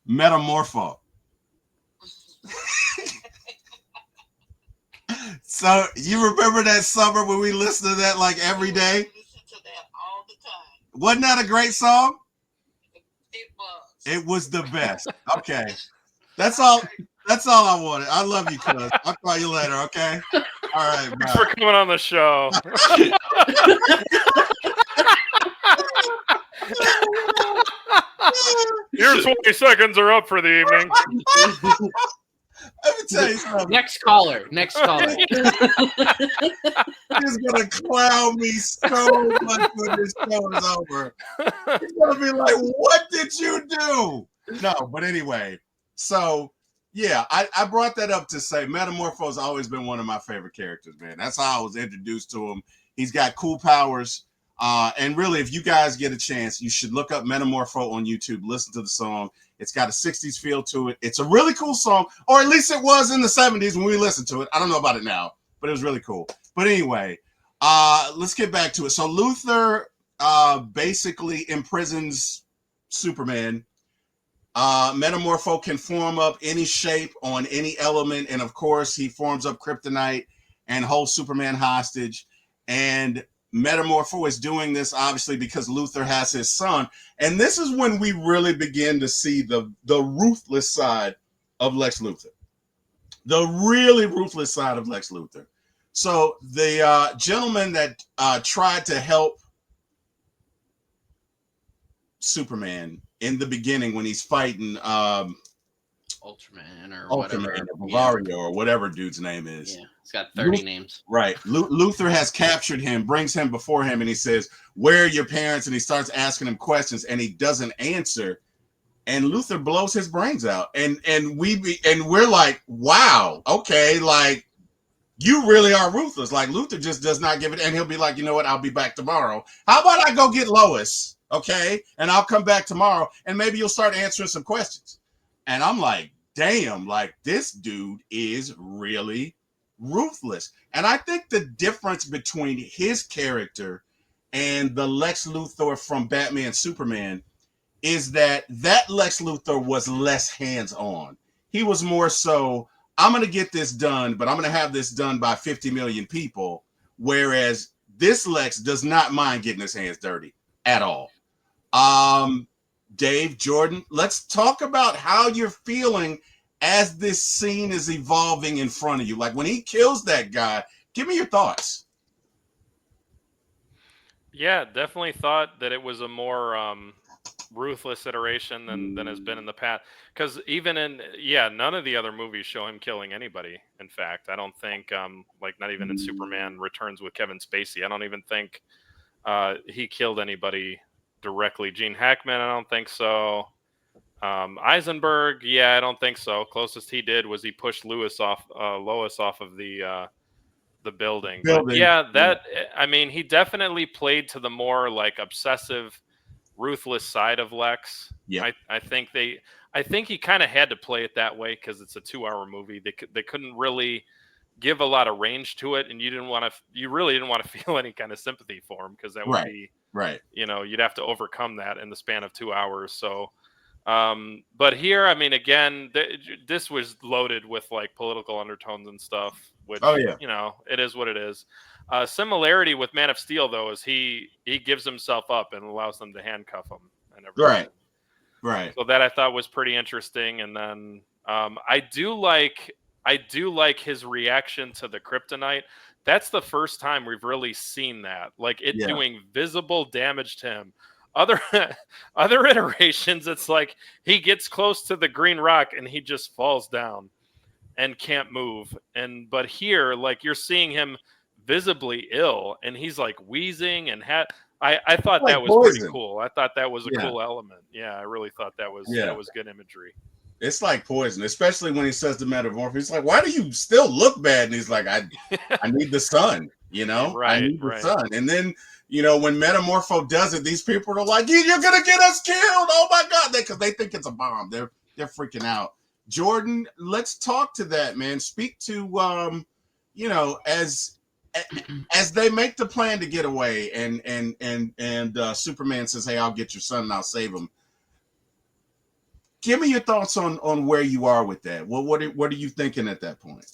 Metamorpho. So you remember that summer when we listened to that like every day? Listen to that all the time. Wasn't that a great song? It was. It was the best. Okay. That's all I wanted. I love you, cuz. I'll call you later, okay? All right, Thanks bye. for coming on the show. Your 20 seconds are up for the evening. Let me tell you something. Next caller. He's gonna clown me so much when this show is over. He's gonna be like, "What did you do?" No, but anyway. So yeah, I brought that up to say Metamorpho's always been one of my favorite characters, man. That's how I was introduced to him. He's got cool powers. And really, if you guys get a chance, you should look up Metamorpho on YouTube. Listen to the song. It's got a 60s feel to it. It's a really cool song, or at least it was in the 70s when we listened to it. I don't know about it now, but it was really cool. But anyway, let's get back to it. So Luther basically imprisons Superman. Metamorpho can form up any shape on any element, and of course, he forms up kryptonite and holds Superman hostage. And Metamorpho is doing this obviously because Luther has his son, and this is when we really begin to see the ruthless side of Lex Luthor, the really ruthless side of Lex Luthor. So the gentleman that tried to help Superman in the beginning when he's fighting Ultraman or Ultraman whatever. or Bavario or whatever dude's name is. Yeah, it's got 30 names. Right. Luther has captured him, brings him before him, and he says, "Where are your parents?" And he starts asking him questions, and he doesn't answer. And Luther blows his brains out. And we're like, wow, okay, like you really are ruthless. Like Luther just does not give it, and he'll be like, "You know what? I'll be back tomorrow. How about I go get Lois? Okay, and I'll come back tomorrow, and maybe you'll start answering some questions." And I'm like, damn, like this dude is really ruthless. And I think the difference between his character and the Lex Luthor from Batman Superman is that Lex Luthor was less hands-on. He was more so, I'm going to get this done, but I'm going to have this done by 50 million people. Whereas this Lex does not mind getting his hands dirty at all. Dave, Jordan, let's talk about how you're feeling as this scene is evolving in front of you. Like when he kills that guy, give me your thoughts. Yeah, definitely thought that it was a more ruthless iteration than has been in the past. Because even none of the other movies show him killing anybody. In fact, I don't think, like not even in Superman Returns with Kevin Spacey, I don't even think he killed anybody directly. Gene Hackman, I don't think so. Eisenberg, I don't think so. Closest he did was he pushed Lois off of the building. But I mean, he definitely played to the more like obsessive, ruthless side of Lex. Yeah, I think he kind of had to play it that way because it's a 2-hour movie. They couldn't really give a lot of range to it, and you really didn't want to feel any kind of sympathy for him because that would be right. You know, you'd have to overcome that in the span of 2 hours. So, but here, I mean, again, this was loaded with like political undertones and stuff, which, you know, it is what it is. Similarity with Man of Steel, though, is he gives himself up and allows them to handcuff him and everything. Right. So that I thought was pretty interesting. And then I do like his reaction to the kryptonite. That's the first time we've really seen that, like it doing visible damage to him. other other iterations, it's like he gets close to the green rock and he just falls down and can't move. But here, like, you're seeing him visibly ill, and he's like wheezing and I thought Like that was poison. pretty cool. I thought that was a Yeah. cool element. Yeah, I really thought that was good imagery. It's like poison, especially when he says the metamorph. He's like, "Why do you still look bad?" And he's like, "I need the sun. You know, I Right, need the right. sun." And then, you know, when Metamorpho does it, these people are like, "You're gonna get us killed! Oh my god!" Because they think it's a bomb. They're freaking out. Jordan, let's talk to that, man. Speak to you know, as they make the plan to get away, and Superman says, "Hey, I'll get your son and I'll save him." Give me your thoughts on where you are with that. What are you thinking at that point?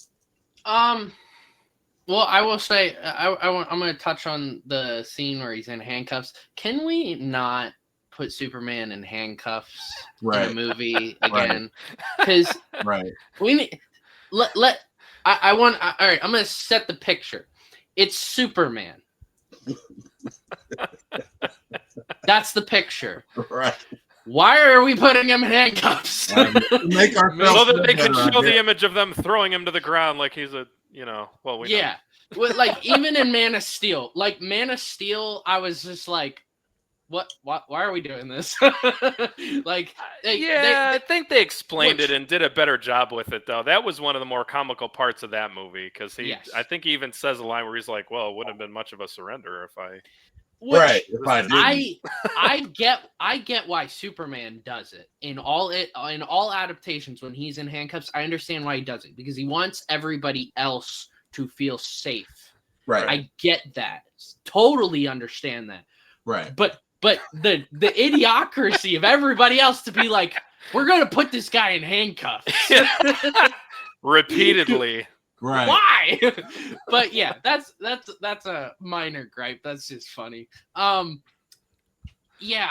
Well, I will say I'm going to touch on the scene where he's in handcuffs. Can we not put Superman in handcuffs in a movie again? Because Right. we need all right. I'm going to set the picture. It's Superman. That's the picture. Right. Why are we putting him in handcuffs? Make ourselves So that they can better, show I the guess. image of them throwing him to the ground like he's a, you know, well, we know. Yeah. Well, like, even in Man of Steel, I was just like, what? Why are we doing this? Like, I think they explained it and did a better job with it, though. That was one of the more comical parts of that movie, because I think he even says a line where he's like, "Well, it wouldn't have been much of a surrender if I." Right. If I didn't. I get why Superman does it in all adaptations when he's in handcuffs. I understand why he does it, because he wants everybody else to feel safe. Right. I get that. Totally understand that. Right. But the idiocracy of everybody else to be like, we're gonna put this guy in handcuffs repeatedly. Right. Why? But yeah, that's a minor gripe. That's just funny. Yeah,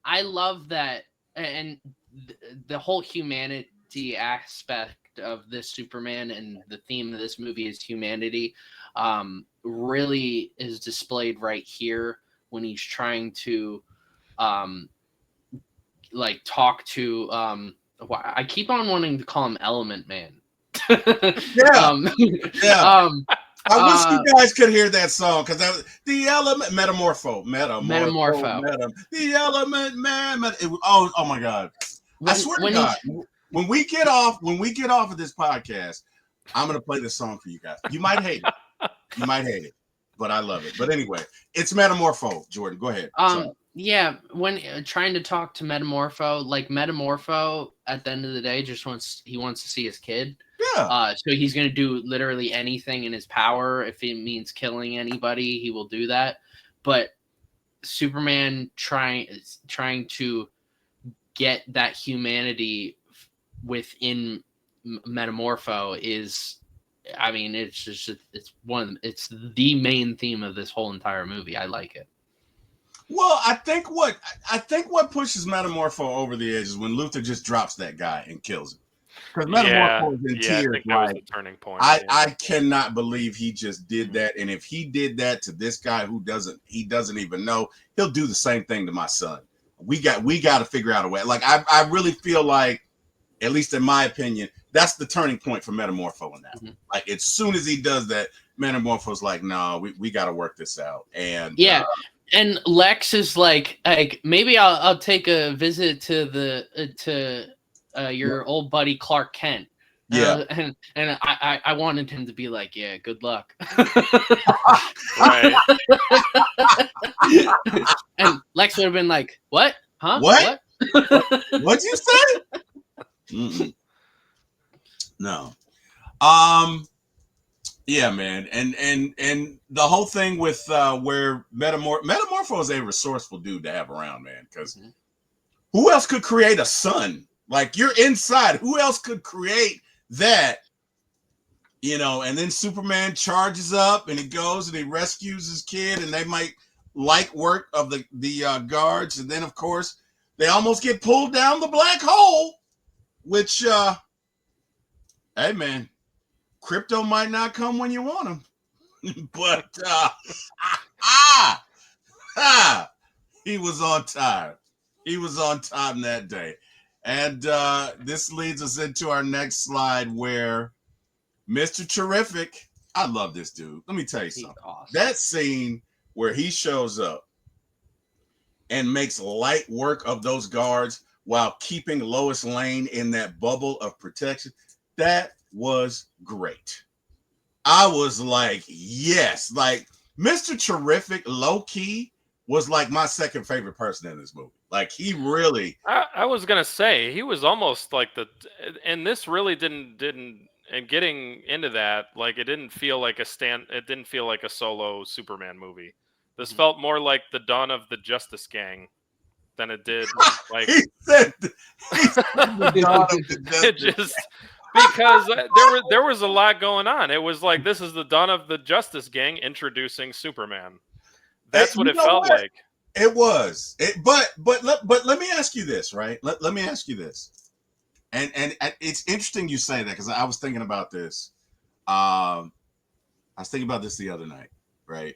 I love that, and the whole humanity aspect of this Superman, and the theme of this movie is humanity. Really is displayed right here when he's trying to like talk to I keep on wanting to call him Element Man. Yeah. Yeah. I wish you guys could hear that song, because that was the element Metamorpho. The element man. Oh my god. I swear to God, when we get off of this podcast, I'm gonna play this song for you guys. You might hate it. But I love it. But anyway, it's Metamorpho. Jordan, go ahead. Yeah, when trying to talk to Metamorpho, like Metamorpho at the end of the day just wants to see his kid. Yeah. So he's gonna do literally anything in his power. If it means killing anybody, he will do that. But Superman trying to get that humanity within Metamorpho is, I mean, it's the main theme of this whole entire movie. I like it. Well, I think what pushes Metamorpho over the edge is when Luthor just drops that guy and kills him. Because Metamorpho is in tears. I think that was the turning point. I cannot believe he just did that. And if he did that to this guy who doesn't even know, he'll do the same thing to my son. We got to figure out a way. Like, I really feel like, at least in my opinion, that's the turning point for Metamorpho in that. Mm-hmm. Like, as soon as he does that, Metamorpho's like, no, we got to work this out. And yeah. And Lex is like maybe I'll take a visit to your old buddy Clark Kent. Yeah. And I wanted him to be like, yeah, good luck. Right. And Lex would have been like, what? Huh? What? What'd you say? Mm-mm. No. Yeah, man. And the whole thing with where Metamorpho is a resourceful dude to have around, man, because who else could create a sun? Like, you're inside. Who else could create that? You know, and then Superman charges up and he goes and he rescues his kid, and they might like work of the guards, and then of course they almost get pulled down the black hole, which hey man, crypto might not come when you want him, but He was on time. He was on time that day. And this leads us into our next slide where Mr. Terrific, I love this dude. Let me tell you He's something. awesome. That scene where he shows up and makes light work of those guards while keeping Lois Lane in that bubble of protection, that was great. I was like, yes, like Mr. Terrific, low key, was like my second favorite person in this movie. Like he really, I was gonna say he was almost like and this really didn't. And getting into that, like it didn't feel like it didn't feel like a solo Superman movie. This felt more like the dawn of the Justice Gang than it did like he said the dawn of the it Justice. just because there was a lot going on. It was like this is the dawn of the Justice Gang introducing Superman. That's what You it know felt what? like. It was. But let me ask you this, right? Let me ask you this. And it's interesting you say that because I was thinking about this. I was thinking about this the other night, right?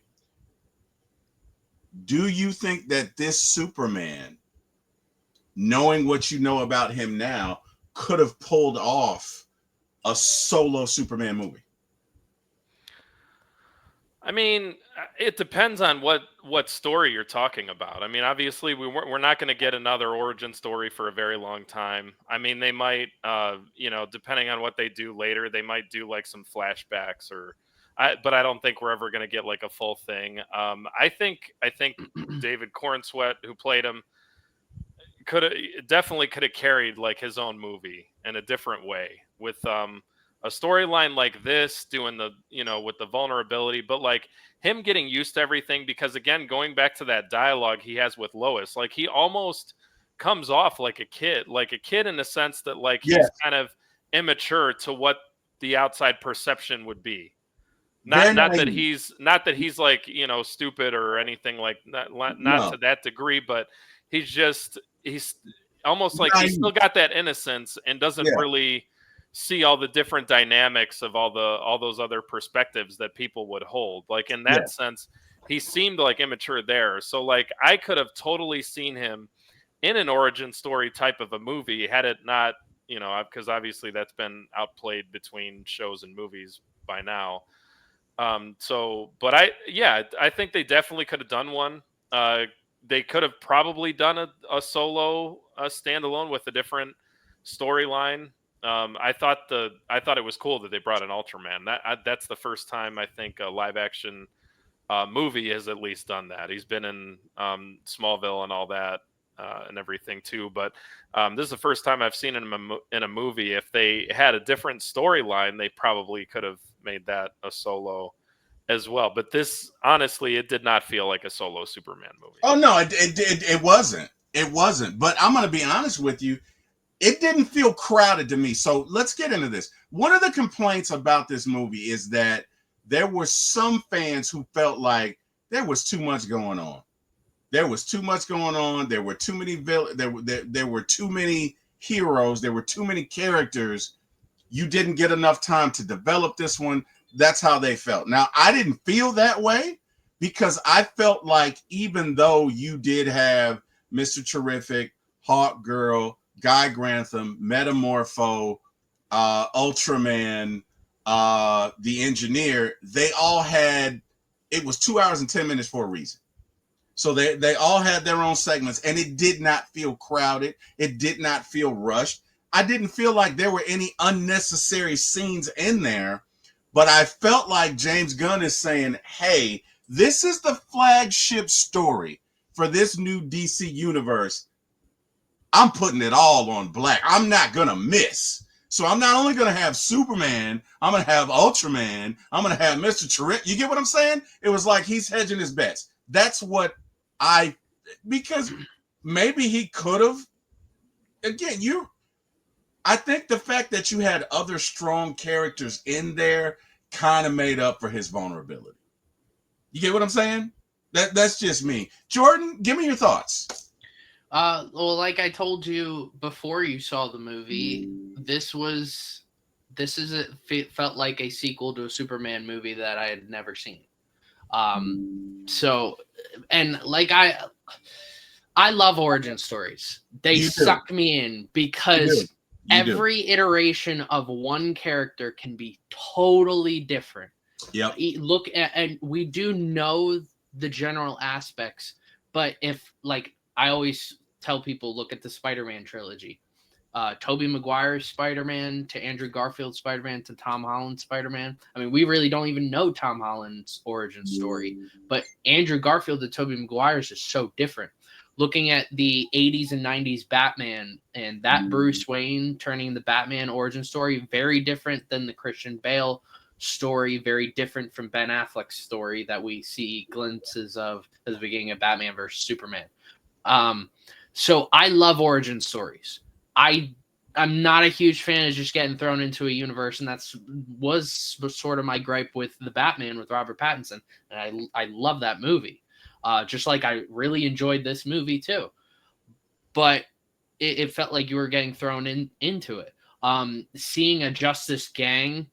Do you think that this Superman, knowing what you know about him now, could have pulled off a solo Superman movie? I mean, it depends on what story you're talking about. I mean, obviously, we're not going to get another origin story for a very long time. I mean, they might, depending on what they do later, they might do like some flashbacks but I don't think we're ever going to get like a full thing. I think David Cornsweet, who played him, definitely could have carried like his own movie in a different way with a storyline like this, doing with the vulnerability, but like him getting used to everything, because again, going back to that dialogue he has with Lois, like he almost comes off like a kid in the sense that like he's kind of immature to what the outside perception would be. Not that he's like, stupid or anything like that, not to that degree, but he's almost like he's still got that innocence and doesn't really see all the different dynamics of all those other perspectives that people would hold. Like in that sense, he seemed like immature there. So like I could have totally seen him in an origin story type of a movie had it not, because obviously that's been outplayed between shows and movies by now. But I think they definitely could have done one. They could have probably done a solo, a standalone with a different storyline. I thought it was cool that they brought an Ultraman. That's the first time I think a live action movie has at least done that. He's been in Smallville and all that and everything too. But this is the first time I've seen him in a movie. If they had a different storyline, they probably could have made that a solo as well. But this, honestly, it did not feel like a solo Superman movie. Oh no, it wasn't. It wasn't. But I'm going to be honest with you. It didn't feel crowded to me. So let's get into this. One of the complaints about this movie is that there were some fans who felt like there was too much going on. There was too much going on. There were too many there were too many heroes. There were too many characters. You didn't get enough time to develop this one. That's how they felt. Now, I didn't feel that way because I felt like even though you did have Mr. Terrific, Hawk Girl, Guy Grantham, Metamorpho, Ultraman, the Engineer, they all had, it was 2 hours and 10 minutes for a reason. So they all had their own segments, and it did not feel crowded. It did not feel rushed. I didn't feel like there were any unnecessary scenes in there, but I felt like James Gunn is saying, hey, this is the flagship story for this new DC universe. I'm putting it all on black. I'm not going to miss. So I'm not only going to have Superman, I'm going to have Ultraman, I'm going to have Mr. Terrific. You get what I'm saying? It was like he's hedging his bets. That's what because maybe he could have, again, I think the fact that you had other strong characters in there kind of made up for his vulnerability. You get what I'm saying? That's just me. Jordan, give me your thoughts. Well, like I told you before you saw the movie, felt like a sequel to a Superman movie that I had never seen. So, and like I love origin stories. They You do. suck me in because You do. every iteration of one character can be totally different. Yep. Look at, and we do know the general aspects, but if, like, I always tell people, look at the Spider-Man trilogy. Tobey Maguire's Spider-Man to Andrew Garfield's Spider-Man to Tom Holland's Spider-Man. I mean, we really don't even know Tom Holland's origin story, but Andrew Garfield to Tobey Maguire's is so different. Looking at the 80s and 90s Batman and that Bruce Wayne turning the Batman origin story, very different than the Christian Bale story, very different from Ben Affleck's story that we see glimpses of at the beginning of Batman versus Superman. So I love origin stories. I'm not a huge fan of just getting thrown into a universe, and was sort of my gripe with the Batman with Robert Pattinson, and I love that movie. Just like I really enjoyed this movie too, but it felt like you were getting thrown into it. Seeing a Justice Gang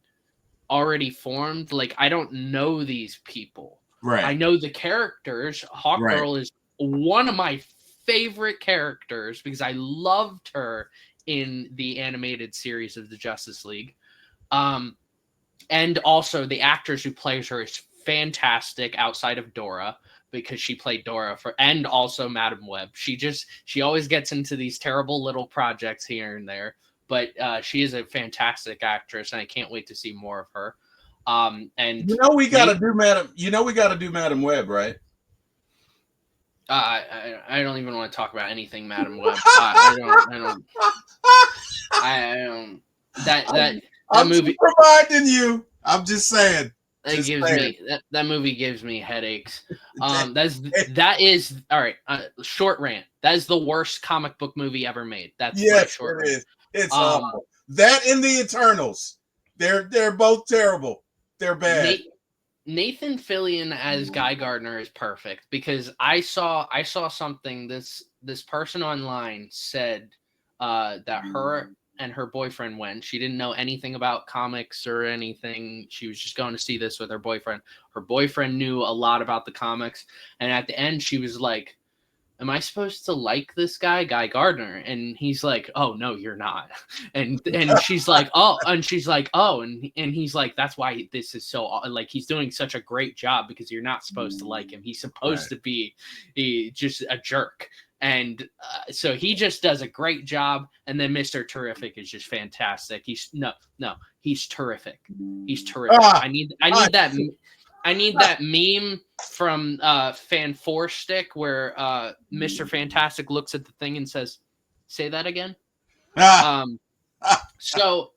already formed, like, I don't know these people. Right. I know the characters. Hawkgirl is one of my favorite characters because I loved her in the animated series of the Justice League. And also the actress who plays her is fantastic outside of Dora, because she played Dora and also Madam Web. She always gets into these terrible little projects here and there, but she is a fantastic actress, and I can't wait to see more of her. And we got to do Madam Web, right? I don't even want to talk about anything Madam Web. That movie. Reminding you. I'm just saying. That movie gives me headaches. That is all right. Short rant. That is the worst comic book movie ever made. That's short rant. Is. It's awful. That and the Eternals. They're both terrible. They're bad. Nathan Fillion as Guy Gardner is perfect because I saw something. This person online said that her and her boyfriend went. She didn't know anything about comics or anything. She was just going to see this with her boyfriend. Her boyfriend knew a lot about the comics, and at the end she was like, am I supposed to like this guy, Guy Gardner? And he's like, oh, no, you're not. And she's like, oh, and she's like, oh, and he's like, that's why this is so, like, he's doing such a great job because you're not supposed to like him. He's supposed to be just a jerk. And so he just does a great job. And then Mr. Terrific is just fantastic. He's terrific. He's terrific. I need that. I need that meme from Fan 4 Stick where Mr. Fantastic looks at the thing and says, say that again. So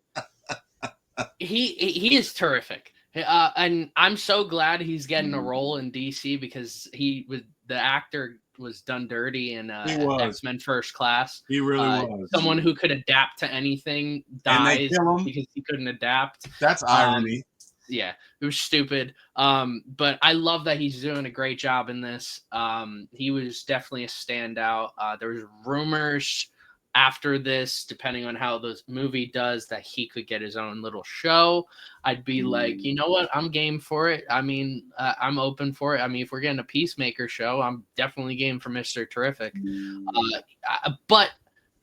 he is terrific. And I'm so glad he's getting a role in DC because the actor was done dirty in X-Men First Class. He really was. Someone who could adapt to anything dies because he couldn't adapt. That's irony. Yeah, it was stupid. But I love that he's doing a great job in this. He was definitely a standout. There was rumors after this, depending on how the movie does, that he could get his own little show. I'd be like, you know what? I'm game for it. I mean, I'm open for it. I mean, if we're getting a Peacemaker show, I'm definitely game for Mr. Terrific. But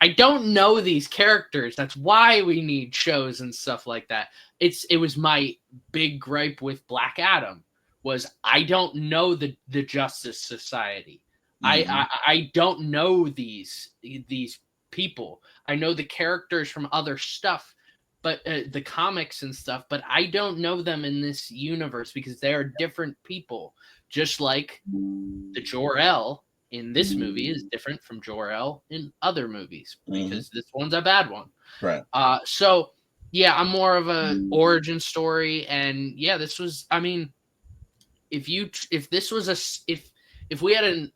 I don't know these characters. That's why we need shows and stuff like that. It was my big gripe with Black Adam was I don't know the Justice Society. I don't know these people. I know the characters from other stuff, but the comics and stuff, but I don't know them in this universe because they are different people. Just like the Jor-El in this movie is different from Jor-El in other movies because this one's a bad one. Right. So yeah, I'm more of a origin story, and yeah, this was. I mean, if we had an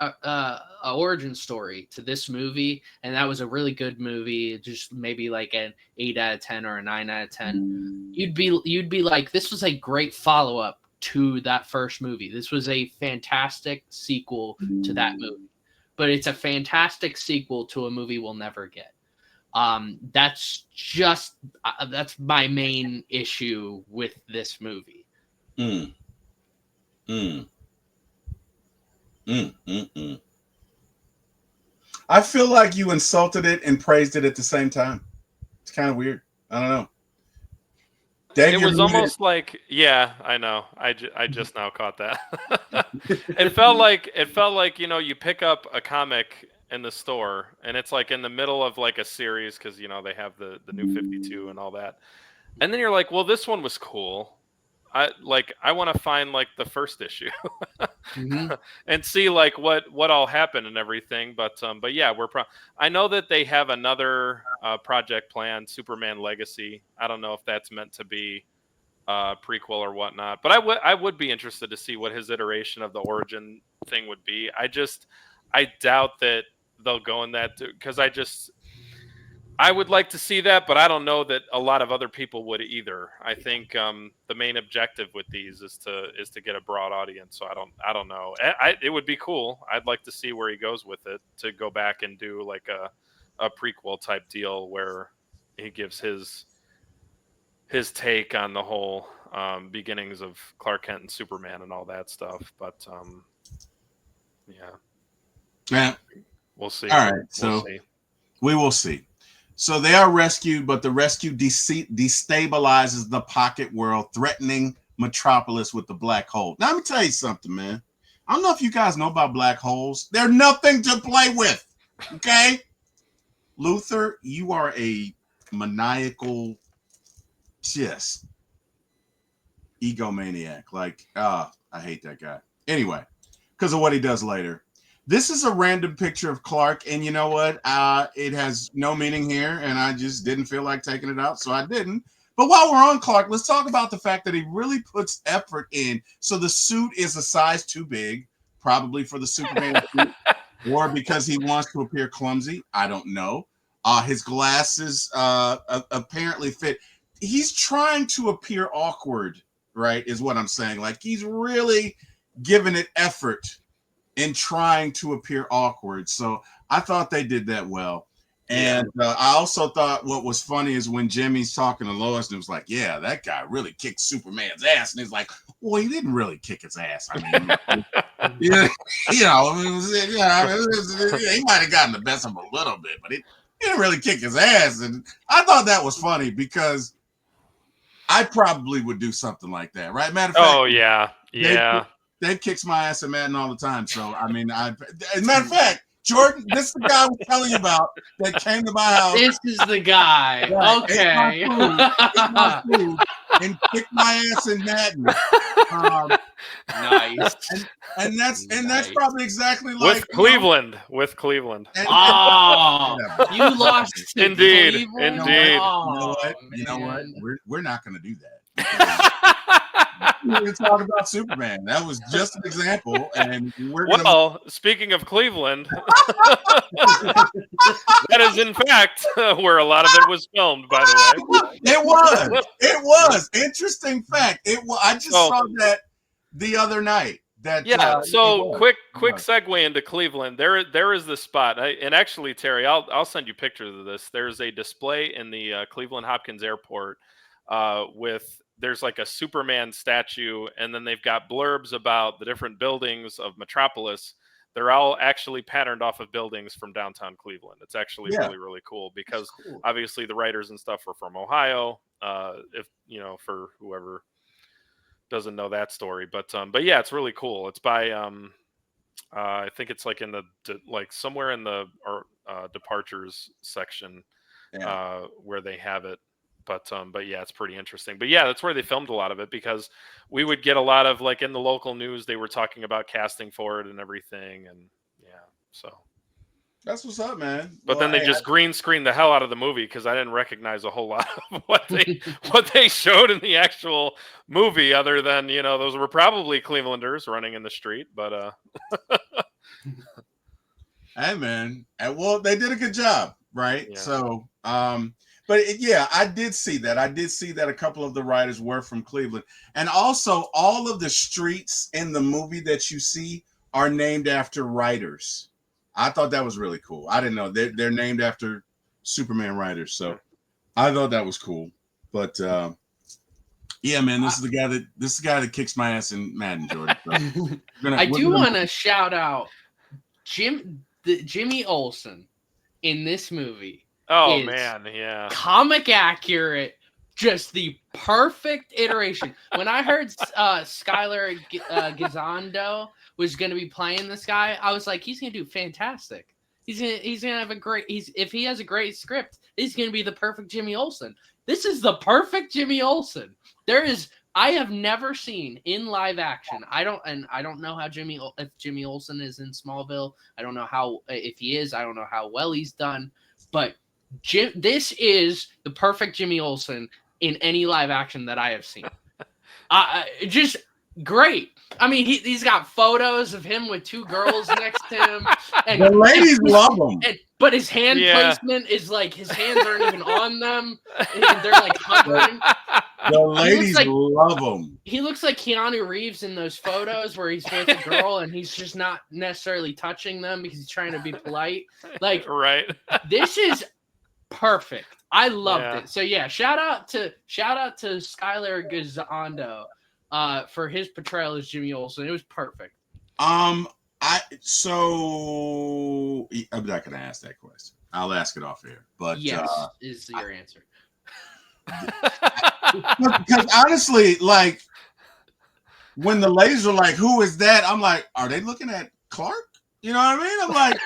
origin story to this movie, and that was a really good movie, just maybe like an 8 out of 10 or a 9 out of 10, you'd be like, this was a great follow up to that first movie. This was a fantastic sequel to that movie, but it's a fantastic sequel to a movie we'll never get. That's my main issue with this movie. I feel like you insulted it and praised it at the same time. It's kind of weird. I don't know. Dave, It you're was muted. almost like, yeah, I know. I just now caught that. It felt like you pick up a comic in the store and it's like in the middle of like a series because they have the new 52 and all that, and then you're like, well, this one was cool. I want to find like the first issue Mhm. and see like what all happened and everything. But yeah, I know that they have another project planned, Superman Legacy. I don't know if that's meant to be prequel or whatnot, but I would be interested to see what his iteration of the origin thing would be. I doubt that they'll go in that because I would like to see that, but I don't know that a lot of other people would either. I think the main objective with these is to get a broad audience. So I don't know. It would be cool. I'd like to see where he goes with it, to go back and do like a prequel type deal where he gives his take on the whole beginnings of Clark Kent and Superman and all that stuff. But yeah, Yeah. we'll see. All right. We'll So see. we will see. So they are rescued, but the rescue destabilizes the pocket world, threatening Metropolis with the black hole. Now, let me tell you something, man. I don't know if you guys know about black holes. They're nothing to play with. Okay? Luther, you are a maniacal, just egomaniac. Like, I hate that guy. Anyway, because of what he does later. This is a random picture of Clark, and you know what? It has no meaning here, and I just didn't feel like taking it out, so I didn't. But while we're on Clark, let's talk about the fact that he really puts effort in. So the suit is a size too big, probably for the Superman suit, or because he wants to appear clumsy. I don't know. His glasses apparently fit. He's trying to appear awkward, right, is what I'm saying. Like, he's really giving it effort in trying to appear awkward. So I thought they did that well. And I also thought what was funny is when Jimmy's talking to Lois and it was like, yeah, that guy really kicked Superman's ass. And he's like, well, he didn't really kick his ass. I mean, yeah, he might have gotten the best of him a little bit, but he didn't really kick his ass. And I thought that was funny because I probably would do something like that, right? Matter of fact, Oh yeah. Dave kicks my ass at Madden all the time. So, I mean, as a matter of fact, Jordan, this is the guy I was telling you about that came to my house. This is the guy. Right, Okay. ate my food, and kicked my ass in Madden. Nice. And that's Nice. probably exactly like With Cleveland. With Cleveland. Oh, you lost to Indeed. Cleveland? Indeed. Oh, you know what? man. We're not going to do that. We're going to talk about Superman. That was just an example, and we're going to. Well, speaking of Cleveland, that is in fact where a lot of it was filmed, by the way. It was. Interesting fact. I just saw that the other night. So quick segue into Cleveland. There is the spot, and actually, Terry, I'll send you pictures of this. There's a display in the Cleveland Hopkins Airport there's like a Superman statue, and then they've got blurbs about the different buildings of Metropolis. They're all actually patterned off of buildings from downtown Cleveland. It's actually really, really cool because obviously the writers and stuff are from Ohio. If for whoever doesn't know that story, but yeah, it's really cool. It's by I think it's like in the somewhere in the departures section where they have it. But yeah, it's pretty interesting. But yeah, that's where they filmed a lot of it because we would get a lot of like in the local news, they were talking about casting for it and everything. And yeah, so that's what's up, man. But then they just green screened the hell out of the movie because I didn't recognize a whole lot of what they showed in the actual movie, other than those were probably Clevelanders running in the street. But hey, man, well, they did a good job, right? Yeah. So but yeah, I did see that. I did see that a couple of the writers were from Cleveland. And also, all of the streets in the movie that you see are named after writers. I thought that was really cool. I didn't know. They're named after Superman writers. So I thought that was cool. But yeah, man, this is the guy that kicks my ass in Madden, Jordan. So I do want to shout out the Jimmy Olsen in this movie Oh is man, yeah. comic accurate, just the perfect iteration. When I heard Skylar Gisondo was going to be playing this guy, I was like, he's going to do fantastic. He's gonna have a great. If he has a great script, he's going to be the perfect Jimmy Olsen. This is the perfect Jimmy Olsen. I have never seen in live action. I don't know how if Jimmy Olsen is in Smallville. I don't know how, if he is. I don't know how well he's done. But this is the perfect Jimmy Olsen in any live action that I have seen. Just great. I mean, he's got photos of him with two girls next to him, and the ladies love him. But his hand placement is like his hands aren't even on them; they're like hovering. The ladies love him. He looks like Keanu Reeves in those photos where he's with a girl and he's just not necessarily touching them because he's trying to be polite. Like, right. This is perfect. I loved it. So yeah, shout out to Skylar Gisondo for his portrayal as Jimmy Olsen. It was perfect. I'm not gonna ask that question. I'll ask it off air. But yes, is your answer. Because honestly, like when the ladies are like, "Who is that?" I'm like, "Are they looking at Clark?" You know what I mean? I'm like,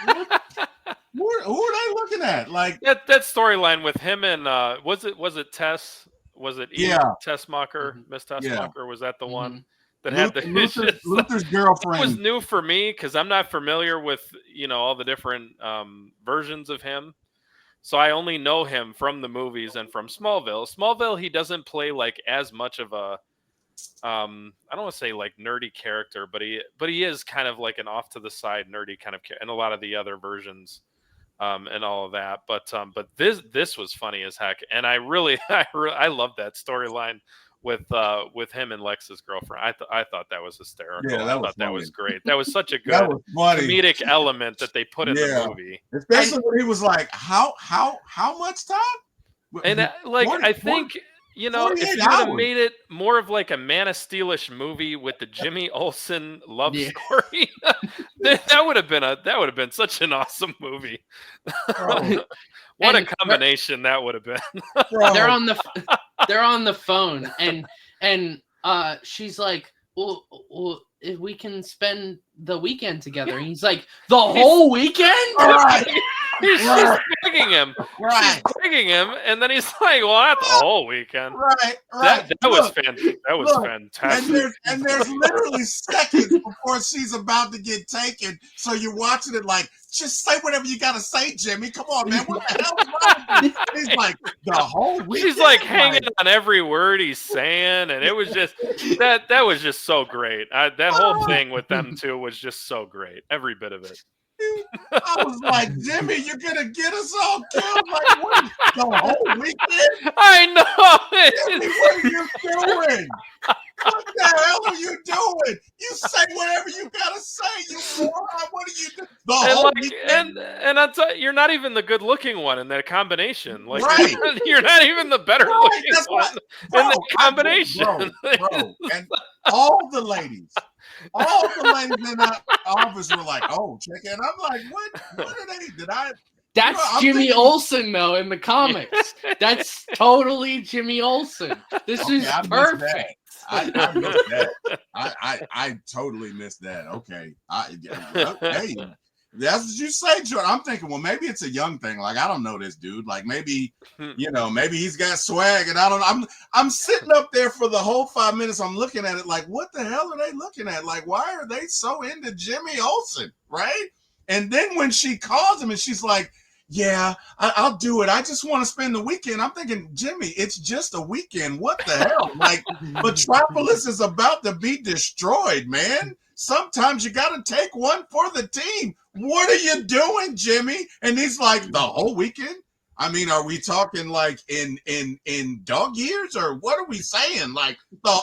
who are they looking at? Like that storyline with him and was it Tess? Was it Tessmacher? Miss Tessmacher? Yeah. Was that the one that Luther, had the Luther's girlfriend? It was new for me because I'm not familiar with all the different versions of him. So I only know him from the movies and from Smallville. Smallville, he doesn't play like as much of a I don't want to say like nerdy character, but he is kind of like an off to the side nerdy kind of character, and a lot of the other versions and all of that. But this was funny as heck, and I love that storyline with him and Lex's girlfriend. I thought that was hysterical. Yeah, that was great. That was such a good comedic element that they put in the movie. Especially when he was like, how much time? And I think if you would have made it more of like a Man of Steel-ish movie with the Jimmy Olsen love story, that would have been such an awesome movie. What a combination that would have been. They're on the phone and she's like, well, if we can spend the weekend together. And he's like, the whole weekend? Right. She's begging him. Right. She's begging him, and then he's like, well, not the whole weekend. Right. That was fantastic. And there's literally seconds before she's about to get taken. So you're watching it like, just say whatever you gotta say, Jimmy. Come on, man. What the hell is wrong with you? He's like, the whole weekend. She's like hanging on every word he's saying, and it was just that was just so great. That whole thing with them two was just so great. Every bit of it. I was like, Jimmy, you're gonna get us all killed. Like, what? The whole weekend? I know. Jimmy, what are you doing? What the hell are you doing? You say whatever you gotta say. You moron. What are you doing? The whole weekend. And I'll tell you, you're not even the good-looking one in that combination. Like, right. you're not even the better-looking one in that combination. Bro. And all the ladies in that office were like, "Oh, check it." I'm like, "What are they? Did I?" That's Jimmy Olsen, though, in the comics. That's totally Jimmy Olsen. This is perfect. I missed that. I totally missed that. Okay. Hey, that's what you say, Jordan. I'm thinking, well, maybe it's a young thing. Like, I don't know this dude. Like, maybe, maybe he's got swag, and I don't know. I'm sitting up there for the whole 5 minutes. I'm looking at it like, what the hell are they looking at? Like, why are they so into Jimmy Olsen, right? And then when she calls him and she's like, yeah, I'll do it. I just want to spend the weekend. I'm thinking, Jimmy, it's just a weekend. What the hell? Like, Metropolis is about to be destroyed, man. Sometimes you got to take one for the team. What are you doing, Jimmy? And he's like, the whole weekend? I mean, are we talking like in dog years, or what are we saying? Like,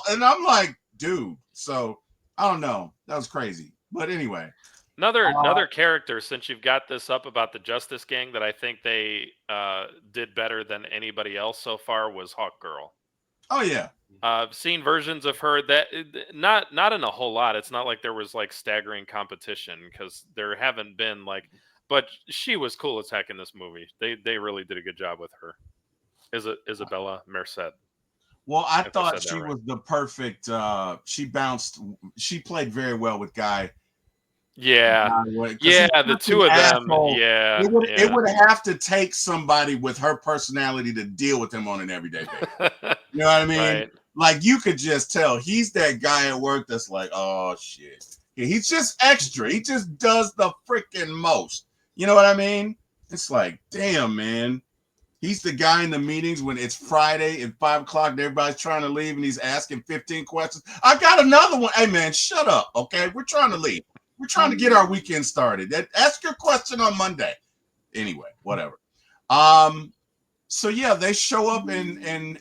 and I'm like, dude. So I don't know. That was crazy. But anyway. Another character, since you've got this up about the Justice Gang, that I think they did better than anybody else so far was Hawk Girl. Oh yeah, I've seen versions of her that not in a whole lot. It's not like there was like staggering competition, because there haven't been like But she was cool as heck in this movie. They really did a good job with her. Isabella Merced. Well, I If I thought said that she right. was the perfect. She played very well with Guy. Yeah. Because Yeah, he's the such an two of them. asshole. Yeah. It Yeah. would have to take somebody with her personality to deal with him on an everyday basis. You know what I mean? Right. Like you could just tell he's that guy at work that's like, oh shit. He's just extra. He just does the freaking most. You know what I mean? It's like, damn, man. He's the guy in the meetings when it's Friday at 5:00 and everybody's trying to leave and he's asking 15 questions. I got another one. Hey man, shut up. Okay. We're trying to leave. We're trying to get our weekend started. Ask your question on Monday. Anyway, whatever. So yeah, they show up in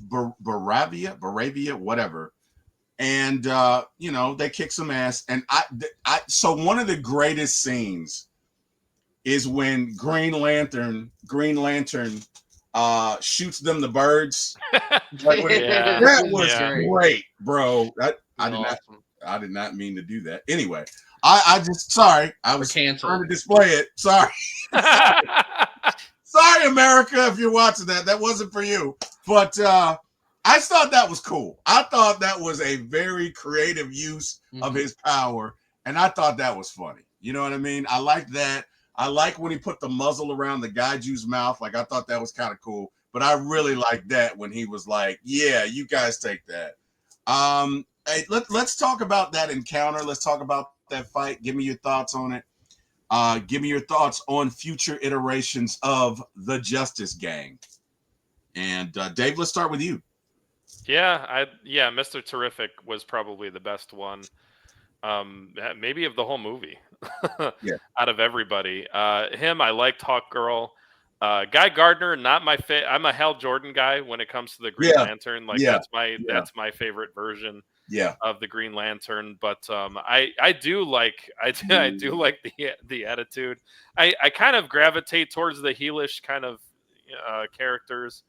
Baravia, whatever. And they kick some ass. And so one of the greatest scenes is when Green Lantern shoots them the birds. Yeah. That was Yeah. great, bro. Awesome. I did not mean to do that. Anyway, I just sorry. I was trying canceled. to display it. Sorry. Sorry, America, if you're watching that. That wasn't for you. But I thought that was cool. I thought that was a very creative use of his power. And I thought that was funny. You know what I mean? I like that. I like when he put the muzzle around the Gaiju's mouth. Like, I thought that was kind of cool. But I really liked that when he was like, yeah, you guys take that. Hey, let's talk about that encounter. Let's talk about that fight. Give me your thoughts on it. Give me your thoughts on future iterations of the Justice Gang. And Dave, let's start with you. Yeah, Mr. Terrific was probably the best one. Maybe of the whole movie. Yeah. Out of everybody. Him, I liked Hawk Girl. Guy Gardner, not my I'm a Hal Jordan guy when it comes to the Green Lantern. Like that's my favorite version of the Green Lantern. But I do like the attitude. I kind of gravitate towards the heelish kind of characters.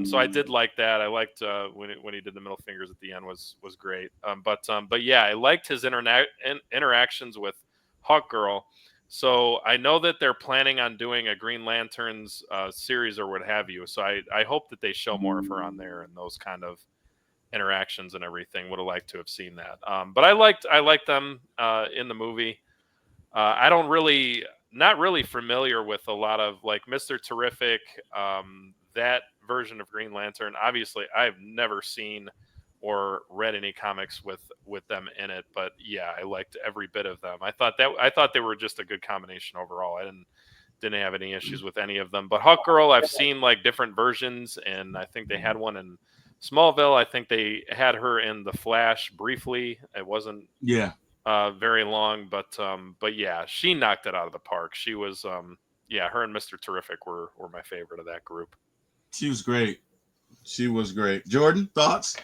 So I did like that. I liked when he did the middle fingers at the end was great. But yeah, I liked his interactions with Hawk Girl. So I know that they're planning on doing a Green Lanterns series or what have you. So I hope that they show more of her on there and those kind of interactions and everything. Would have liked to have seen that. But I liked them in the movie. Not really familiar with a lot of like Mr. Terrific, that version of Green Lantern. Obviously, I've never seen or read any comics with them in it, but yeah, I liked every bit of them. I thought they were just a good combination overall. I didn't have any issues with any of them. But Hawk Girl, I've seen like different versions, and I think they had one in Smallville. I think they had her in The Flash briefly. It wasn't very long, but yeah, she knocked it out of the park. She was her and Mr. Terrific were my favorite of that group. She was great. Jordan, thoughts?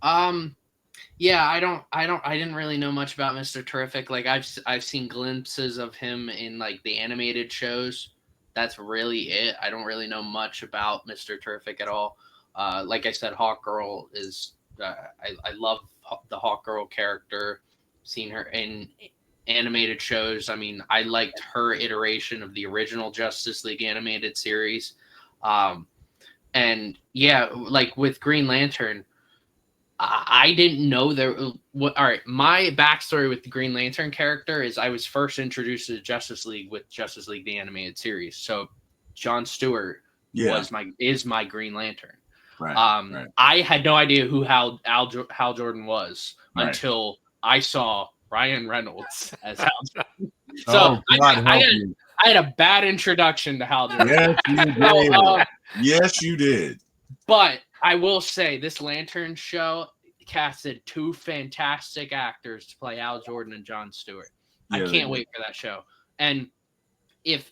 Yeah, I didn't really know much about Mr. Terrific. Like I've seen glimpses of him in like the animated shows. That's really it. I don't really know much about Mr. Terrific at all. Like I said, Hawk Girl is I love the Hawk Girl character. Seen her in animated shows. I mean, I liked her iteration of the original Justice League animated series. And yeah, like with Green Lantern, I didn't know there. All right, my backstory with the Green Lantern character is I was first introduced to Justice League with Justice League the animated series. So John Stewart is my Green Lantern. Right. I had no idea who Hal Jordan was until I saw Ryan Reynolds as Hal Jordan. So I had a bad introduction to Hal Jordan. Yes, you did. But I will say this Lantern show casted two fantastic actors to play Hal Jordan and John Stewart. I can't wait for that show. And if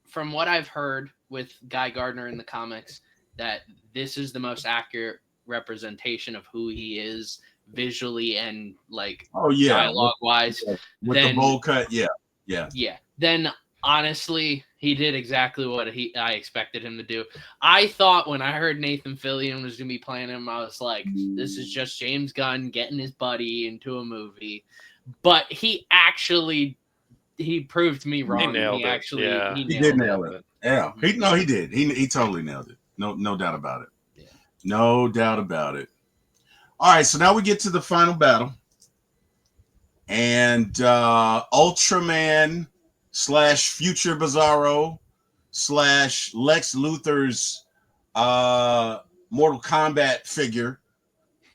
from what I've heard with Guy Gardner in the comics, that this is the most accurate representation of who he is visually and like dialogue wise. With the bowl cut, yeah. Then honestly, he did exactly what I expected him to do. I thought when I heard Nathan Fillion was going to be playing him, I was like, this is just James Gunn getting his buddy into a movie. But he actually he proved me wrong. nailed He it. actually Yeah. he He nailed did it. nail it. Yeah. He did. He totally nailed it. No doubt about it. Yeah. No doubt about it. All right, so now we get to the final battle. And Ultraman / Future Bizarro / Lex Luthor's Mortal Kombat figure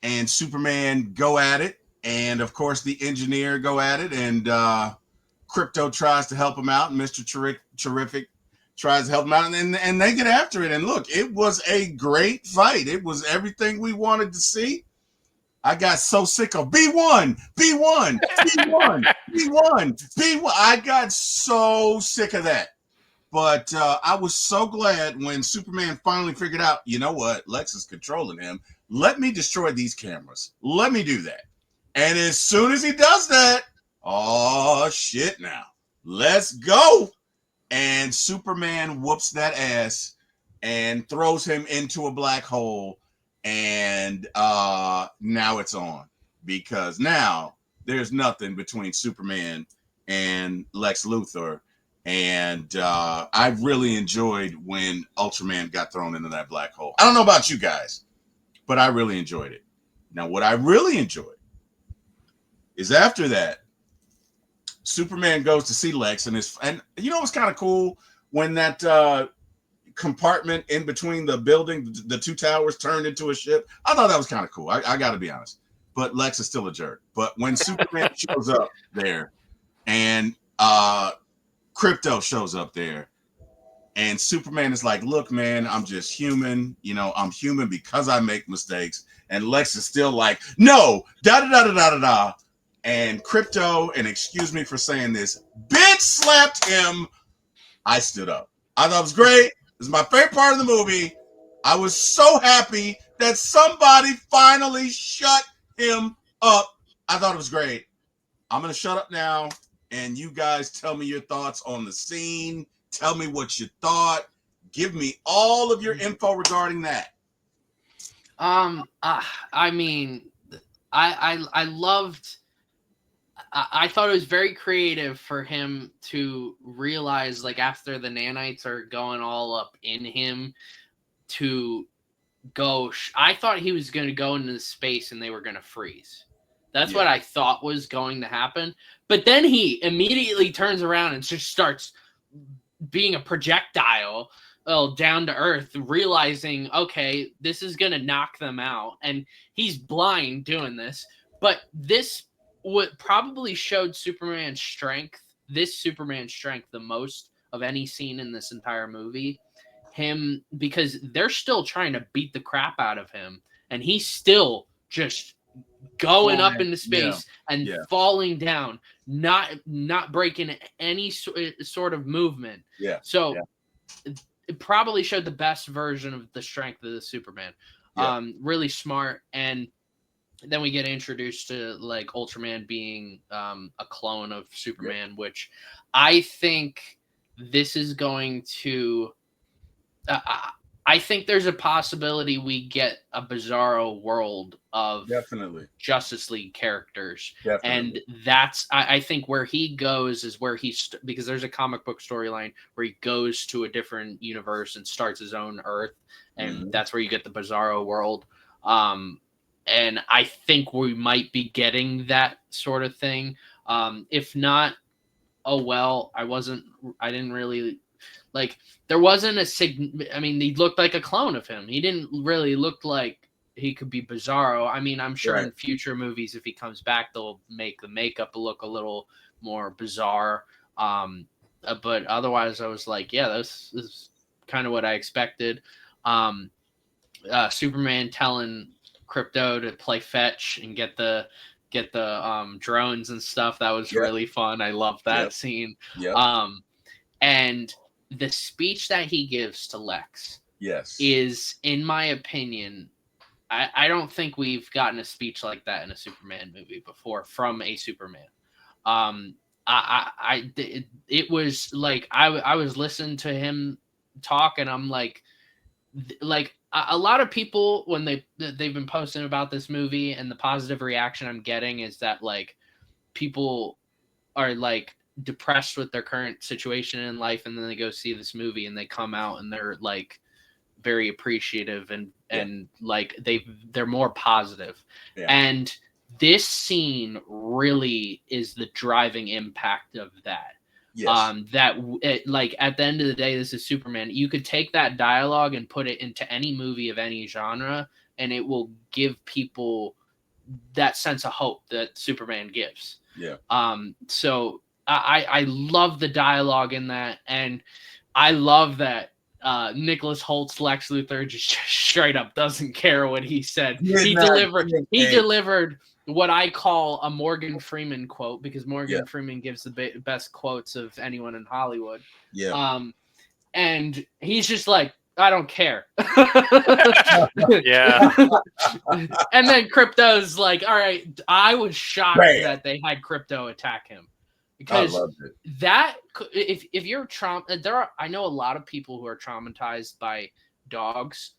and Superman go at it. And of course, the engineer go at it. And Crypto tries to help him out. And Mr. Terrific tries to help him out. And they get after it. And look, it was a great fight. It was everything we wanted to see. I got so sick of B1, B1, B1, B1, B1. I got so sick of that. But I was so glad when Superman finally figured out, you know what, Lex is controlling him. Let me destroy these cameras. Let me do that. And as soon as he does that, oh, shit now. Let's go. And Superman whoops that ass and throws him into a black hole. And now it's on, because now there's nothing between Superman and Lex Luthor. And I really enjoyed when Ultraman got thrown into that black hole. I don't know about you guys, but I really enjoyed it. Now, what I really enjoyed is after that, Superman goes to see Lex, and you know what's kind of cool, when that compartment in between the building, the two towers, turned into a ship. I thought that was kind of cool. I got to be honest. But Lex is still a jerk. But when Superman shows up there, and Crypto shows up there, and Superman is like, look, man, I'm just human. You know, I'm human because I make mistakes. And Lex is still like, no, da-da-da-da-da-da-da. And Crypto, and excuse me for saying this, bitch slapped him. I stood up. I thought it was great. This is my favorite part of the movie. I was so happy that somebody finally shut him up. I thought it was great. I'm going to shut up now, and you guys tell me your thoughts on the scene. Tell me what you thought. Give me all of your info regarding that. I mean, I loved. I thought it was very creative for him to realize, like, after the nanites are going all up in him, to go. I thought he was going to go into space and they were going to freeze. That's what I thought was going to happen. But then he immediately turns around and just starts being a projectile down to Earth, realizing, okay, this is going to knock them out. And he's blind doing this. But this what probably showed Superman's strength the most of any scene in this entire movie. Him, because they're still trying to beat the crap out of him, and he's still just going up into space and falling down, not breaking any sort of movement. So it probably showed the best version of the strength of the Superman. Really smart. And then we get introduced to, like, Ultraman being a clone of Superman, which I think this is going to. I think there's a possibility we get a Bizarro world of Justice League characters, and that's I think where he goes is where because there's a comic book storyline where he goes to a different universe and starts his own Earth, and that's where you get the Bizarro world. And I think we might be getting that sort of thing. If not, oh well. I didn't really like. There wasn't I mean, he looked like a clone of him. He didn't really look like he could be Bizarro. I mean, I'm sure in future movies, if he comes back, they'll make the makeup look a little more bizarre. But otherwise, I was like, yeah, this is kind of what I expected. Superman telling Crypto to play fetch and get the drones and stuff. That was really fun. I love that scene. And the speech that he gives to Lex is, in my opinion, I don't think we've gotten a speech like that in a Superman movie before from a Superman. It was like I was listening to him talk, and I'm like a lot of people, when they've been posting about this movie, and the positive reaction I'm getting is that, like, people are like, depressed with their current situation in life, and then they go see this movie and they come out and they're like very appreciative and like they're more positive. Yeah. And this scene really is the driving impact of that. Yes. Like at the end of the day, this is Superman. You could take that dialogue and put it into any movie of any genre, and it will give people that sense of hope that Superman gives. Yeah. So I love the dialogue in that, and I love that Nicholas Holt's Lex Luthor just straight up doesn't care what he said. He delivered what I call a Morgan Freeman quote, because Morgan Freeman gives the best quotes of anyone in Hollywood. Yeah. And he's just like, I don't care. Yeah. And then Crypto's like, all right, I was shocked that they had Crypto attack him. Because that, if you're I know a lot of people who are traumatized by dogs,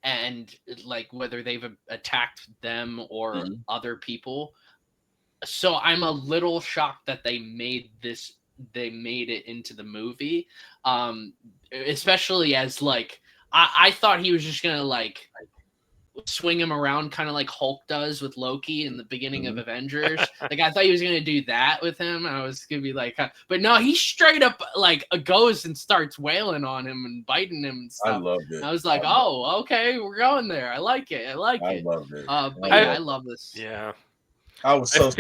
and like whether they've attacked them or other people. So I'm a little shocked that they made it into the movie, especially as like I thought he was just gonna like swing him around kind of like Hulk does with Loki in the beginning of Avengers. Like I thought he was gonna do that with him. I was gonna be like, but no, he straight up like goes and starts wailing on him and biting him and stuff. I loved it. I was like, oh, okay, we're going there. I like it. I loved it. But yeah, I love this. Yeah. I was so I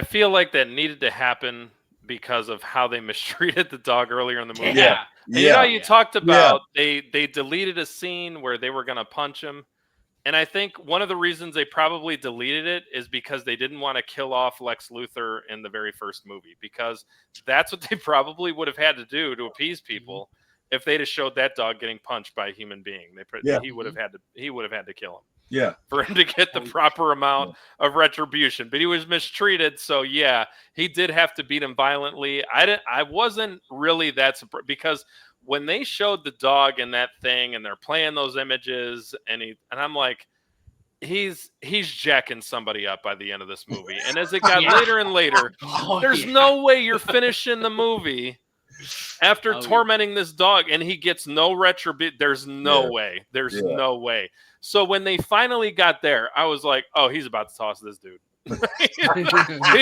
feel like that needed to happen because of how they mistreated the dog earlier in the movie. Yeah. And you know, you talked about they deleted a scene where they were going to punch him. And I think one of the reasons they probably deleted it is because they didn't want to kill off Lex Luthor in the very first movie, because that's what they probably would have had to do to appease people if they'd have showed that dog getting punched by a human being. He would have had to kill him. Yeah. For him to get the proper amount of retribution. But he was mistreated, so yeah, he did have to beat him violently. I wasn't really that surprised, because when they showed the dog in that thing and they're playing those images and I'm like, he's jacking somebody up by the end of this movie. And as it got later and later, there's no way you're finishing the movie after tormenting this dog and he gets no retribution. There's no way. There's no way. So when they finally got there, I was like, oh, he's about to toss this dude. He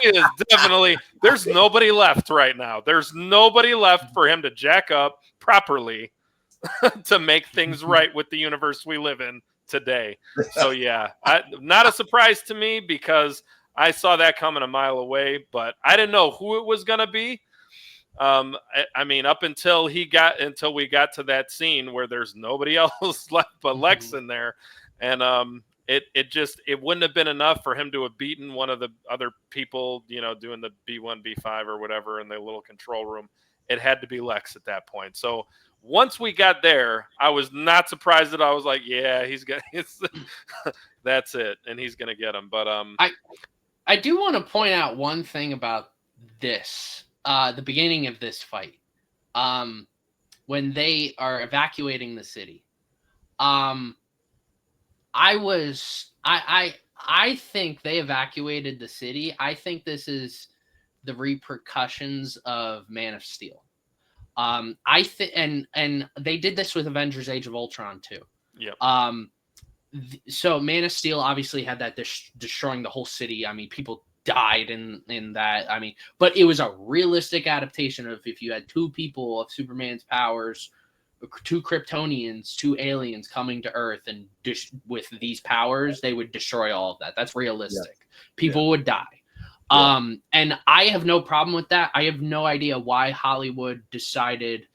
is definitely, there's nobody left right now. There's nobody left for him to jack up properly to make things right with the universe we live in today. So yeah, not a surprise to me, because I saw that coming a mile away, but I didn't know who it was going to be. I mean, up until we got to that scene where there's nobody else left but Lex in there, and it wouldn't have been enough for him to have beaten one of the other people, you know, doing the B1, B5 or whatever in the little control room. It had to be Lex at that point. So once we got there, I was not surprised that I was like, yeah, that's it, and he's gonna get him. But I do want to point out one thing about this. The beginning of this fight, when they are evacuating the city, I think they evacuated the city. I think this is the repercussions of Man of Steel. I think, and they did this with Avengers: Age of Ultron too. Yeah. So Man of Steel obviously had that destroying the whole city. I mean, people died in that. I mean, but it was a realistic adaptation of if you had two people of Superman's powers, two Kryptonians, two aliens coming to Earth, and with these powers, they would destroy all of that. That's realistic. People would die. And I have no problem with that. I have no idea why Hollywood decided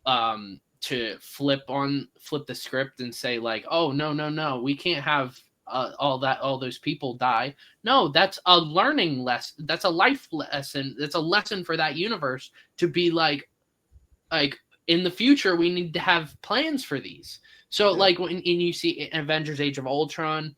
to flip the script and say like, oh no, we can't have all those people die. No, that's a learning lesson. That's a life lesson. That's a lesson for that universe to be like in the future, we need to have plans for these. So like when you see Avengers: Age of Ultron,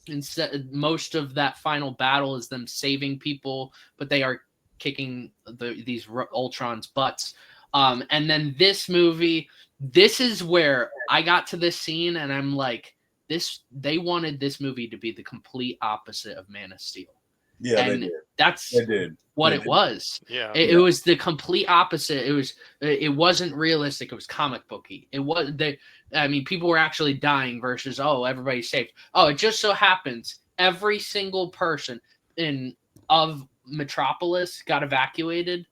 instead most of that final battle is them saving people, but they are kicking these Ultron's butts. And then this movie, this is where I got to this scene and I'm like, they wanted this movie to be the complete opposite of Man of Steel. Yeah, they and did. that's They did. what They it did. was. Yeah. It was the complete opposite. It wasn't realistic. It was comic booky. It was they. I mean, people were actually dying versus everybody's safe. Oh, it just so happens every single person of Metropolis got evacuated.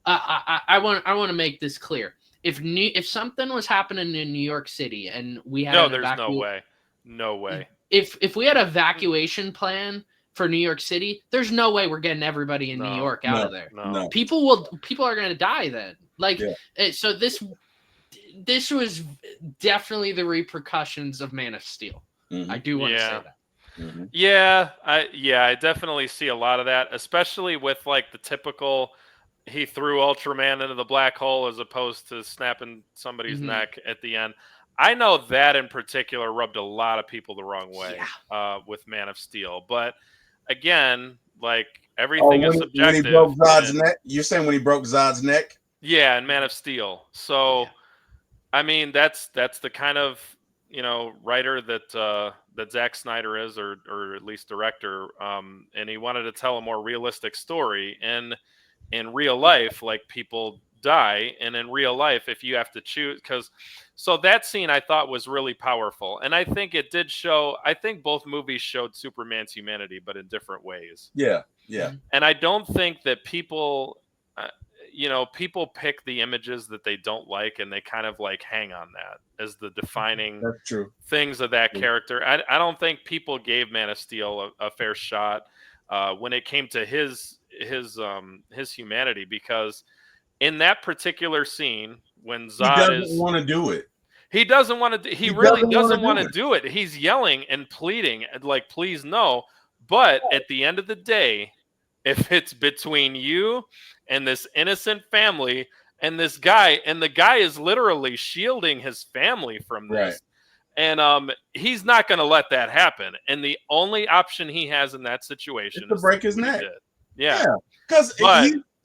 I want to make this clear. If something was happening in New York City and we had No, an there's no way. No way. If we had an evacuation plan for New York City, there's no way we're getting everybody in New No. York out of there. No. People are going to die then. Like so this was definitely the repercussions of Man of Steel. Mhm. I do want to say Yeah. that. Mhm. Yeah, I definitely see a lot of that, especially with like the typical he threw Ultraman into the black hole as opposed to snapping somebody's Mhm. neck at the end. I know that in particular rubbed a lot of people the wrong way with Man of Steel. But again, like everything is when he subjective. broke Zod's and- neck? You're saying when he broke Zod's neck? Yeah, and Man of Steel. So Yeah. I mean, that's the kind of writer that Zack Snyder is, or at least director, and he wanted to tell a more realistic story. And in real life, like people die, and in real life, if you have to choose, so that scene I thought was really powerful, and I think it did show. I think both movies showed Superman's humanity, but in different ways. Yeah, yeah. And I don't think that people people pick the images that they don't like and they kind of like hang on that as the defining That's true. things of that character. I don't think people gave Man of Steel a fair shot when it came to his humanity, because in that particular scene when He Zod doesn't want to do it. he doesn't want to. He really doesn't want to do it. He's yelling and pleading, like, "Please no!" But at the end of the day, if it's between you and this innocent family and this guy, and the guy is literally shielding his family from this, and he's not going to let that happen. And the only option he has in that situation is to break his neck. Yeah, because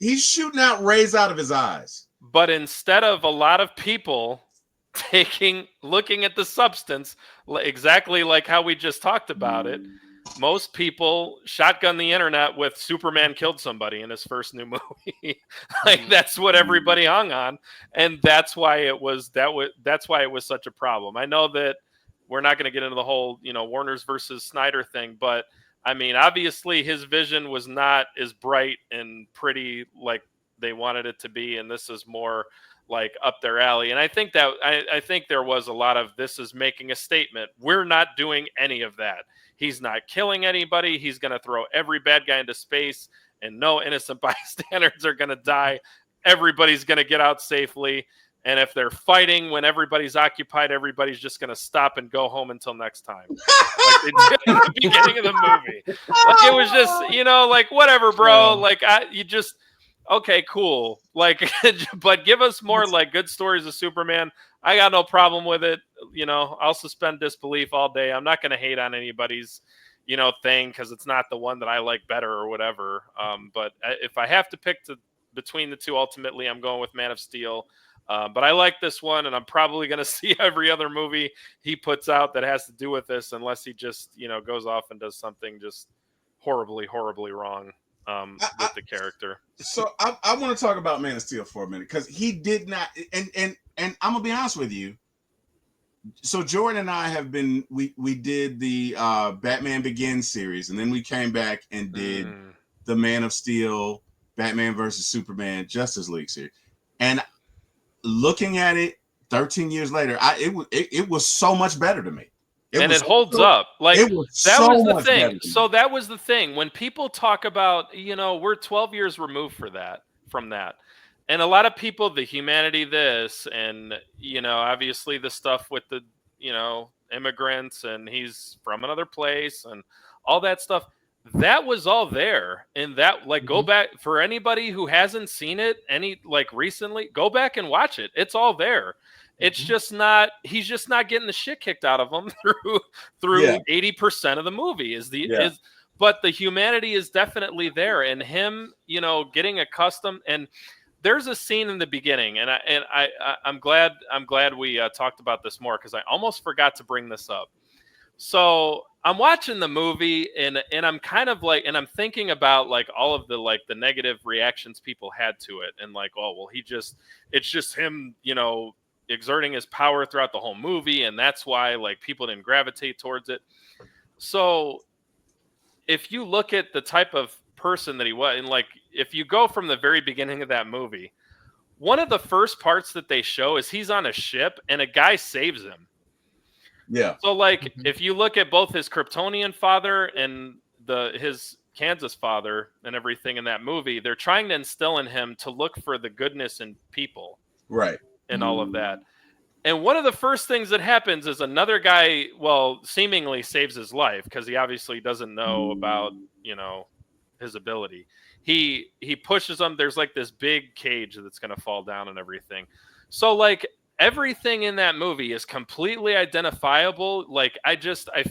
he's shooting out rays out of his eyes. But instead of a lot of people looking at the substance exactly like how we just talked about it, most people shotgun the internet with Superman killed somebody in his first new movie. Like that's what everybody hung on, and that's why it was such a problem. I know that we're not going to get into the whole Warner's versus Snyder thing, but I mean obviously his vision was not as bright and pretty like they wanted it to be, and this is more like up their alley. And I think that I think there was a lot of this is making a statement. We're not doing any of that. He's not killing anybody. He's going to throw every bad guy into space, and no innocent bystanders are going to die. Everybody's going to get out safely. And if they're fighting when everybody's occupied, everybody's just going to stop and go home until next time. Like they did in the beginning of the movie. Like it was just, like whatever, bro. Like okay, cool. Like, but give us more like good stories of Superman. I got no problem with it. I'll suspend disbelief all day. I'm not going to hate on anybody's, thing because it's not the one that I like better or whatever. But if I have to pick between the two, ultimately, I'm going with Man of Steel. But I like this one, and I'm probably going to see every other movie he puts out that has to do with this, unless he just, goes off and does something just horribly, horribly wrong. With the character. So I want to talk about Man of Steel for a minute, because he did not, and I'm gonna be honest with you. So Jordan and I have been we did the Batman Begins series, and then we came back and did the Man of Steel, Batman versus Superman Justice League series. And looking at it 13 years later, it was so much better to me. It holds up. Like that was the thing. So that was the thing. When people talk about, we're 12 years removed from that. And a lot of people, the humanity this, and, obviously the stuff with the, immigrants, and he's from another place and all that stuff, that was all there. And that, like, go back for anybody who hasn't seen it recently, go back and watch it. It's all there. It's just not. He's just not getting the shit kicked out of him through 80% of the movie. But the humanity is definitely there, and him, getting accustomed. And there's a scene in the beginning, and I'm glad we talked about this more, because I almost forgot to bring this up. So I'm watching the movie and I'm kind of like, and I'm thinking about like all of the like the negative reactions people had to it, and like, oh well, it's just him, exerting his power throughout the whole movie, and that's why like people didn't gravitate towards it. So if you look at the type of person that he was, and like if you go from the very beginning of that movie, one of the first parts that they show is he's on a ship and a guy saves him. Yeah. So like if you look at both his Kryptonian father and his Kansas father and everything in that movie, they're trying to instill in him to look for the goodness in people. Right. And all of that. And one of the first things that happens is another guy, well, seemingly saves his life because he obviously doesn't know about, his ability. He pushes him. There's like this big cage that's going to fall down and everything. So like everything in that movie is completely identifiable. Like I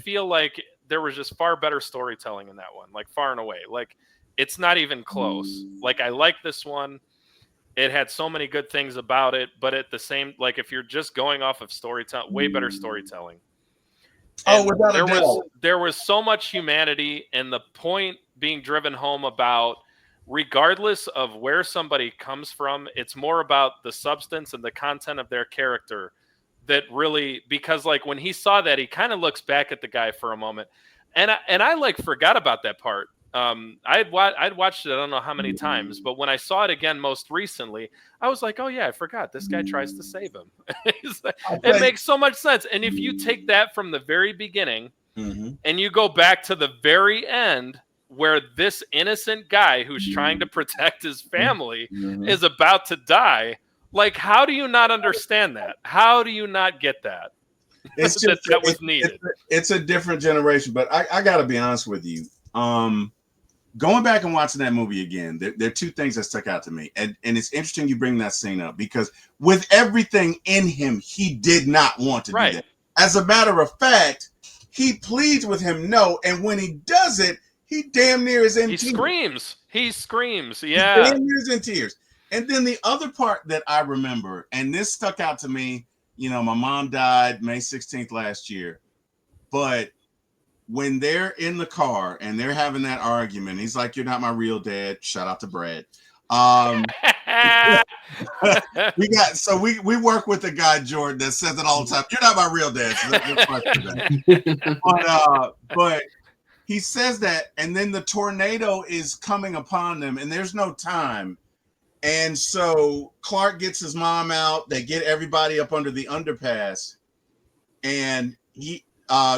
feel like there was just far better storytelling in that one, like far and away. Like it's not even close. Like I like this one. It had so many good things about it, but at the same, like if you're just going off of storytelling, way better storytelling. And without a doubt. There was so much humanity, and the point being driven home about regardless of where somebody comes from, it's more about the substance and the content of their character that really, because like when he saw that, he kind of looks back at the guy for a moment, and I like forgot about that part. I'd watched it I don't know how many times, but when I saw it again most recently, I was like, oh yeah, I forgot this guy tries to save him. It makes so much sense. And if you take that from the very beginning and you go back to the very end where this innocent guy who's trying to protect his family is about to die, like how do you not understand that? How do you not get that? It's just that was needed. It's a different generation, but I got to be honest with you. Going back and watching that movie again, there are two things that stuck out to me. And it's interesting you bring that scene up because with everything in him, he did not want to do that. As a matter of fact, he pleads with him no. And when he does it, he damn near is in tears. He screams. Yeah. He damn near is in tears. And then the other part that I remember, and this stuck out to me, my mom died May 16th last year. But when they're in the car and they're having that argument, he's like, "You're not my real dad." Shout out to Brad. We work with a guy, Jordan, that says it all the time. "You're not my real dad." So but he says that, and then the tornado is coming upon them, and there's no time. And so Clark gets his mom out. They get everybody up under the underpass, and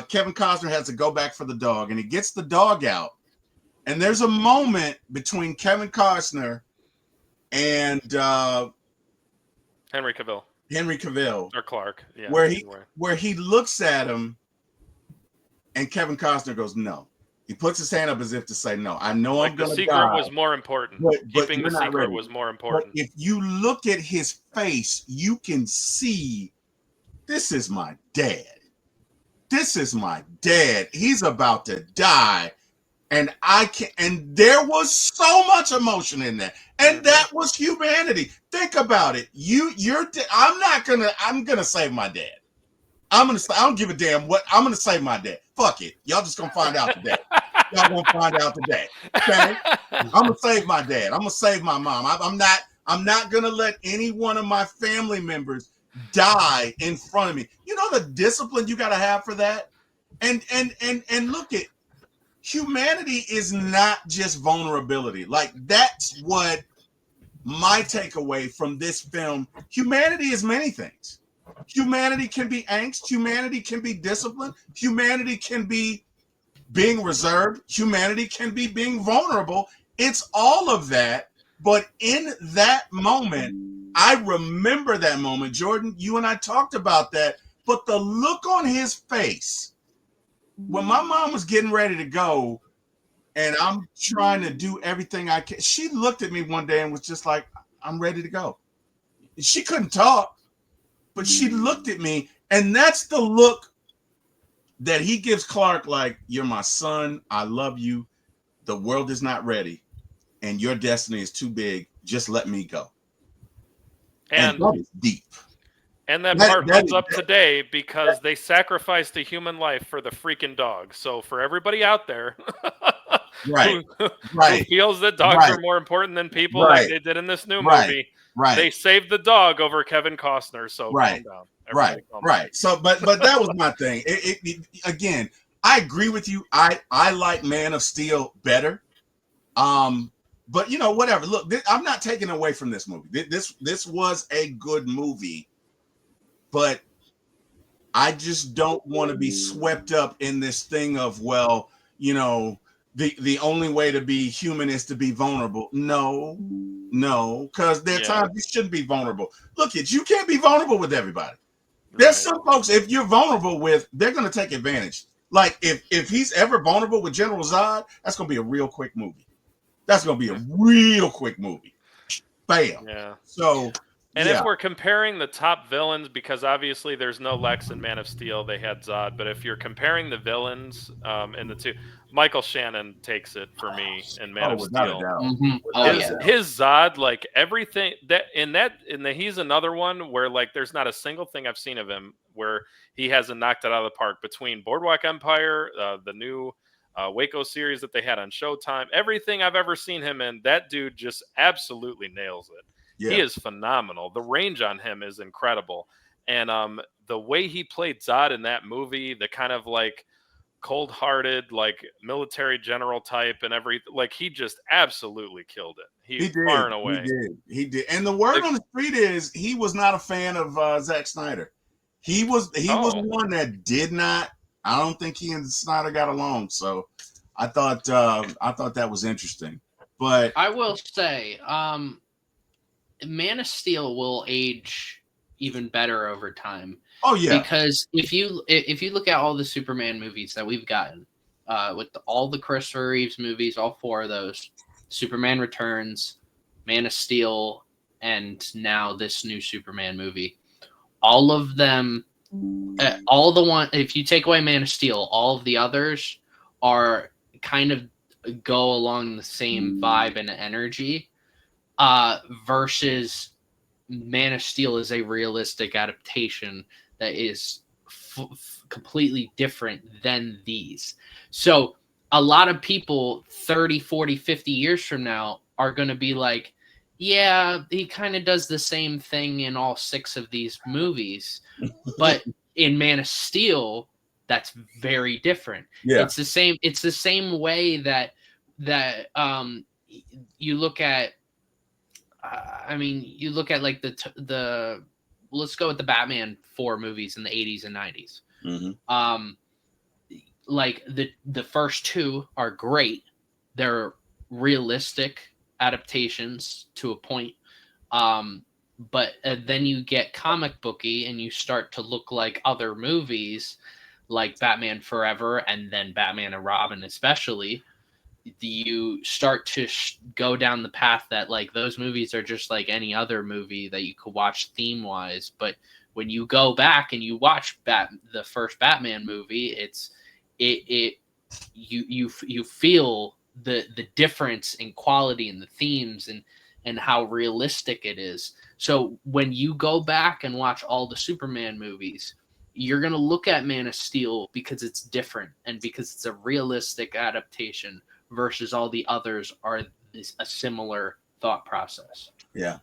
Kevin Costner has to go back for the dog, and he gets the dog out. And there's a moment between Kevin Costner and Henry Cavill or Clark, yeah, where he looks at him, and Kevin Costner goes, "No." He puts his hand up as if to say, "No, I know I'm going to die." The secret was more important. Keeping the secret was more important. But if you look at his face, you can see this is my dad. This is my dad. He's about to die. And and there was so much emotion in there. And that was humanity. Think about it. I'm gonna save my dad. I don't give a damn what. I'm gonna save my dad. Fuck it. Y'all just gonna find out today. Y'all gonna find out today. Okay? I'm gonna save my dad. I'm gonna save my mom. I'm not gonna let any one of my family members die in front of me. You know the discipline you gotta have for that? And look at humanity is not just vulnerability. Like that's what my takeaway from this film. Humanity is many things. Humanity can be angst. Humanity can be discipline. Humanity can be being reserved. Humanity can be being vulnerable. It's all of that. But in that moment, I remember that moment. Jordan, you and I talked about that. But the look on his face when my mom was getting ready to go and I'm trying to do everything I can, she looked at me one day and was just like, "I'm ready to go." She couldn't talk, but she looked at me, and that's the look that he gives Clark, like, "You're my son. I love you. The world is not ready, and your destiny is too big. Just let me go." And that is deep. And that That- part that holds is- up today because they sacrificed a human life for the freaking dog. So for everybody out there Right, who right, feels that dogs right, are more important than people like right, they did in this new right, movie, right. they saved the dog over Kevin Costner. So Right. calm down. Right, Everybody calm down. right. So, but that was my thing. Again, I agree with you. I like Man of Steel better. But whatever. Look, I'm not taking away from this movie. This was a good movie, but I just don't want to be swept up in this thing of, well, the only way to be human is to be vulnerable. No, because there are times you shouldn't be vulnerable. Look, you can't be vulnerable with everybody. There's some folks, if you're vulnerable with, they're going to take advantage. Like if he's ever vulnerable with General Zod, that's going to be a real quick movie. That's going to be a real quick movie. Bam. Yeah. So, and if we're comparing the top villains, because obviously there's no Lex in Man of Steel, they had Zod. But if you're comparing the villains in the two, Michael Shannon takes it for me in Man of without Steel. a doubt. Mhm. Oh, his, yeah. his Zod, like everything he's another one where like there's not a single thing I've seen of him where he hasn't knocked it out of the park. Between Boardwalk Empire, the new Waco series that they had on Showtime, everything I've ever seen him in, that dude just absolutely nails it. Yeah. He is phenomenal. The range on him is incredible, and the way he played Zod in that movie, the kind of like cold-hearted, like military general type, and like he just absolutely killed it. He did. far and away. He did. And the word on the street is he was not a fan of Zack Snyder. He was one that did not. I don't think he and Snyder got along. So I thought that was interesting. But I will say, Man of Steel will age even better over time. Oh yeah, because if you look at all the Superman movies that we've gotten, with all the Christopher Reeves movies, all four of those, Superman Returns, Man of Steel, and now this new Superman movie, all of them, if you take away Man of Steel, all of the others are kind of go along the same vibe and energy, versus Man of Steel is a realistic adaptation that is completely different than these. So a lot of people 30, 40, 50 years from now are going to be like, yeah, he kind of does the same thing in all 6 of these movies, but in Man of Steel, that's very different. Yeah. It's the same way that you look at, you look at like the let's go with the Batman 4 movies in the 80s and 90s. Mm-hmm. Like the first 2 are great. They're realistic adaptations to a point. But then you get comic booky and you start to look like other movies like Batman Forever and then Batman and Robin especially. You start to go down the path that like those movies are just like any other movie that you could watch theme wise. But when you go back and you watch the first Batman movie, you feel the difference in quality and the themes and how realistic it is. So when you go back and watch all the Superman movies, you're going to look at Man of Steel because it's different and because it's a realistic adaptation versus all the others are a similar thought process. Yeah.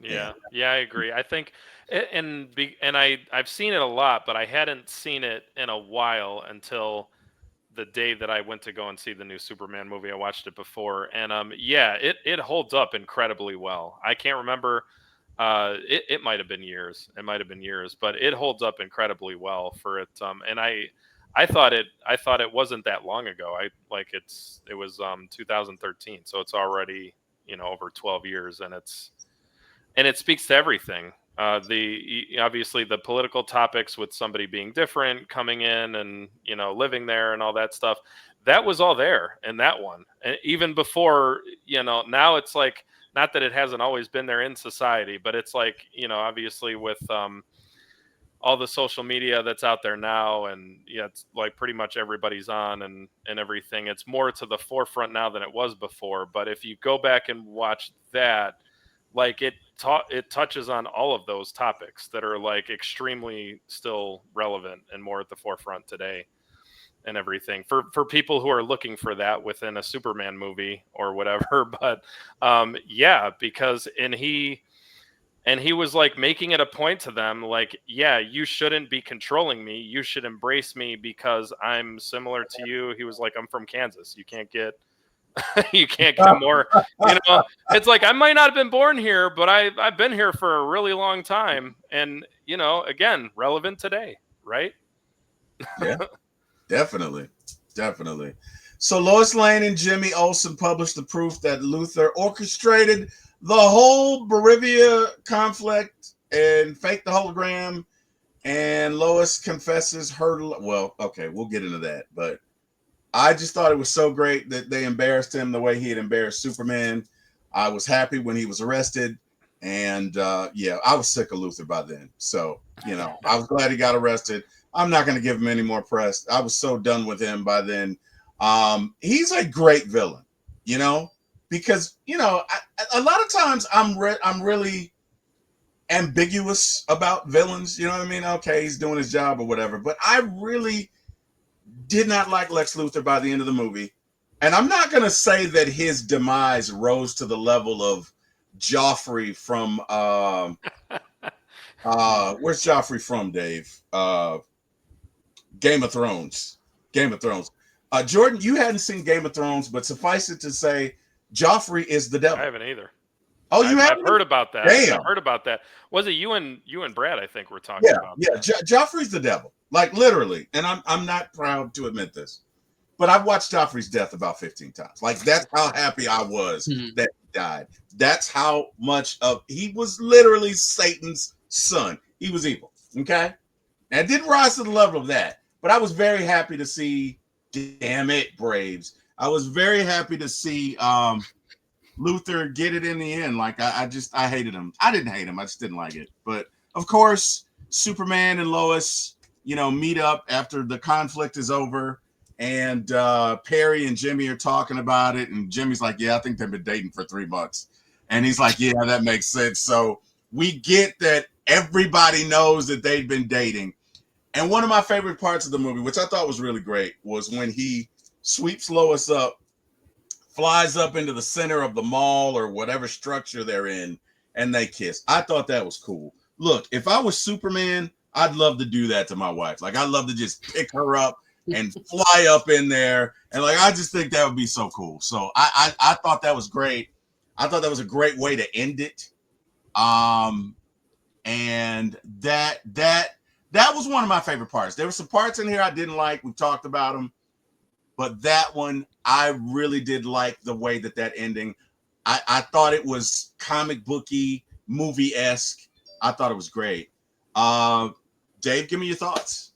Yeah, I agree. I think, and I've seen it a lot, but I hadn't seen it in a while until the day that I went to go and see the new Superman movie. I watched it before, and it holds up incredibly well. I can't remember. It might have been years. It might have been years, but it holds up incredibly well for it. And I thought it wasn't that long ago. It was 2013, so it's already over 12 years, and it speaks to everything. Obviously the political topics with somebody being different coming in and living there and all that stuff, that was all there in that one. And even before, now it's like, not that it hasn't always been there in society, but it's like, obviously with all the social media that's out there now, and it's like pretty much everybody's on and everything. It's more to the forefront now than it was before. But if you go back and watch that, like it touches on all of those topics that are like extremely still relevant and more at the forefront today and everything for people who are looking for that within a Superman movie or whatever. But yeah, because and he was like making it a point to them, like, yeah, you shouldn't be controlling me. You should embrace me because I'm similar to you. He was like, I'm from Kansas. You can't get you can't get more, you know. It's like I might not have been born here, but I've been here for a really long time, and you know, again, relevant today, right? Yeah, definitely, definitely. So Lois Lane and Jimmy Olsen published the proof that Luthor orchestrated the whole Bolivia conflict and faked the hologram. And Lois confesses her. Well, okay, we'll get into that, but I just thought it was so great that they embarrassed him the way he had embarrassed Superman. I was happy when he was arrested, and yeah, I was sick of Luthor by then. So I was glad he got arrested. I'm not going to give him any more press. I was so done with him by then. He's a great villain, because a lot of times I'm really ambiguous about villains. You know what I mean? Okay, he's doing his job or whatever, but I really did not like Lex Luthor by the end of the movie. And I'm not going to say that his demise rose to the level of Joffrey from where's Joffrey from, Dave? Game of Thrones. Game of Thrones. Jordan, you hadn't seen Game of Thrones, but suffice it to say, Joffrey is the devil. I haven't either. Oh, you haven't? I've heard about that. Damn. I've heard about that. Was it you and Brad? I think we're talking about. Yeah, Joffrey's the devil, like literally. And I'm not proud to admit this, but I've watched Joffrey's death about 15 times. Like that's how happy I was that he died. That's how much of he was literally Satan's son. He was evil. Okay, and it didn't rise to the level of that, but I was very happy to see. Damn it, Braves! I was very happy to see. Luthor get it in the end. Like I hated him. I didn't hate him. I just didn't like it. But of course, Superman and Lois, meet up after the conflict is over, and Perry and Jimmy are talking about it. And Jimmy's like, "Yeah, I think they've been dating for 3 months," and he's like, "Yeah, that makes sense." So we get that everybody knows that they've been dating. And one of my favorite parts of the movie, which I thought was really great, was when he sweeps Lois up, flies up into the center of the mall or whatever structure they're in, and they kiss. I thought that was cool. Look, if I was Superman, I'd love to do that to my wife. Like, I'd love to just pick her up and fly up in there. And, like, I just think that would be so cool. So I thought that was great. I thought that was a great way to end it. And that was one of my favorite parts. There were some parts in here I didn't like. We talked about them. But that one, I really did like the way that ending. I thought it was comic booky, movie-esque. I thought it was great. Dave, give me your thoughts.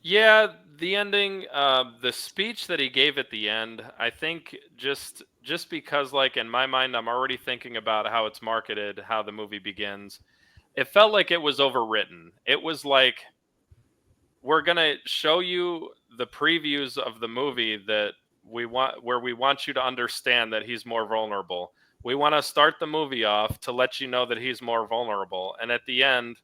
Yeah, the ending, the speech that he gave at the end, I think just because, like, in my mind, I'm already thinking about how it's marketed, how the movie begins. It felt like it was overwritten. It was like, we're going to show you the previews of the movie that where we want you to understand that he's more vulnerable. We want to start the movie off to let you know that he's more vulnerable. And at the end,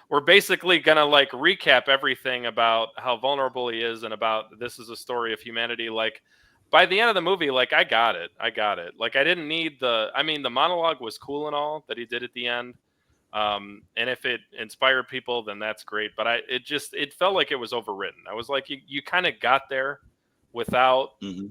we're basically going to like recap everything about how vulnerable he is and about this is a story of humanity. Like by the end of the movie, like I got it. Like I didn't need the monologue was cool and all that he did at the end. And if it inspired people, then that's great. But it felt like it was overwritten. I was like, you kind of got there without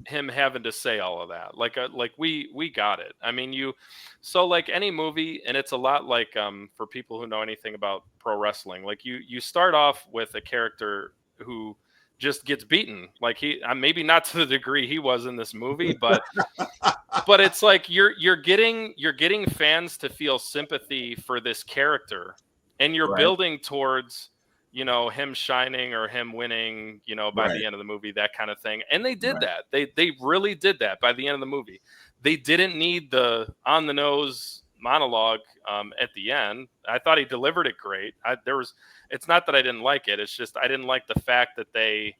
him having to say all of that. Like we got it. I mean, so like any movie, and it's a lot like, for people who know anything about pro wrestling, like you start off with a character who just gets beaten. Like maybe not to the degree he was in this movie, but but it's like you're getting fans to feel sympathy for this character, and you're building towards him shining or him winning by the end of the movie, that kind of thing. And they did that. They really did that by the end of the movie. They didn't need the on the nose monologue at the end. I thought he delivered it great. It's not that I didn't like it, it's just I didn't like the fact that they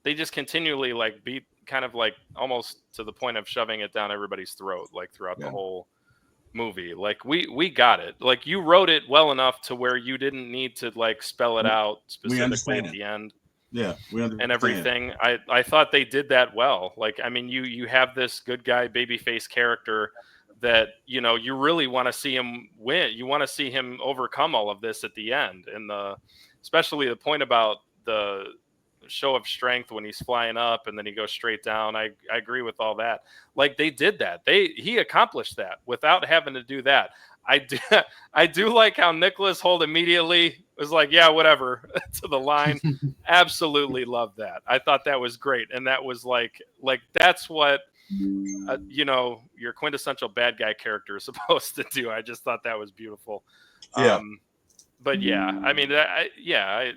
just continually beat, kind of like almost to the point of shoving it down everybody's throat, like throughout the whole movie. Like we got it. Like you wrote it well enough to where you didn't need to like spell it out We specifically at understand. the end Yeah, we and understand. everything. I thought they did that well. Like I mean, you have this good guy babyface character that you really want to see him win. You want to see him overcome all of this at the end, and especially the point about the show of strength when he's flying up and then he goes straight down. I agree with all that. Like they did that. He accomplished that without having to do that. I do like how Nicholas Hoult immediately was like, yeah, whatever, to the line. Absolutely love that. I thought that was great, and that was like that's what your quintessential bad guy character is supposed to do. I just thought that was beautiful. Yeah. But yeah, I mean, I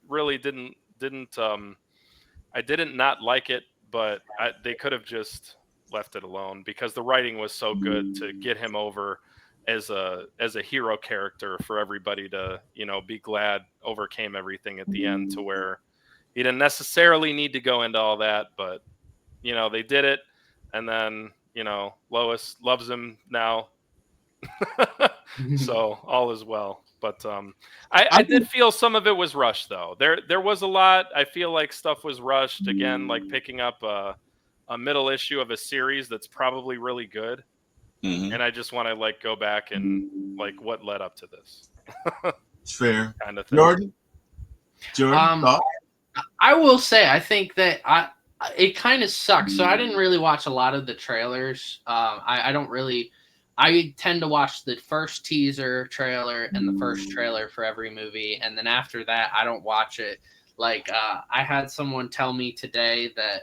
really didn't. I didn't not like it, but they could have just left it alone because the writing was so good to get him over as a hero character for everybody to be glad overcame everything at the end to where he didn't necessarily need to go into all that, but they did it, and then Lois loves him now. So all is well. But I did feel some of it was rushed, though. There was a lot. I feel like stuff was rushed again, like picking up a middle issue of a series that's probably really good. Mm-hmm. And I just want to like go back and like what led up to this. It's fair. Kind of thing. Jordan, thought? I will say I think that it kind of sucks. So I didn't really watch a lot of the trailers. I don't really. I tend to watch the first teaser trailer and the first trailer for every movie, and then after that, I don't watch it. Like I had someone tell me today that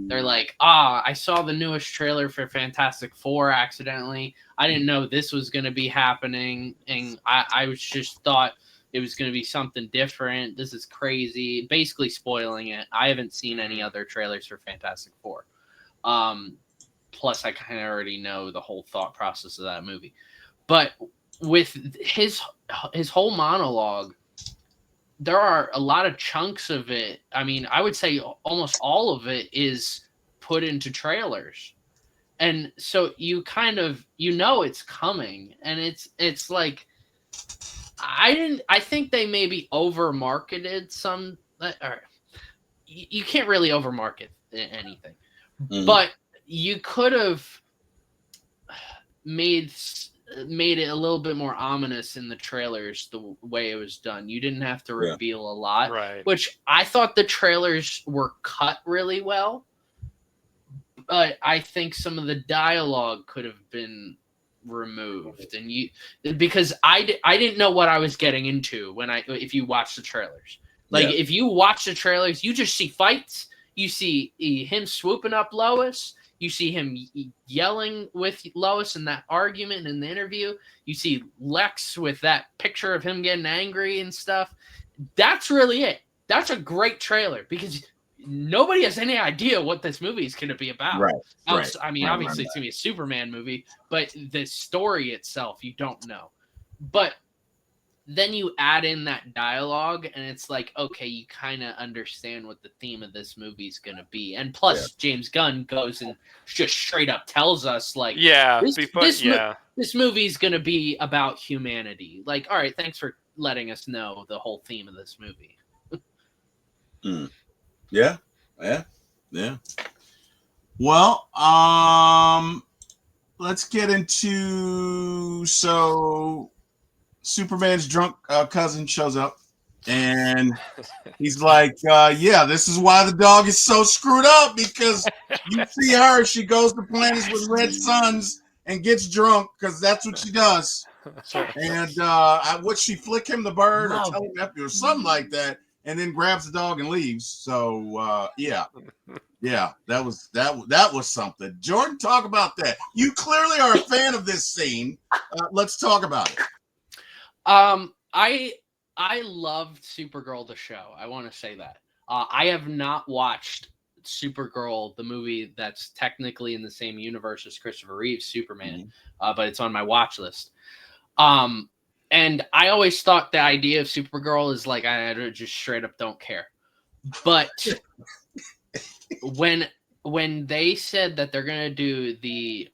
they're like, I saw the newest trailer for Fantastic Four accidentally. I didn't know this was going to be happening, and I was just thought it was going to be something different. This is crazy. Basically spoiling it. I haven't seen any other trailers for Fantastic Four. Plus, I kind of already know the whole thought process of that movie. But with his whole monologue, there are a lot of chunks of it. I mean, I would say almost all of it is put into trailers. And so you kind of, it's coming. And it's like, I think they maybe over-marketed some, or you can't really over-market anything. Mm-hmm. But you could have made it a little bit more ominous in the trailers the way it was done. You didn't have to reveal a lot, right? Which I thought the trailers were cut really well. But I think some of the dialogue could have been removed, and because I didn't know what I was getting into if you watch the trailers. Like if you watch the trailers, you just see fights. You see him swooping up Lois. You see him yelling with Lois in that argument in the interview. You see Lex with that picture of him getting angry and stuff. That's really it. That's a great trailer because nobody has any idea what this movie is going to be about. Right. I mean, obviously it's going to be a Superman movie, but the story itself, you don't know. But then you add in that dialogue, and it's like, okay, you kind of understand what the theme of this movie is going to be. And plus, James Gunn goes and just straight up tells us, like, this movie is going to be about humanity. Like, all right, thanks for letting us know the whole theme of this movie. Yeah. Well, let's get into Superman's drunk cousin shows up, and he's like, this is why the dog is so screwed up, because you see her, she goes to planets with red suns and gets drunk because that's what she does. And would she flick him the bird or tell him happy or something like that, and then grabs the dog and leaves. So that was something. Jordan, talk about that. You clearly are a fan of this scene. Let's talk about it. I loved Supergirl the show. I want to say that. I have not watched Supergirl, the movie that's technically in the same universe as Christopher Reeve's Superman, but it's on my watch list. And I always thought the idea of Supergirl is like, I just straight up don't care. But when they said that they're gonna do the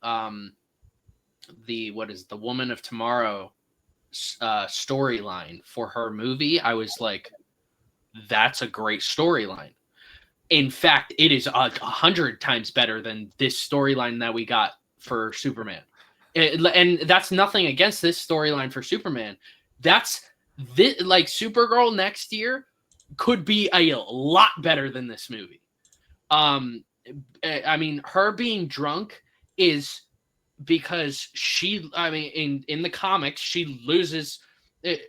the Woman of Tomorrow storyline for her movie, I was like, that's a great storyline. In fact, it is 100 times better than this storyline that we got for Superman. And that's nothing against this storyline for Superman. That's this, like, Supergirl next year could be a lot better than this movie. I mean, her being drunk is because in the comics, she loses.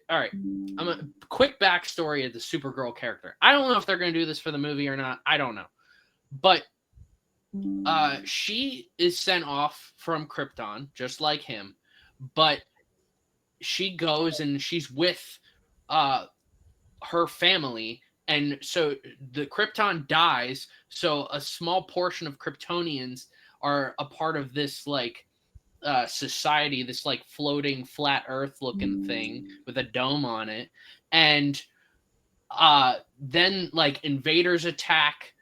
All right, I'm a quick backstory of the Supergirl character. I don't know if they're going to do this for the movie or not. I don't know, but she is sent off from Krypton just like him, but she goes and she's with her family, and so the Krypton dies. So a small portion of Kryptonians are a part of this like society, this like floating flat earth looking thing with a dome on it, and then like invaders attack.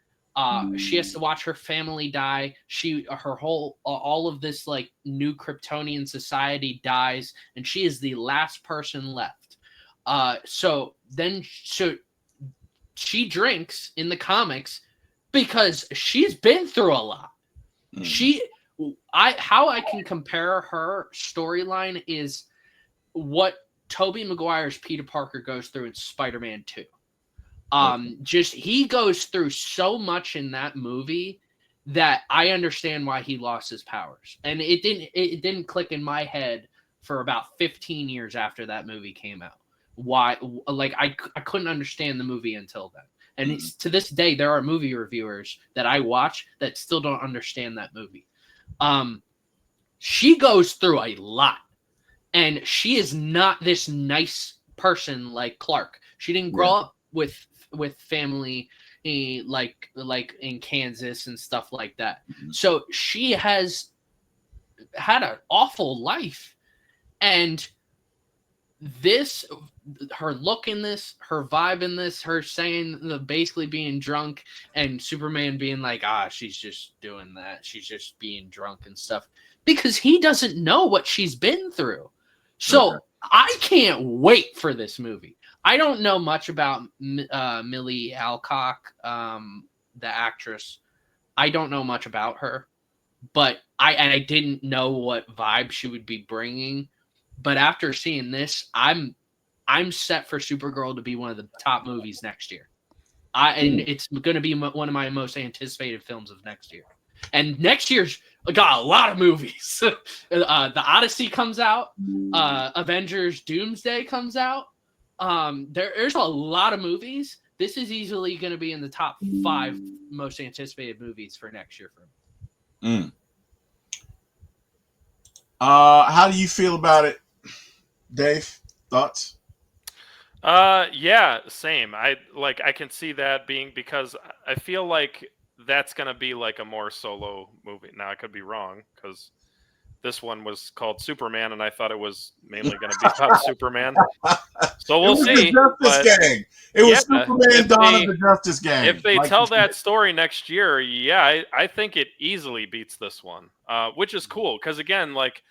She has to watch her family die. Her whole all of this like new Kryptonian society dies, and she is the last person left. So she drinks in the comics because she's been through a lot. How I can compare her storyline is what Tobey Maguire's Peter Parker goes through in Spider-Man 2. Just he goes through so much in that movie that I understand why he lost his powers. And it didn't click in my head for about 15 years after that movie came out. Why, like, I couldn't understand the movie until then. And it's, to this day, there are movie reviewers that I watch that still don't understand that movie. She goes through a lot, and she is not this nice person like Clark. She didn't grow up with family like in Kansas and stuff like that. So she has had an awful life, and her look in this, her vibe in this, her saying basically being drunk, and Superman being like, she's just doing that, she's just being drunk and stuff, because he doesn't know what she's been through. So I can't wait for this movie. I don't know much about Millie Alcock, the actress. I don't know much about her, but I didn't know what vibe she would be bringing. But after seeing this, I'm set for Supergirl to be one of the top movies next year. And it's going to be one of my most anticipated films of next year. And next year's got a lot of movies. The Odyssey comes out. Avengers Doomsday comes out. There's a lot of movies. This is easily going to be in the top 5 most anticipated movies for next year for me. How do you feel about it, Dave? Thoughts? Yeah, same. I can see that being, because I feel like that's going to be like a more solo movie. Now, I could be wrong, because this one was called Superman, and I thought it was mainly going to be about Superman. So we'll see. The Justice Gang. It was Superman, Dawn of the Justice Gang. If they tell that story next year, I think it easily beats this one, which is cool, because again, like,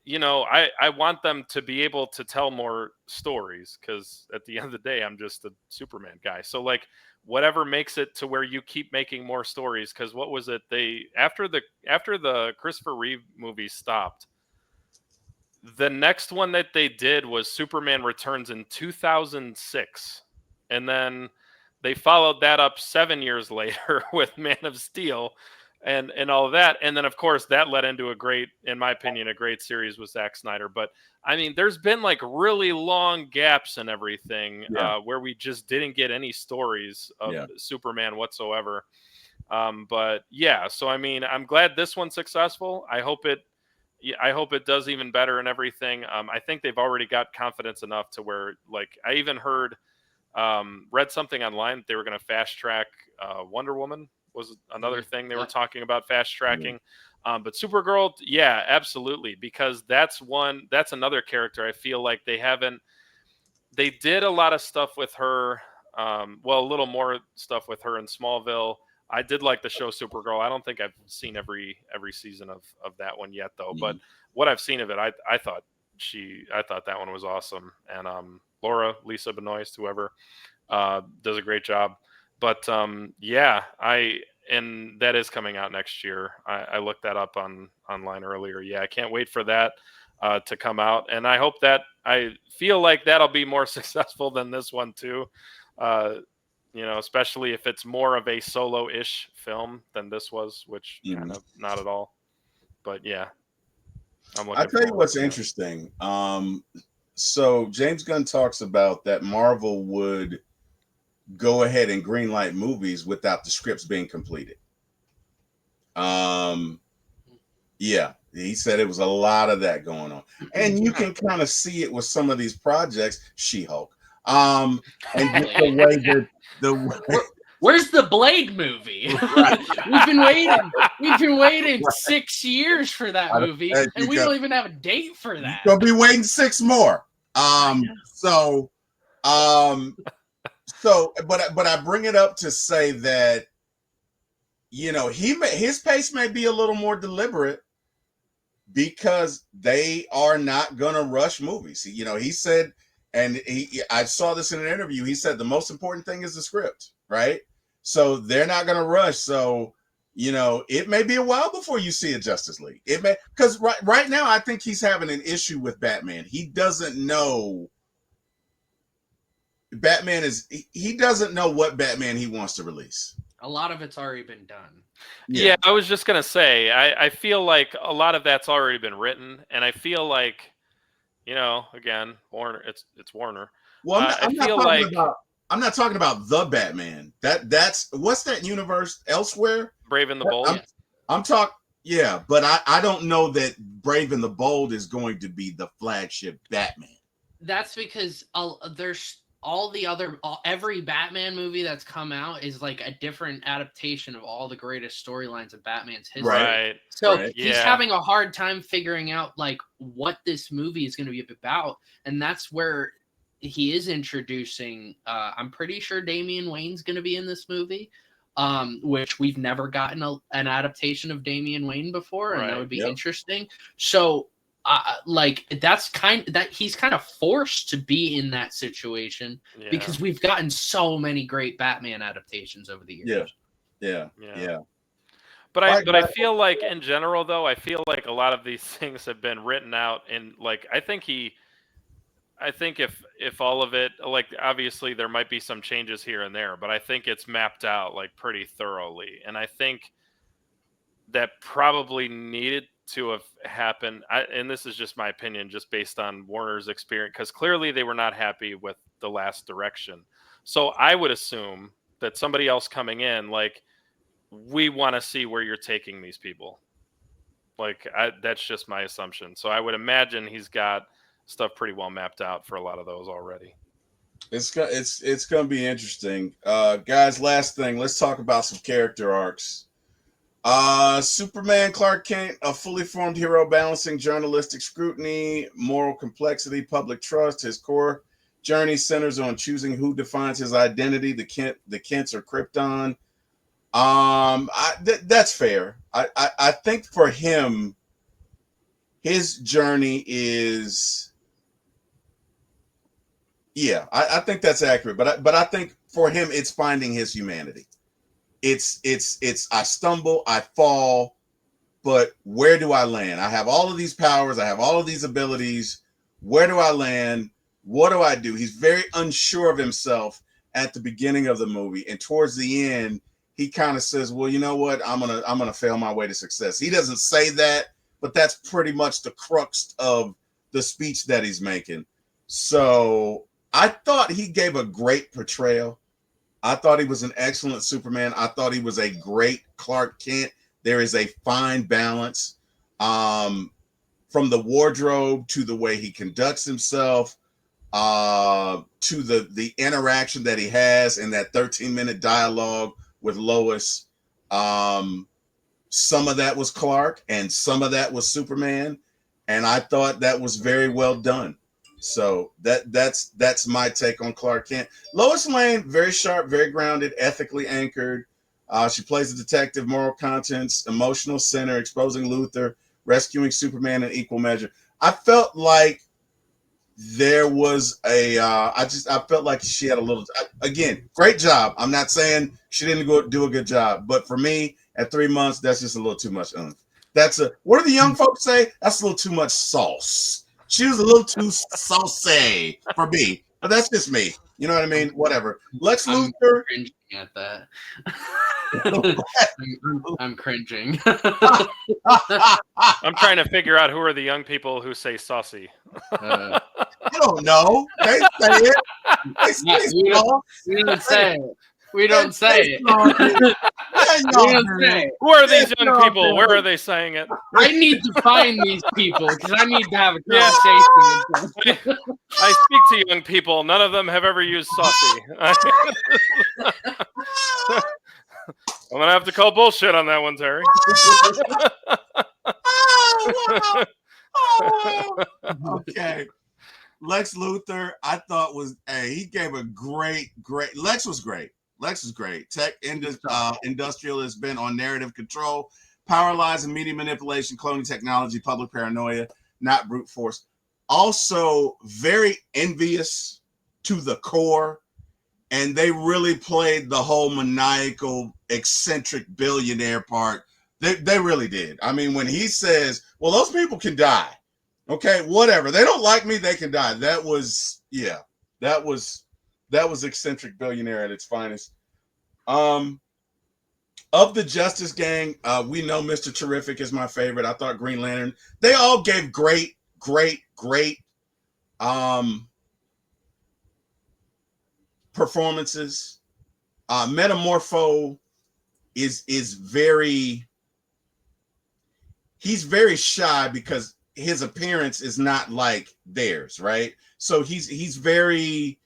I want them to be able to tell more stories, because at the end of the day, I'm just a Superman guy. So like, whatever makes it to where you keep making more stories, because what was it? After the Christopher Reeve movie stopped, the next one that they did was Superman Returns in 2006, and then they followed that up 7 years later with Man of Steel. And all of that. And then, of course, that led into in my opinion, a great series with Zack Snyder. But, I mean, there's been, like, really long gaps and everything where we just didn't get any stories of Superman whatsoever. But, yeah, so, I mean, I'm glad this one's successful. I hope it does even better and everything. I think they've already got confidence enough to where, like, I even read something online, they were going to fast track Wonder Woman. Was another thing they were talking about fast tracking. But Supergirl, yeah, absolutely. Because that's another character I feel like they did a lot of stuff with her. A little more stuff with her in Smallville. I did like the show Supergirl. I don't think I've seen every season of that one yet though. But what I've seen of it, I thought that one was awesome. And Lisa Benoist, whoever, does a great job. But yeah, and that is coming out next year. I looked that up online earlier. Yeah, I can't wait for that to come out, and I feel like that'll be more successful than this one too. Especially if it's more of a solo-ish film than this was, which kind of not at all. But yeah, I'm looking. I'll tell you what's to it. interesting. So James Gunn talks about that Marvel would go ahead and greenlight movies without the scripts being completed. Yeah, he said it was a lot of that going on, and you can kind of see it with some of these projects. She-Hulk, and the way that Where's the Blade movie? Right. We've been waiting 6 years for that movie, and we don't even have a date for that. You're gonna be waiting 6 more. But I bring it up to say that his pace may be a little more deliberate because they are not gonna rush movies. He said, and I saw this in an interview. He said the most important thing is the script, right? So they're not gonna rush. So it may be a while before you see a Justice League. It may, because right now I think he's having an issue with Batman. He doesn't know. He doesn't know what Batman he wants to release. A lot of it's already been done. Yeah, I was just gonna say, I feel like a lot of that's already been written, and I feel like, again, Warner, it's Warner. Well, I'm not talking about the Batman. That's what's that universe elsewhere? Brave and the Bold. I'm talking, yeah, but I don't know that Brave and the Bold is going to be the flagship Batman. That's because there's every Batman movie that's come out is like a different adaptation of all the greatest storylines of Batman's history. Right. So he's having a hard time figuring out like what this movie is going to be about, and that's where he is introducing. I'm pretty sure Damian Wayne's going to be in this movie, which we've never gotten an adaptation of Damian Wayne before, and that would be interesting. So. That's he's kind of forced to be in that situation because we've gotten so many great Batman adaptations over the years. Yeah. But I feel like in general though, I feel like a lot of these things have been written out, and like I think if all of it, like obviously there might be some changes here and there, but I think it's mapped out like pretty thoroughly, and I think that probably needed to have happened, and this is just my opinion, just based on Warner's experience, because clearly they were not happy with the last direction. So I would assume that somebody else coming in, like, we want to see where you're taking these people. Like, that's just my assumption. So I would imagine he's got stuff pretty well mapped out for a lot of those already. It's going to be interesting. Guys, last thing, let's talk about some character arcs. Superman Clark Kent, a fully formed hero balancing journalistic scrutiny, moral complexity, public trust. His core journey centers on choosing who defines his identity. The Kents are Krypton. That's fair. I think for him, his journey is, I think that's accurate. But I think for him, it's finding his humanity. It's I stumble, I fall, but where do I land? I have all of these powers, I have all of these abilities. Where do I land? What do I do? He's very unsure of himself at the beginning of the movie, and towards the end, he kind of says, "Well, you know what? I'm gonna fail my way to success." He doesn't say that, but that's pretty much the crux of the speech that he's making. So I thought he gave a great portrayal. I thought he was an excellent Superman. I thought he was a great Clark Kent. There is a fine balance from the wardrobe to the way he conducts himself to the interaction that he has in that 13-minute dialogue with Lois. Some of that was Clark and some of that was Superman. And I thought that was very well done. So that's my take on Clark Kent. Lois Lane, very sharp, very grounded, ethically anchored. She plays a detective, moral conscience, emotional center, exposing Luthor rescuing Superman in equal measure. I felt like there was I felt like she had a little, again, great job. I'm not saying she didn't go do a good job, but for me at 3 months, that's just a little too much oomph. What do the young folks say? That's a little too much sauce. She was a little too saucy for me, but that's just me. You know what I mean? Whatever. Lex I'm Luthor. cringing at that. I'm cringing. I'm trying to figure out who are the young people who say saucy. Uh, You don't know. They say it. They say we don't say it. We don't say it. We don't say it. Who are these young people? Where are they saying it? I need to find these people because I need to have a Yeah. conversation with them. I speak to young people. None of them have ever used saucy. I'm going to have to call bullshit on that one, Terry. Okay. Lex Luthor, I thought he gave a great. Lex was great. Tech industrial has been on narrative control, power lies and media manipulation, cloning technology, public paranoia, not brute force. Also very envious to the core. And they really played the whole maniacal, eccentric billionaire part. They really did. I mean, when he says, well, those people can die. Okay, whatever. They don't like me, they can die. That was eccentric billionaire at its finest. Of the Justice Gang, we know Mr. Terrific is my favorite. I thought Green Lantern. They all gave great performances. Metamorpho is very, he's very shy because his appearance is not like theirs, right? So he's very,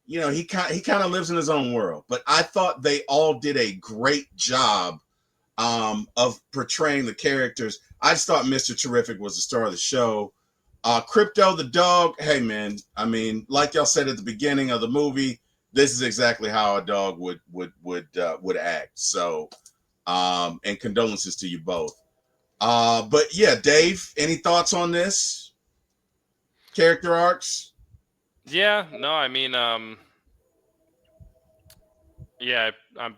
he kind of lives in his own world. But I thought they all did a great job of portraying the characters. I just thought Mr. Terrific was the star of the show. Crypto the dog, hey man, I mean, like y'all said at the beginning of the movie, this is exactly how a dog would act. So, and condolences to you both. But yeah, Dave, any thoughts on this? Character arcs? Yeah, no, I mean, yeah, I'm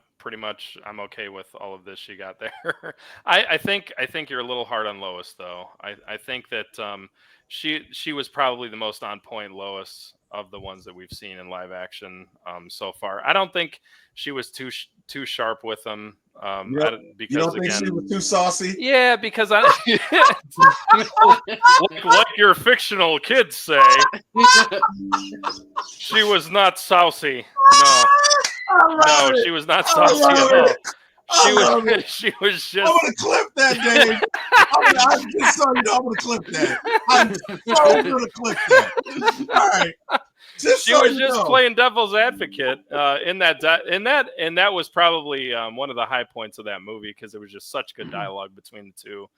okay with all of this you got there. I think you're a little hard on Lois though. I think that she was probably the most on point Lois of the ones that we've seen in live action so far. I don't think she was too sharp with them. Because you don't think she was too saucy? Yeah, because like your fictional kids say, she was not saucy. No, she was not saucy at all. She was just. I'm gonna clip that, Dave. I'm just so you know, I'm gonna clip that. I'm so gonna clip that. All right. She was just playing devil's advocate in that, and that was probably one of the high points of that movie because there was just such good dialogue between the two.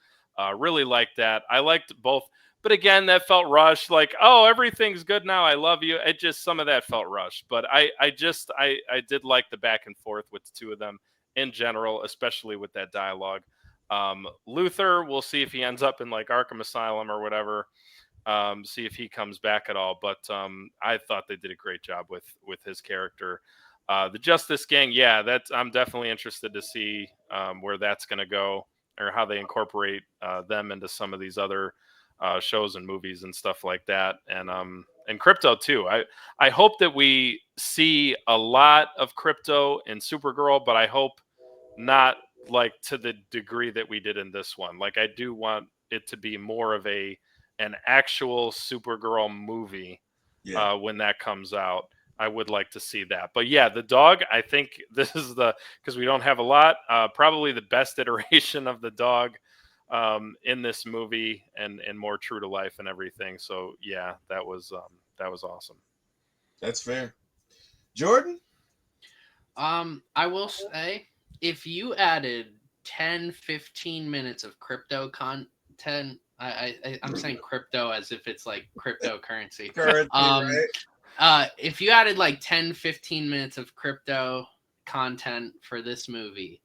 Really liked that. I liked both, but again, that felt rushed. Like, oh, everything's good now. I love you. It just some of that felt rushed, but I did like the back and forth with the two of them in general, especially with that dialogue. Luthor, we'll see if he ends up in like Arkham Asylum or whatever. See if he comes back at all. But I thought they did a great job with his character. The Justice Gang, yeah, I'm definitely interested to see where that's going to go or how they incorporate them into some of these other shows and movies and stuff like that. And Crypto too. I hope that we see a lot of Crypto in Supergirl, but I hope not like to the degree that we did in this one. Like I do want it to be more of an actual Supergirl movie when that comes out. I would like to see that. But yeah, the dog, I think this is because we don't have a lot, probably the best iteration of the dog in this movie and more true to life and everything. So yeah, that was awesome. That's fair. Jordan? I will say, if you added 10-15 minutes of crypto content, I'm saying crypto as if it's like cryptocurrency. Right? If you added like 10-15 minutes of crypto content for this movie,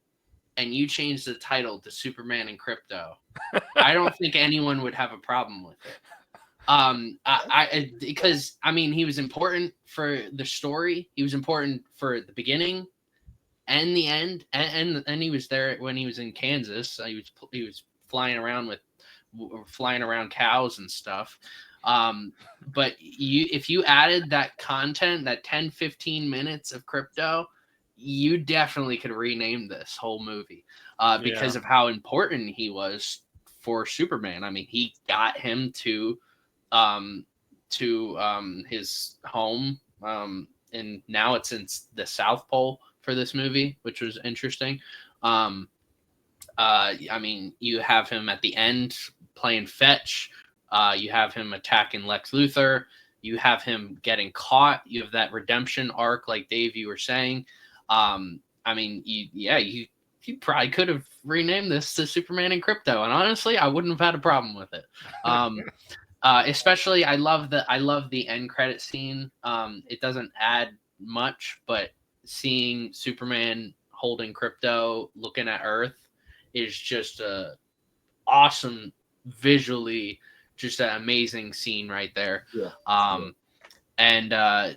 and you change the title to Superman and Crypto, I don't think anyone would have a problem with it. Because I mean, he was important for the story. He was important for the beginning and the end, and he was there when he was in Kansas. He was flying around cows and stuff. But if you added that content, that 10-15 minutes of Crypto, you definitely could rename this whole movie because of how important he was for Superman. I mean, he got him to his home, and now it's in the South Pole for this movie, which was interesting. I mean, you have him at the end playing fetch. You have him attacking Lex Luthor. You have him getting caught. You have that redemption arc, like Dave, you were saying. I mean, you probably could have renamed this to Superman and Crypto, and honestly, I wouldn't have had a problem with it. Especially, I love the end credit scene. It doesn't add much, but seeing Superman holding Crypto, looking at Earth, is just a awesome, visually, just an amazing scene right there. And I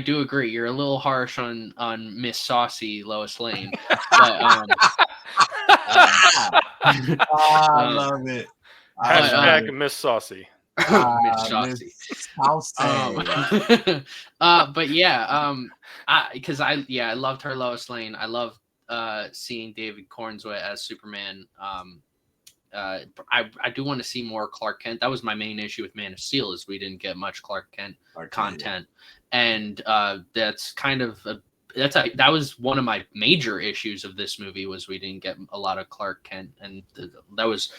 do agree. You're a little harsh on Miss Saucy Lois Lane, but I love it. Hashtag Miss Saucy. Miss Saucy. But yeah, because I loved her Lois Lane. I love seeing David Cornswet as Superman. I do want to see more Clark Kent. That was my main issue with Man of Steel, is we didn't get much Clark Kent content, and that's kind of that was one of my major issues of this movie, was we didn't get a lot of Clark Kent, and that was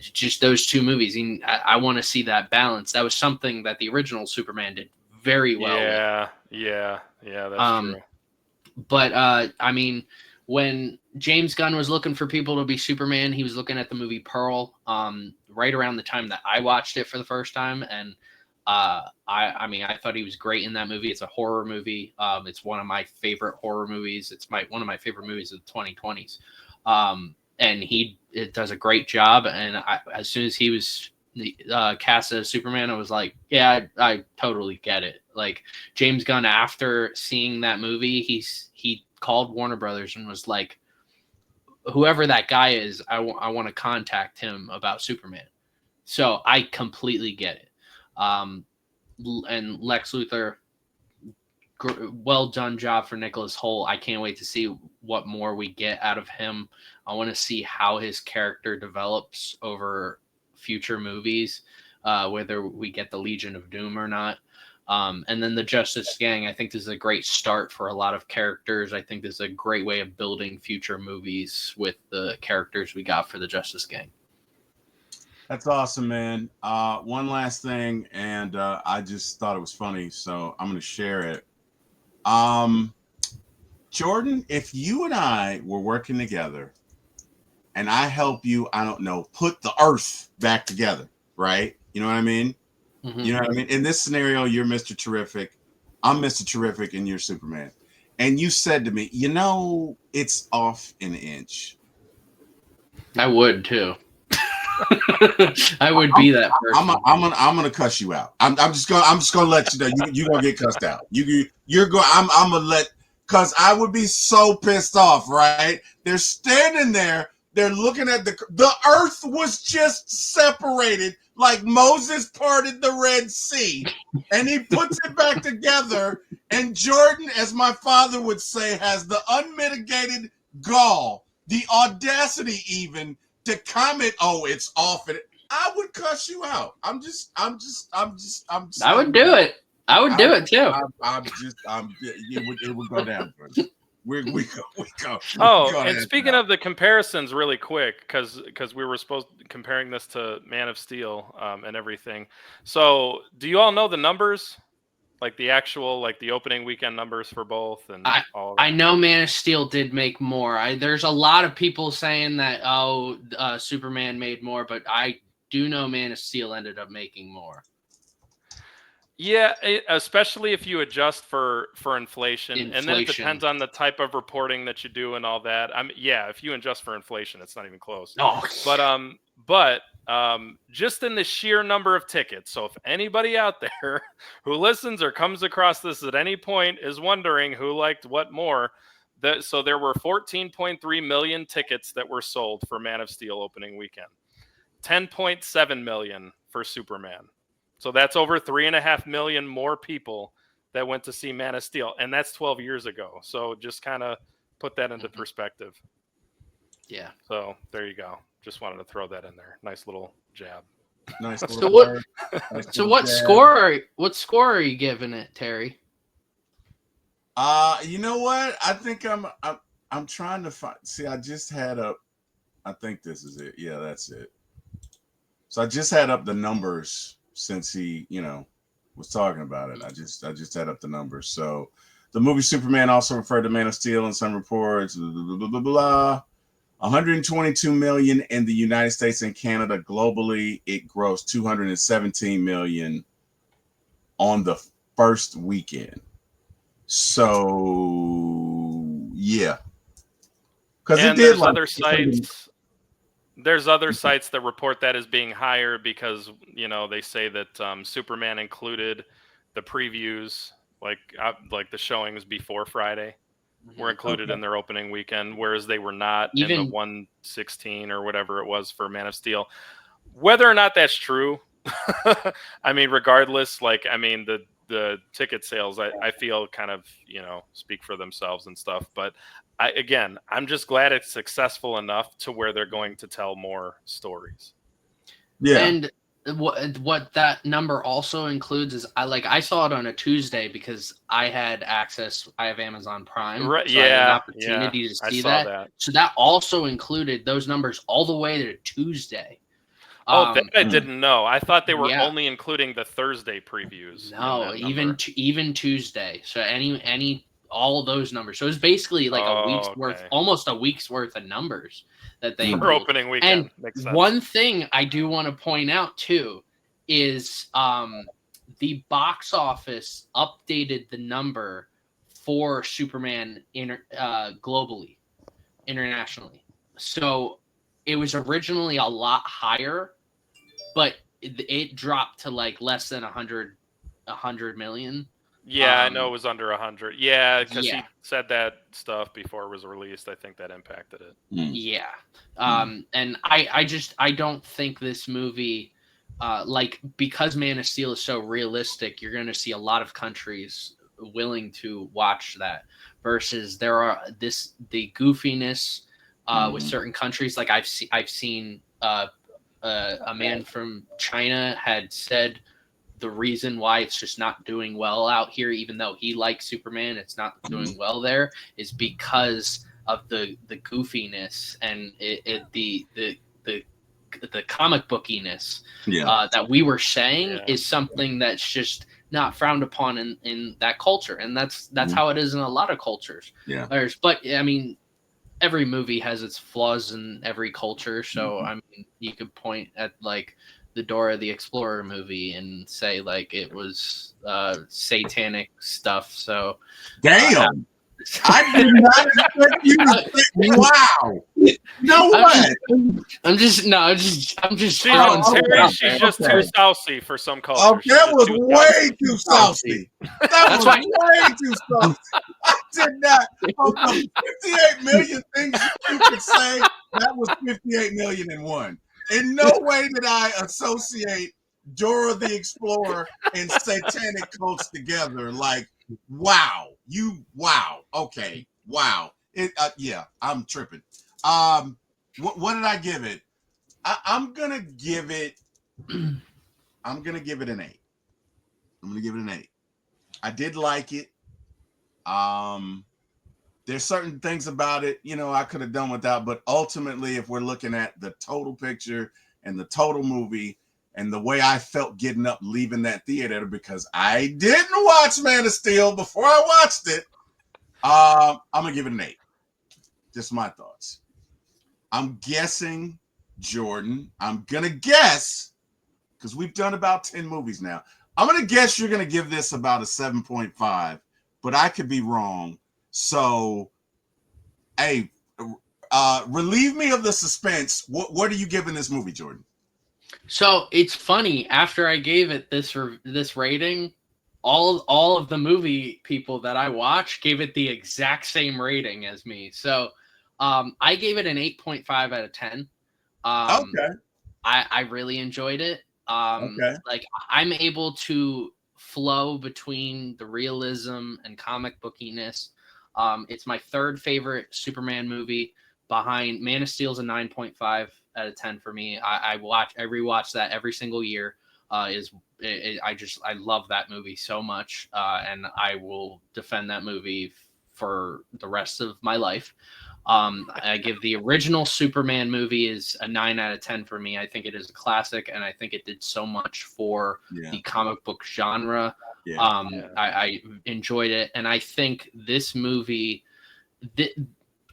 just those two movies. And I want to see that balance. That was something that the original Superman did very well. Yeah, that's true. But I mean, when James Gunn was looking for people to be Superman, he was looking at the movie Pearl, right around the time that I watched it for the first time, and I mean, I thought he was great in that movie. It's a horror movie. It's one of my favorite horror movies. It's one of my favorite movies of the 2020s. And it does a great job. And as soon as he was cast as Superman, I was like, yeah, I totally get it. Like, James Gunn, after seeing that movie, he called Warner Brothers and was like, whoever that guy is, I want to contact him about Superman. So I completely get it. And Lex Luthor, well done job for Nicholas Hoult. I can't wait to see what more we get out of him. I want to see how his character develops over future movies, whether we get the Legion of Doom or not. And then the Justice Gang, I think this is a great start for a lot of characters. I think this is a great way of building future movies with the characters we got for the Justice Gang. That's awesome, man. One last thing, and I just thought it was funny, so I'm going to share it. Jordan, if you and I were working together and I help you, I don't know, put the Earth back together, right? You know what I mean? Mm-hmm. You know what I mean? In this scenario, you're Mr. Terrific. I'm Mr. Terrific, and you're Superman. And you said to me, you know, it's off an inch. I would, too. I would be that person. I'm gonna cuss you out. I'm just gonna let you know you're gonna get cussed out. You're going. I'm gonna let, because I would be so pissed off. Right? They're standing there. They're looking at the Earth was just separated like Moses parted the Red Sea, and he puts it back together. And Jordan, as my father would say, has the unmitigated gall, the audacity, even to comment, "Oh, it's off." And I would cuss you out. I'm just. I would do it. I would do it too. It would go down. We go. And speaking of the comparisons, really quick, because we were comparing this to Man of Steel and everything. So, do you all know the numbers? Like the actual, like the opening weekend numbers for both, and all of that? I know Man of Steel did make more. There's a lot of people saying that Superman made more, but I do know Man of Steel ended up making more. Yeah, especially if you adjust for inflation, and then it Inflation. depends on the type of reporting that you do and all that. Yeah, if you adjust for inflation, it's not even close. Oh, But just in the sheer number of tickets. So if anybody out there who listens or comes across this at any point is wondering who liked what more, so there were 14.3 million tickets that were sold for Man of Steel opening weekend. 10.7 million for Superman. So that's over 3.5 million more people that went to see Man of Steel, and that's 12 years ago. So just kind of put that into perspective. yeah. So there you go. Just wanted to throw that in there. Nice little jab. Nice. So what score are you giving it, Terry? You know what? I think I'm trying to find. See, I just had up. I think this is it. Yeah, that's it. So I just had up the numbers since he, was talking about it. I just had up the numbers. So the movie Superman also referred to Man of Steel in some reports. Blah, blah, blah, blah, blah. 122 million in the United States and Canada. Globally, it grossed 217 million on the first weekend. So yeah, because it did. There's other sites. There's other sites that report that as being higher because they say that Superman included the previews, like the showings before Friday, were included in their opening weekend, whereas they were not in the 116 or whatever it was for Man of Steel. Whether or not that's true, I mean, regardless, the ticket sales, I feel kind of, speak for themselves and stuff. But I'm just glad it's successful enough to where they're going to tell more stories. Yeah. And what that number also includes is I saw it on a Tuesday because I had access. I have Amazon Prime. Right. So I had an opportunity to see that. So that also included those numbers all the way to Tuesday. That I didn't know. I thought they were only including the Thursday previews. No, even Tuesday. So all of those numbers. So it's basically like a week's worth, almost a week's worth of numbers that they for opening weekend. And makes sense. One thing I do want to point out too is the box office updated the number for Superman globally, internationally. So it was originally a lot higher, but it dropped to like less than 100 million. Yeah, I know it was under 100. Yeah, because he said that stuff before it was released. I think that impacted it. Yeah. And I don't think this movie, because Man of Steel is so realistic, you're going to see a lot of countries willing to watch that versus the goofiness with certain countries. Like I've seen a man from China had said the reason why it's just not doing well out here, even though he likes Superman, it's not doing well there, is because of the goofiness and the comic bookiness that we were saying is something that's just not frowned upon in that culture, and that's how it is in a lot of cultures. Yeah. But I mean, every movie has its flaws in every culture, so I mean, you could point at like the Dora the Explorer movie and say like it was satanic stuff. So damn. I did not expect you to say, wow. No way. I'm just she's just too saucy for some cultures. Oh, that was way too saucy. That was way too saucy. I did not. Of the 58 million things you could say, that was 58 million and one. In no way did I associate Dora the Explorer and satanic cults together. Like, wow. Okay. Wow. I'm tripping. What did I give it? I'm gonna give it an 8. I'm gonna give it an 8. I did like it. There's certain things about it, I could have done without, but ultimately, if we're looking at the total picture and the total movie and the way I felt getting up, leaving that theater, because I didn't watch Man of Steel before I watched it, I'm gonna give it an 8. Just my thoughts. I'm guessing, Jordan, I'm gonna guess, because we've done about 10 movies now. I'm gonna guess you're gonna give this about a 7.5, but I could be wrong. So, hey, relieve me of the suspense. What are you giving this movie, Jordan? So it's funny. After I gave it this rating, all of the movie people that I watch gave it the exact same rating as me. So I gave it an 8.5 out of 10. Okay. I really enjoyed it. Okay. Like I'm able to flow between the realism and comic bookiness. It's my third favorite Superman movie behind Man of Steel's a 9.5 out of 10 for me. I rewatch that every single year. I love that movie so much, and I will defend that movie for the rest of my life. I give the original Superman movie is a 9 out of 10 for me. I think it is a classic, and I think it did so much for the comic book genre. I enjoyed it, and I think this movie,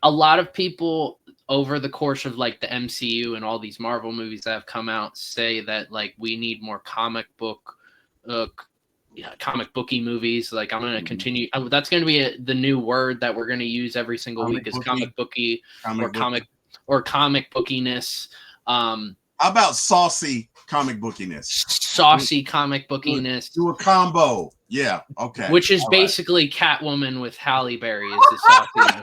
a lot of people over the course of like the MCU and all these Marvel movies that have come out say that like we need more comic booky movies. Like I'm going to continue. That's going to be the new word that we're going to use every single week is comic booky or comic bookiness. How about saucy comic bookiness? Saucy comic bookiness. Do a combo. Yeah. Okay. Which is basically Catwoman with Halle Berry is the sauciness.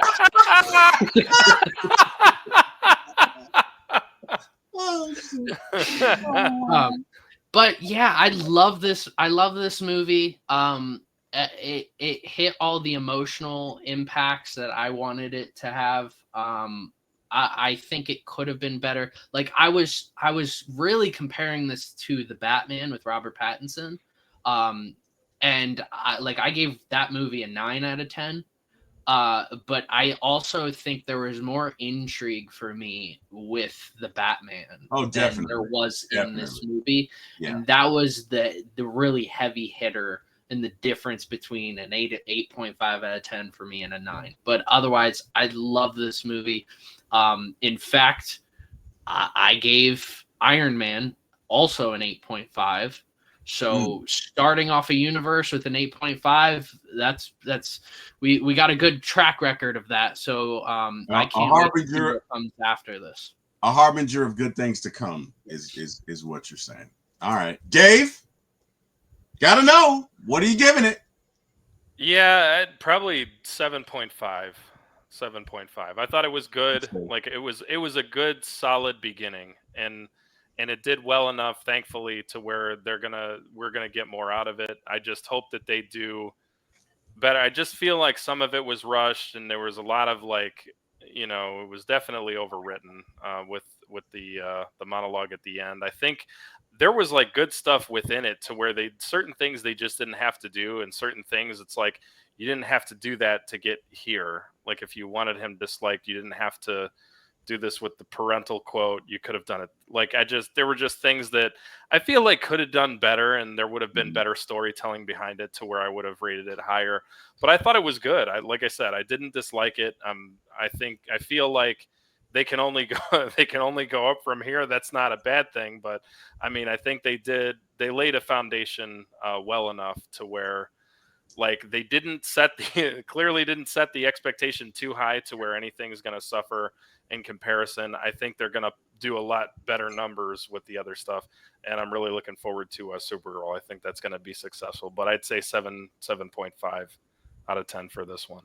But yeah, I love this. I love this movie. It hit all the emotional impacts that I wanted it to have. I think it could have been better. Like I was really comparing this to the Batman with Robert Pattinson. And I gave that movie a 9 out of 10. But I also think there was more intrigue for me with the Batman than there was in this movie. Yeah. And that was the really heavy hitter and the difference between an 8.5 out of 10 for me and a 9. But otherwise, I love this movie. In fact, I gave Iron Man also an 8.5. So starting off a universe with an 8.5, that's we got a good track record of that. So I can't wait to see what comes after this. A harbinger of good things to come is what you're saying. All right, Dave, gotta know, what are you giving it? Yeah, probably 7.5. 7.5. I thought it was good. Like it was a good solid beginning, and it did well enough, thankfully, to where we're gonna get more out of it. I just hope that they do better. I just feel like some of it was rushed, and there was a lot of it was definitely overwritten with the monologue at the end. I think there was like good stuff within it to where certain things they just didn't have to do, and certain things it's like you didn't have to do that to get here. Like if you wanted him disliked, you didn't have to do this with the parental quote. You could have done it. Like there were just things that I feel like could have done better, and there would have been better storytelling behind it to where I would have rated it higher. But I thought it was good. Like I said, I didn't dislike it. I feel like they can only go up from here. That's not a bad thing, but I mean, I think they laid a foundation well enough to where like they clearly didn't set the expectation too high to where anything's going to suffer in comparison. I think they're going to do a lot better numbers with the other stuff, and I'm really looking forward to Supergirl. I think that's going to be successful, but I'd say 7.5 out of 10 for this one.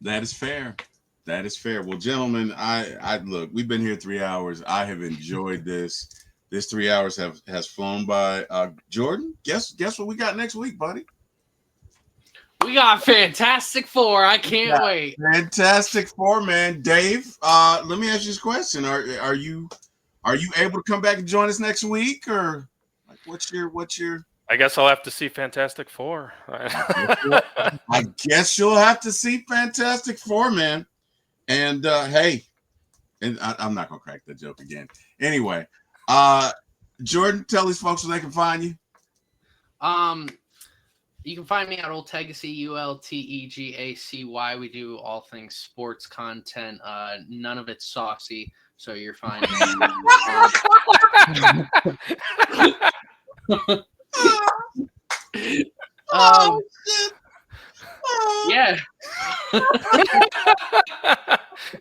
That is fair. That is fair. Well, gentlemen, I look, we've been here 3 hours. I have enjoyed this. This 3 hours has flown by. Jordan, guess what we got next week, buddy? We got Fantastic Four. I can't wait. Fantastic Four, man. Dave, let me ask you this question: Are you able to come back and join us next week, or like what's your? I guess I'll have to see Fantastic Four. I guess you'll have to see Fantastic Four, man. And hey, and I'm not gonna crack that joke again. Anyway, Jordan, tell these folks where they can find you. You can find me at Old Tegacy, ULTEGACY. We do all things sports content. None of it's saucy, so you're fine. Oh, shit. Oh. Yeah.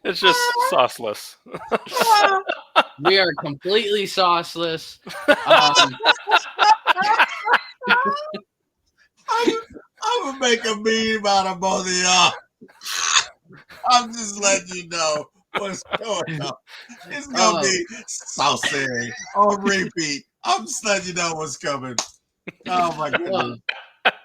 It's just sauceless. We are completely sauceless. I'm gonna make a meme out of both of y'all. I'm just letting you know what's going on. It's gonna be saucy on repeat. I'm just letting you know what's coming. Oh my goodness.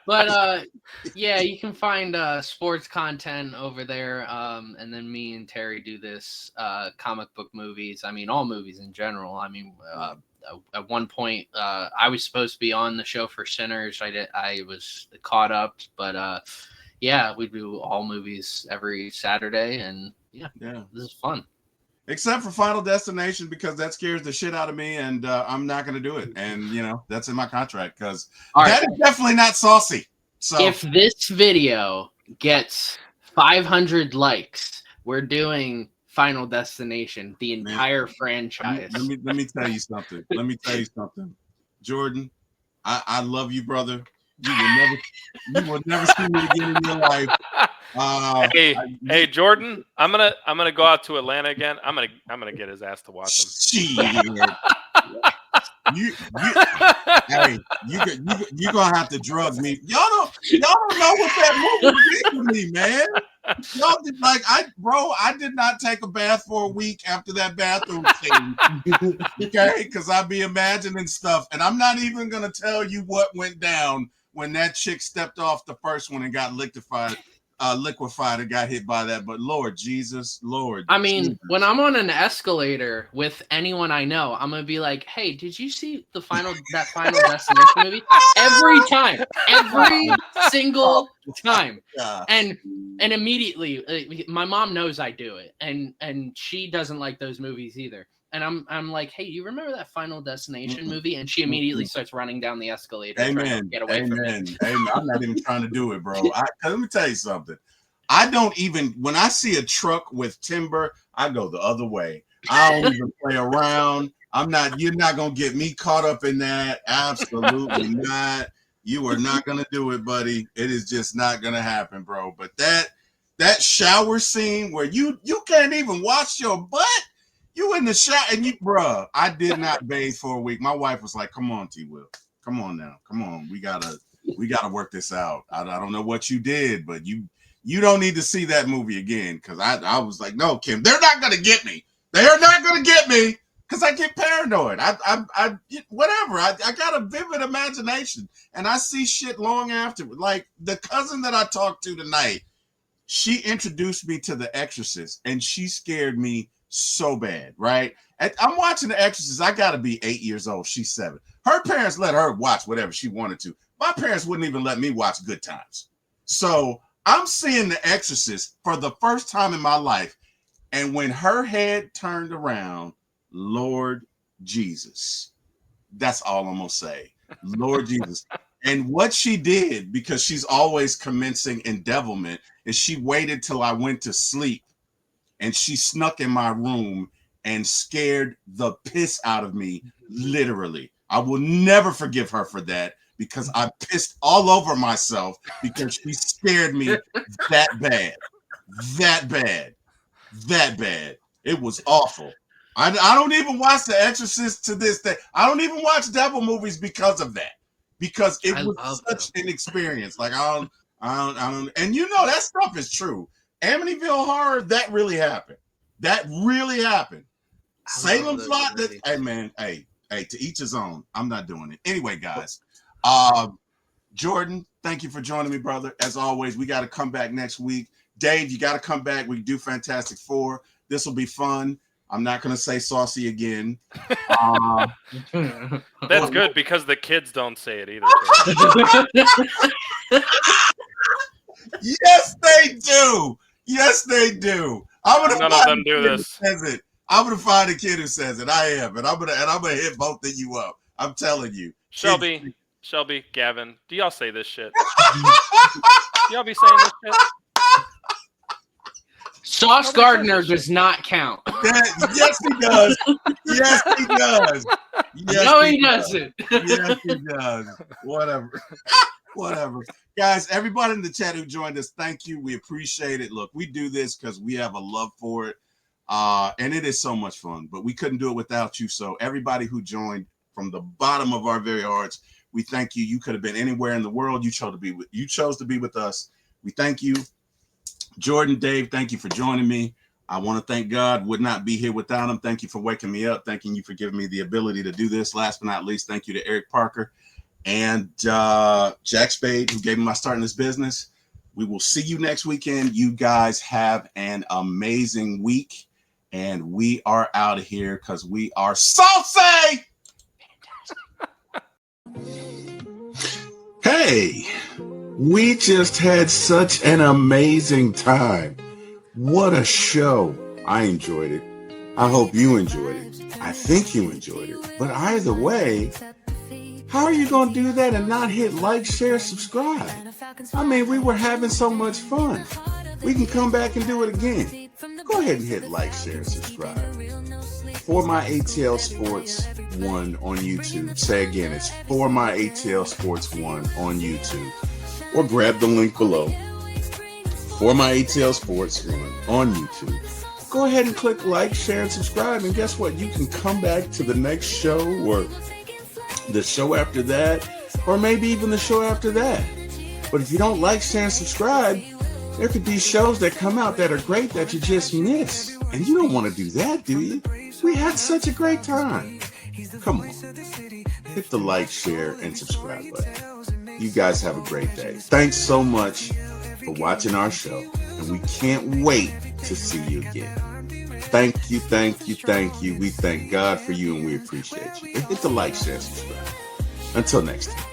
But yeah, you can find sports content over there. And then me and Terry do this comic book movies. I mean, all movies in general. I mean, at one point, I was supposed to be on the show for Sinners. I was caught up, but yeah, we do all movies every Saturday, and yeah, this is fun. Except for Final Destination, because that scares the shit out of me, and I'm not going to do it. And, you know, that's in my contract, because that is definitely not saucy. So if this video gets 500 likes, we're doing Final Destination, the entire franchise. Let me tell you something. Let me tell you something. Jordan, I love you, brother. You will never see me again in your life. Hey, Jordan, I'm gonna go out to Atlanta again. I'm gonna get his ass to watch him. Shit. you gonna have to drug me. Y'all don't know what that movie did to me, man. Y'all did, I did not take a bath for a week after that bathroom scene. Okay, because I'd be imagining stuff, and I'm not even gonna tell you what went down when that chick stepped off the first one and got liquefied and got hit by that. But Lord Jesus, Lord. I mean, Jesus. when I'm on an escalator with anyone I know, I'm gonna be like, "Hey, did you see that Final Destination movie?" Every single time. Yeah. And immediately, my mom knows I do it, and she doesn't like those movies either. And I'm like, "Hey, you remember that Final Destination movie?" And she immediately starts running down the escalator. Amen. Get away from me. Amen. I'm not even trying to do it, bro. Let me tell you something. I don't even, when I see a truck with timber, I go the other way. I don't even play around. You're not going to get me caught up in that. Absolutely not. You are not going to do it, buddy. It is just not going to happen, bro. But that shower scene where you can't even wash your butt. You in the shower and bruh, I did not bathe for a week. My wife was like, "Come on, T-Will. Come on now. Come on. We gotta work this out. I don't know what you did, but you don't need to see that movie again." Because I was like, "No, Kim, they're not gonna get me. They are not gonna get me." Because I get paranoid. I whatever. I got a vivid imagination, and I see shit long after. Like the cousin that I talked to tonight, she introduced me to The Exorcist, and she scared me so bad, right? I'm watching The Exorcist. I gotta be 8 years old. She's 7. Her parents let her watch whatever she wanted to. My parents wouldn't even let me watch Good Times. So I'm seeing The Exorcist for the first time in my life. And when her head turned around, Lord Jesus. That's all I'm gonna say. Lord Jesus. And what she did, because she's always commencing endevilment, is she waited till I went to sleep. And she snuck in my room and scared the piss out of me, literally. I will never forgive her for that, because I pissed all over myself because she scared me that bad. It was awful. I don't even watch The Exorcist to this day. I don't even watch devil movies because of that. Because it was such an experience. Like I don't, and you know that stuff is true. Amityville Horror, that really happened. That really happened. Salem's Lot, hey man, hey, to each his own. I'm not doing it. Anyway, guys, Jordan, thank you for joining me, brother. As always, we got to come back next week. Dave, you got to come back. We do Fantastic Four. This will be fun. I'm not going to say saucy again. That's good, because the kids don't say it either. Yes, they do. Yes, they do. None of them do this. I'm gonna find a kid who says it. I am, and I'm gonna hit both of you up. I'm telling you. Shelby, Gavin, do y'all say this shit? Do y'all be saying this shit? Sauce Gardner does not count. Yes, he does. Yes, he does. Yes, no, he doesn't. Yes, he does. Whatever. Whatever. Guys, everybody in the chat who joined us, thank you. We appreciate it. Look, we do this because we have a love for it. And it is so much fun, but we couldn't do it without you. So everybody who joined from the bottom of our very hearts, we thank you. You could have been anywhere in the world. You chose to be with us. We thank you. Jordan, Dave, thank you for joining me. I want to thank God. Would not be here without him. Thank you for waking me up. Thanking you for giving me the ability to do this. Last but not least, thank you to Eric Parker and Jack Spade, who gave me my start in this business. We will see you next weekend. You guys have an amazing week. And we are out of here because we are saucy. Hey, we just had such an amazing time. What a show. I enjoyed it. I hope you enjoyed it. I think you enjoyed it. But either way, how are you going to do that and not hit like, share, subscribe? I mean, we were having so much fun. We can come back and do it again. Go ahead and hit like, share, subscribe. For My ATL Sports 1 on YouTube. Say again, it's For My ATL Sports 1 on YouTube. Or grab the link below. For My ATL Sports 1 on YouTube. Go ahead and click like, share, and subscribe. And guess what? You can come back to the next show or the show after that, or maybe even the show after that. But if you don't like, share, and subscribe, there could be shows that come out that are great that you just miss. And you don't want to do that, do you? We had such a great time. Come on. Hit the like, share, and subscribe button. You guys have a great day. Thanks so much for watching our show. And we can't wait to see you again. Thank you, thank you, thank you. We thank God for you and we appreciate you. Hit the like, share, subscribe. Until next time.